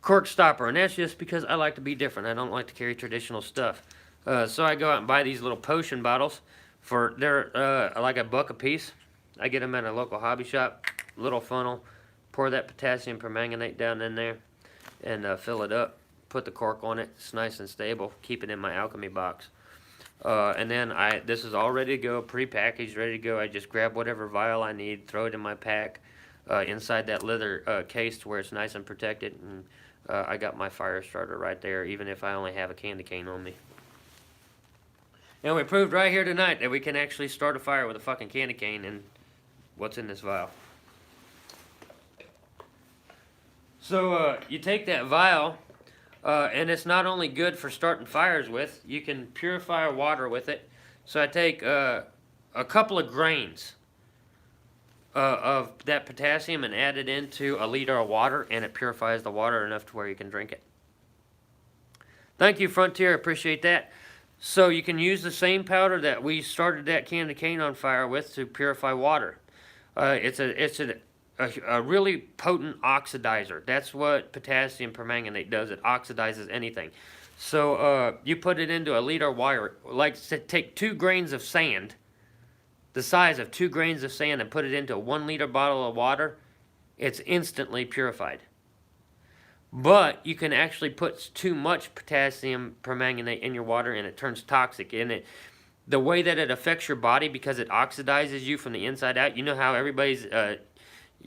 Cork stopper, and that's just because I like to be different. I don't like to carry traditional stuff. So I go out and buy these little potion bottles. They're like $1 a piece. I get them at a local hobby shop. Little funnel. Pour that potassium permanganate down in there and fill it up. Put the cork on it. It's nice and stable. Keep it in my alchemy box. And then this is all ready to go, pre-packaged, ready to go. I just grab whatever vial I need, throw it in my pack, inside that leather case to where it's nice and protected. And I got my fire starter right there, even if I only have a candy cane on me. And we proved right here tonight that we can actually start a fire with a fucking candy cane and what's in this vial. So you take that vial, and it's not only good for starting fires with, you can purify water with it. So I take a couple of grains of that potassium and add it into a liter of water, and it purifies the water enough to where you can drink it. Thank you, Frontier. Appreciate that. So you can use the same powder that we started that candy cane on fire with to purify water. It's a really potent oxidizer. That's what potassium permanganate does. It oxidizes anything. So you put it into a liter of water, like take 2 grains of sand, the size of 2 grains of sand, and put it into a 1 liter bottle of water. It's instantly purified. But you can actually put too much potassium permanganate in your water and it turns toxic. And the way that it affects your body, because it oxidizes you from the inside out, you know how everybody's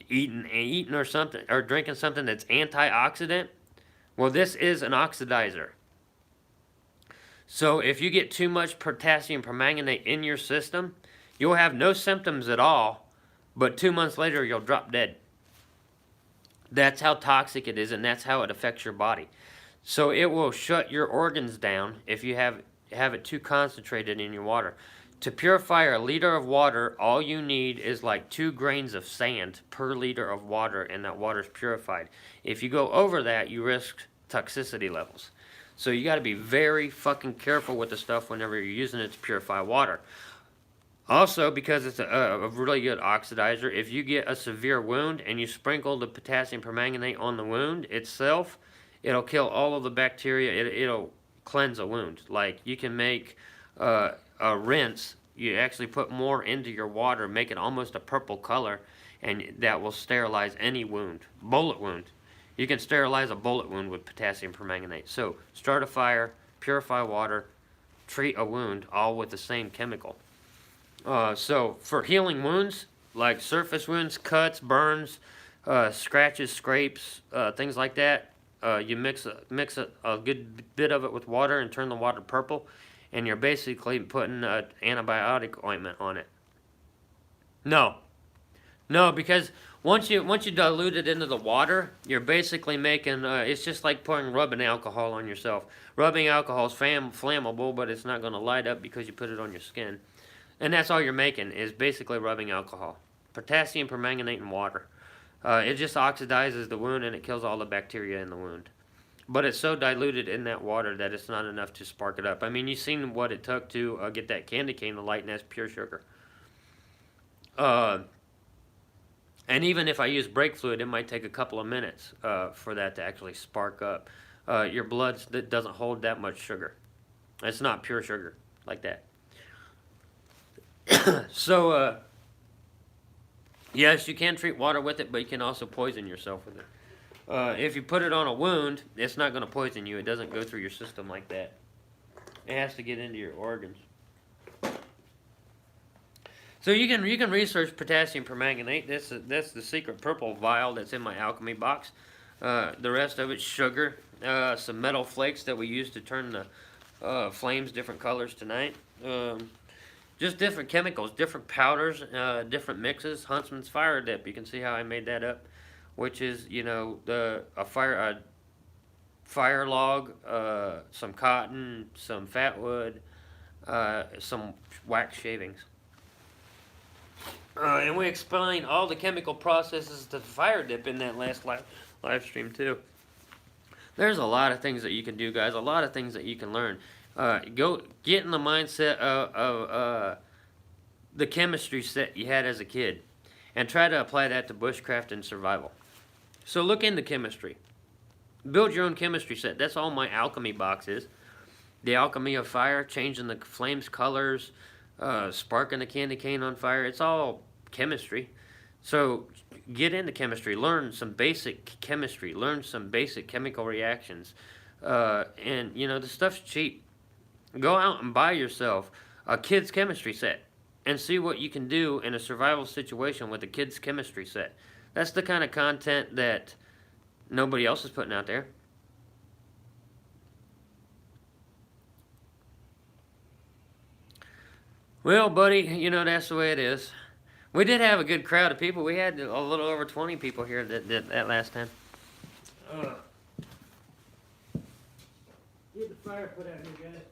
eating or something, or drinking something that's antioxidant? Well, this is an oxidizer. So if you get too much potassium permanganate in your system, you'll have no symptoms at all, but 2 months later you'll drop dead. That's how toxic it is, and that's how it affects your body. So it will shut your organs down if you have it too concentrated in your water. To purify a liter of water, all you need is like 2 grains of sand per liter of water, and that water's purified. If you go over that, you risk toxicity levels. So you got to be very fucking careful with the stuff whenever you're using it to purify water. Also, because it's a really good oxidizer, if you get a severe wound and you sprinkle the potassium permanganate on the wound itself, it'll kill all of the bacteria. It'll cleanse a wound. Like, you can make a rinse. You actually put more into your water, make it almost a purple color, and that will sterilize any wound. Bullet wound. You can sterilize a bullet wound with potassium permanganate. So, start a fire, purify water, treat a wound, all with the same chemical. So for healing wounds, like surface wounds, cuts, burns, scratches, scrapes, things like that, you mix a good bit of it with water and turn the water purple, and you're basically putting antibiotic ointment on it. No, because once you dilute it into the water, you're basically making, it's just like pouring rubbing alcohol on yourself. Rubbing alcohol is flammable, but it's not going to light up because you put it on your skin. And that's all you're making, is basically rubbing alcohol. Potassium permanganate and water. It just oxidizes the wound and it kills all the bacteria in the wound. But it's so diluted in that water that it's not enough to spark it up. I mean, you've seen what it took to get that candy cane to light, and that's pure sugar. And even if I use brake fluid, it might take a couple of minutes for that to actually spark up. Your blood doesn't hold that much sugar. It's not pure sugar like that. So, Yes, you can treat water with it, but you can also poison yourself with it. If you put it on a wound, it's not going to poison you. It doesn't go through your system like that. It has to get into your organs. So you can research potassium permanganate. That's the secret purple vial that's in my alchemy box. The rest of it's sugar, some metal flakes that we use to turn the flames different colors tonight. Just different chemicals, different powders, different mixes. Huntsman's fire dip. You can see how I made that up, which is a fire log, some cotton, some fat wood, some wax shavings. And we explain all the chemical processes to fire dip in that last live stream too. There's a lot of things that you can do, guys. A lot of things that you can learn. Go get in the mindset of the chemistry set you had as a kid, and try to apply that to bushcraft and survival. So look into chemistry. Build your own chemistry set. That's all my alchemy box is. The Alchemy of Fire, changing the flames colors, sparking the candy cane on fire. It's all chemistry. So get into chemistry. Learn some basic chemistry. Learn some basic chemical reactions. And, the stuff's cheap. Go out and buy yourself a kid's chemistry set and see what you can do in a survival situation with a kid's chemistry set. That's the kind of content that nobody else is putting out there. Well, buddy, that's the way it is. We did have a good crowd of people. We had a little over 20 people here that last time. Get the fire put out here, guys.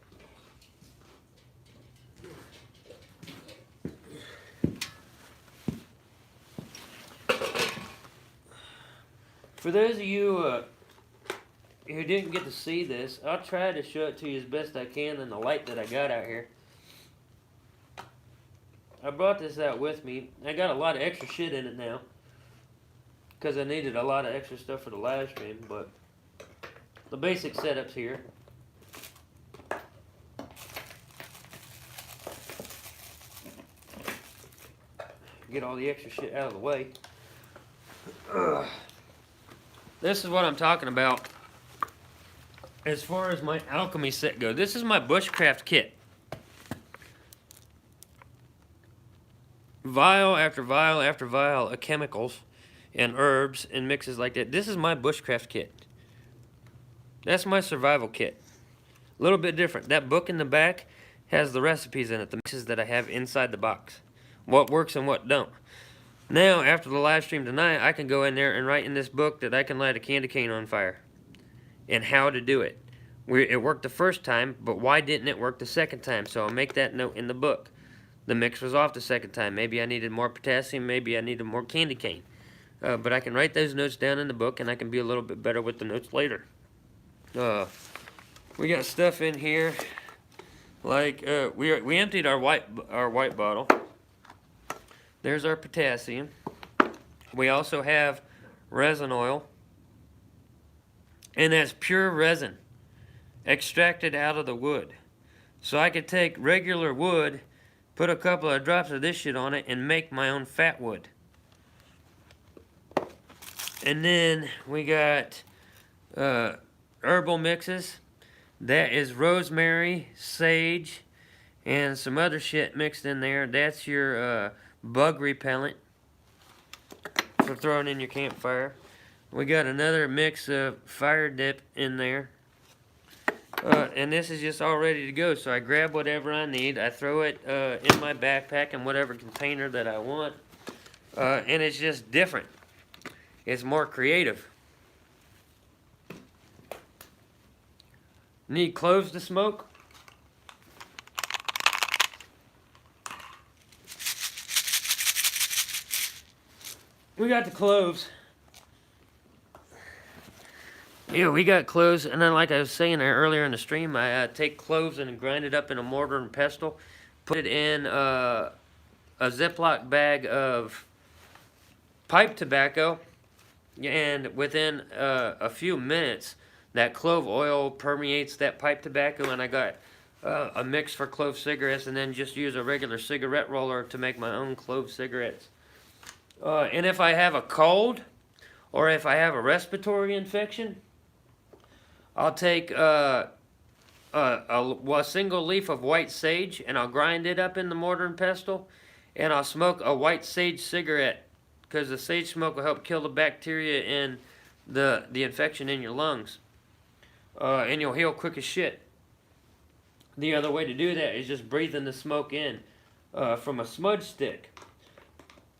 For those of you who didn't get to see this, I'll try to show it to you as best I can in the light that I got out here. I brought this out with me. I got a lot of extra shit in it now, because I needed a lot of extra stuff for the live stream, but the basic setup's here. Get all the extra shit out of the way. This is what I'm talking about as far as my alchemy set goes. This is my bushcraft kit. Vial after vial after vial of chemicals and herbs and mixes like that. This is my bushcraft kit. That's my survival kit. A little bit different. That book in the back has the recipes in it, the mixes that I have inside the box. What works and what don't. Now, after the live stream tonight, I can go in there and write in this book that I can light a candy cane on fire. And how to do it. It worked the first time, but why didn't it work the second time? So I'll make that note in the book. The mix was off the second time. Maybe I needed more potassium, maybe I needed more candy cane. But I can write those notes down in the book, and I can be a little bit better with the notes later. We got stuff in here, like we emptied our white bottle. There's our potassium. We also have resin oil, and that's pure resin extracted out of the wood. So I could take regular wood, put a couple of drops of this shit on it, and make my own fat wood. And then we got herbal mixes. That is rosemary, sage, and some other shit mixed in there. That's your bug repellent for throwing in your campfire. We got another mix of fire dip in there. And this is just all ready to go. So I grab whatever I need. I throw it in my backpack in whatever container that I want. And it's just different. It's more creative. Need cloves to smoke? We got the cloves. Yeah, we got cloves, and then like I was saying earlier in the stream, I take cloves and grind it up in a mortar and pestle, put it in a Ziploc bag of pipe tobacco, and within a few minutes, that clove oil permeates that pipe tobacco, and I got a mix for clove cigarettes, and then just use a regular cigarette roller to make my own clove cigarettes. And if I have a cold or if I have a respiratory infection, I'll take a single leaf of white sage and I'll grind it up in the mortar and pestle, and I'll smoke a white sage cigarette because the sage smoke will help kill the bacteria and the infection in your lungs, and you'll heal quick as shit. The other way to do that is just breathing the smoke in from a smudge stick.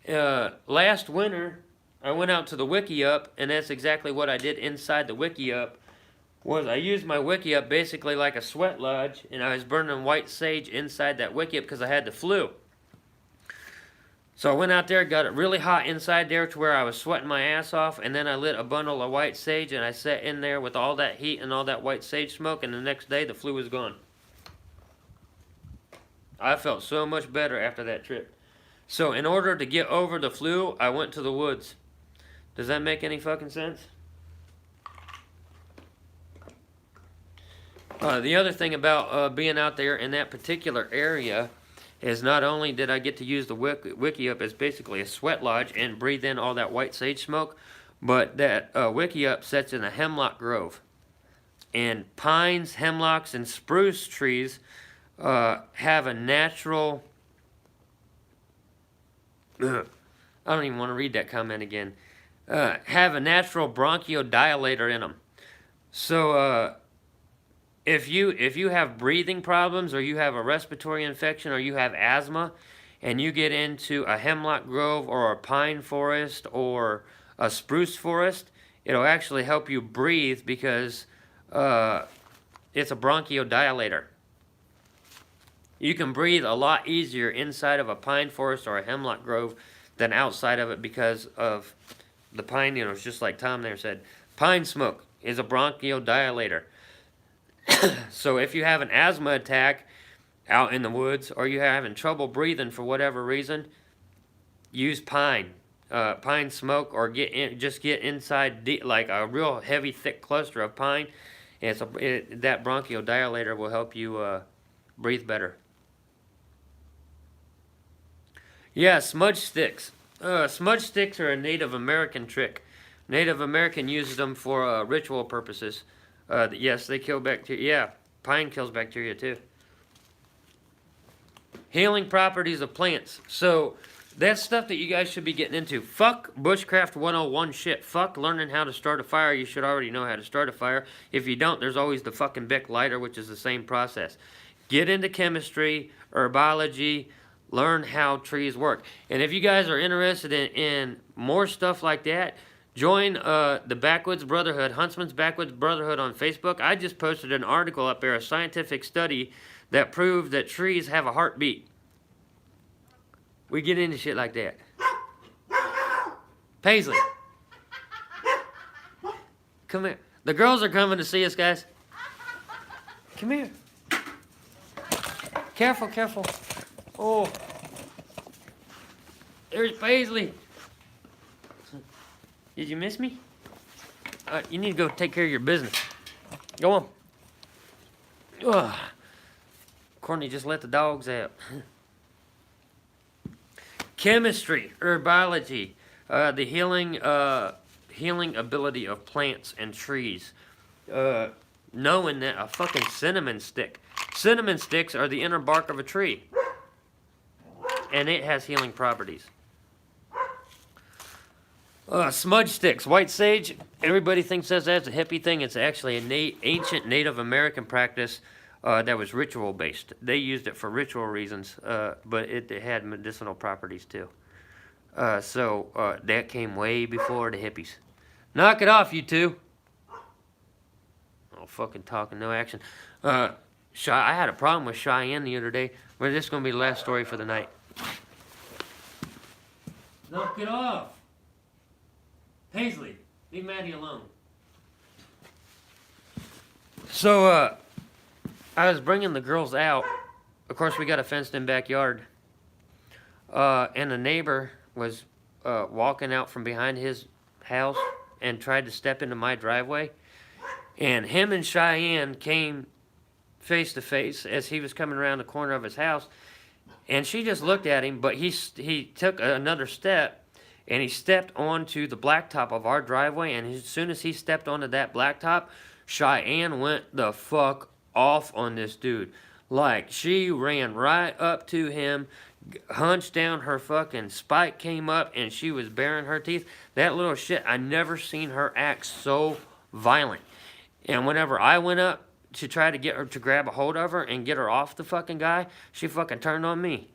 Last winter, I went out to the Wiki Up, and that's exactly what I did inside the Wiki Up. Was I used my Wiki Up basically like a sweat lodge, and I was burning white sage inside that Wiki Up because I had the flu. So I went out there, got it really hot inside there to where I was sweating my ass off, and then I lit a bundle of white sage, and I sat in there with all that heat and all that white sage smoke, and the next day the flu was gone. I felt so much better after that trip. So in order to get over the flu, I went to the woods. Does that make any fucking sense? The other thing about being out there in that particular area is not only did I get to use the Wiki Up as basically a sweat lodge and breathe in all that white sage smoke, but that Wiki Up sits in a hemlock grove. And pines, hemlocks, and spruce trees have a natural... I don't even want to read that comment again. Have a natural bronchodilator in them. So if you have breathing problems, or you have a respiratory infection, or you have asthma, and you get into a hemlock grove or a pine forest or a spruce forest, it'll actually help you breathe because it's a bronchodilator. You can breathe a lot easier inside of a pine forest or a hemlock grove than outside of it because of the pine, it's just like Tom there said. Pine smoke is a bronchodilator. So if you have an asthma attack out in the woods, or you're having trouble breathing for whatever reason, use pine smoke, or just get inside like a real heavy, thick cluster of pine. And that bronchodilator will help you breathe better. Yeah, smudge sticks. Smudge sticks are a Native American trick. Native American uses them for ritual purposes. Yes, they kill bacteria. Yeah, pine kills bacteria too. Healing properties of plants. So, that's stuff that you guys should be getting into. Fuck Bushcraft 101 shit. Fuck learning how to start a fire. You should already know how to start a fire. If you don't, there's always the fucking Bic lighter, which is the same process. Get into chemistry, herbology, learn how trees work. And if you guys are interested in more stuff like that, join the Backwoods Brotherhood, Huntsman's Backwoods Brotherhood on Facebook. I just posted an article up there, a scientific study that proved that trees have a heartbeat. We get into shit like that. Paisley. Come here. The girls are coming to see us, guys. Come here. Careful, careful. Oh. There's Paisley. Did you miss me? You need to go take care of your business. Go on. Ugh. Courtney just let the dogs out. Chemistry, herbology, the healing ability of plants and trees. Knowing that a fucking cinnamon sticks are the inner bark of a tree. And it has healing properties. Smudge sticks, white sage. Everybody thinks that's a hippie thing. It's actually an ancient Native American practice that was ritual based. They used it for ritual reasons, but it had medicinal properties too. So that came way before the hippies. Knock it off, you two. Oh, fucking talking, no action. I had a problem with Cheyenne the other day. Well, this is going to be the last story for the night. Knock it off. Paisley, leave Maddie alone. So, I was bringing the girls out. Of course, we got a fenced-in backyard. And the neighbor was walking out from behind his house and tried to step into my driveway. And him and Cheyenne came face to face as he was coming around the corner of his house. And she just looked at him, but he took another step. and he stepped onto the blacktop of our driveway, and as soon as he stepped onto that blacktop, Cheyenne went the fuck off on this dude. Like, she ran right up to him, hunched down, her fucking spike came up, and she was baring her teeth. That little shit, I never seen her act so violent. And whenever I went up to try to get her to grab a hold of her and get her off the fucking guy, she fucking turned on me.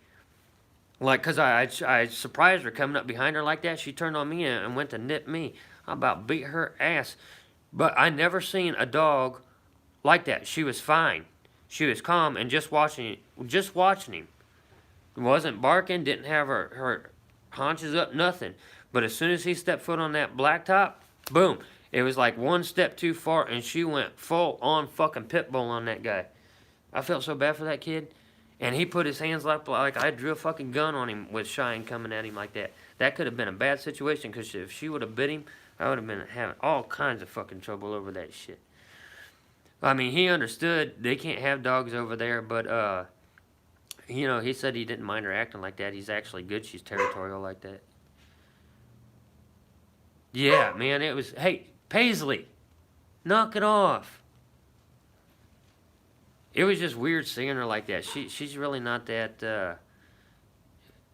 Like, because I surprised her coming up behind her like that. She turned on me and went to nip me. I about beat her ass. But I never seen a dog like that. She was fine. She was calm and just watching him. Wasn't barking, didn't have her haunches up, nothing. But as soon as he stepped foot on that blacktop, boom. It was like one step too far, and she went full on fucking pit bull on that guy. I felt so bad for that kid. And he put his hands up like I drew a fucking gun on him with Cheyenne coming at him like that. That could have been a bad situation, because if she would have bit him, I would have been having all kinds of fucking trouble over that shit. I mean, he understood they can't have dogs over there, but, you know, he said he didn't mind her acting like that. He's actually good she's territorial like that. Yeah, man, it was, hey, Paisley, knock it off. It was just weird seeing her like that. She's really not that,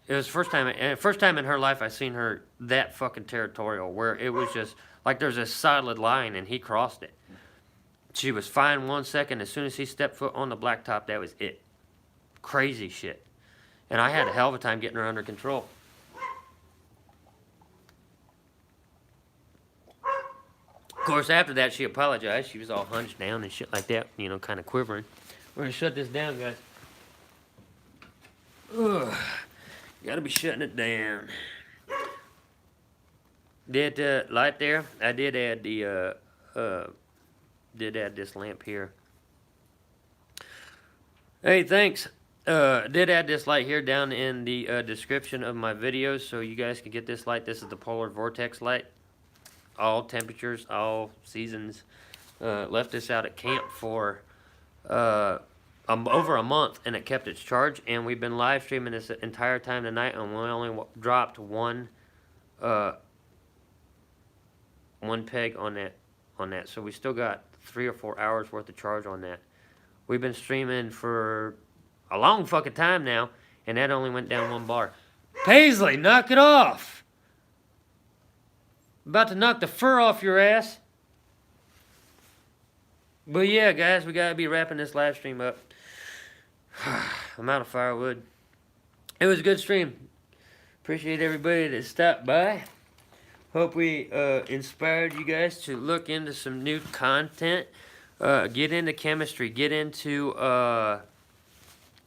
it was first time in her life I seen her that fucking territorial, where it was just, like there's a solid line and he crossed it. She was fine 1 second. As soon as he stepped foot on the blacktop, that was it. Crazy shit. And I had a hell of a time getting her under control. Of course, after that, she apologized. She was all hunched down and shit like that, you know, kind of quivering. We're going to shut this down, guys. Ugh. Gotta be shutting it down. That light there, I did add the, did add this lamp here. Hey, thanks. Did add this light here down in the description of my videos, so you guys can get this light. This is the polar vortex light. All temperatures, all seasons. Left this out at camp for over a month, and it kept its charge. And we've been live streaming this entire time tonight, and we only dropped one peg on that. So we still got 3 or 4 hours worth of charge on that. We've been streaming for a long fucking time now, and that only went down 1 bar. Paisley, knock it off! About to knock the fur off your ass. But yeah, guys, we gotta be wrapping this live stream up. I'm out of firewood. It was a good stream. Appreciate everybody that stopped by. Hope we inspired you guys to look into some new content. Get into chemistry. Get into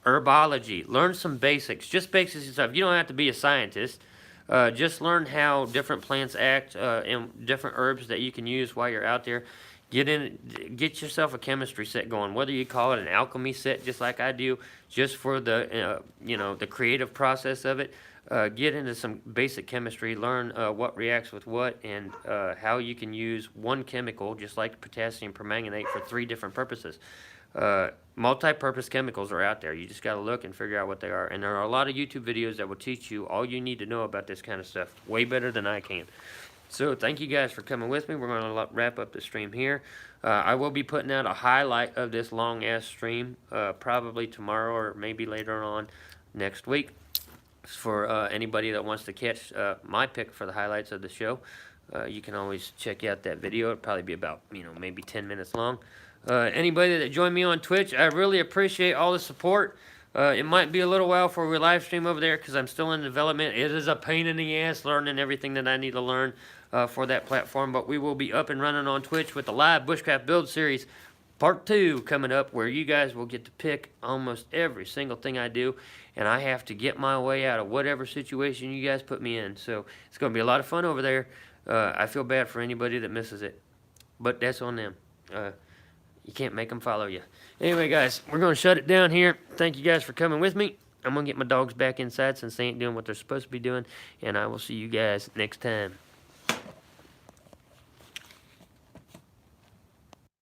herbology. Learn some basics. Just basics stuff. You don't have to be a scientist. Just learn how different plants act and different herbs that you can use while you're out there. Get yourself a chemistry set going, whether you call it an alchemy set, just like I do, just for the you know, the creative process of it. Get into some basic chemistry, learn what reacts with what, and how you can use one chemical, just like potassium permanganate, for 3 different purposes. Multi-purpose chemicals are out there. You just got to look and figure out what they are. And there are a lot of YouTube videos that will teach you all you need to know about this kind of stuff, way better than I can. So thank you guys for coming with me. We're going to wrap up the stream here. I will be putting out a highlight of this long-ass stream probably tomorrow or maybe later on next week. For anybody that wants to catch my pick for the highlights of the show, you can always check out that video. It'll probably be about, you know, maybe 10 minutes long. Anybody that joined me on Twitch, I really appreciate all the support. It might be a little while before we live stream over there because I'm still in development. It is a pain in the ass learning everything that I need to learn for that platform, but we will be up and running on Twitch with the live Bushcraft Build Series Part 2 coming up, where you guys will get to pick almost every single thing I do, and I have to get my way out of whatever situation you guys put me in. So it's going to be a lot of fun over there. I feel bad for anybody that misses it, but that's on them. You can't make them follow you. Anyway, guys, we're going to shut it down here. Thank you guys for coming with me. I'm going to get my dogs back inside since they ain't doing what they're supposed to be doing, and I will see you guys next time.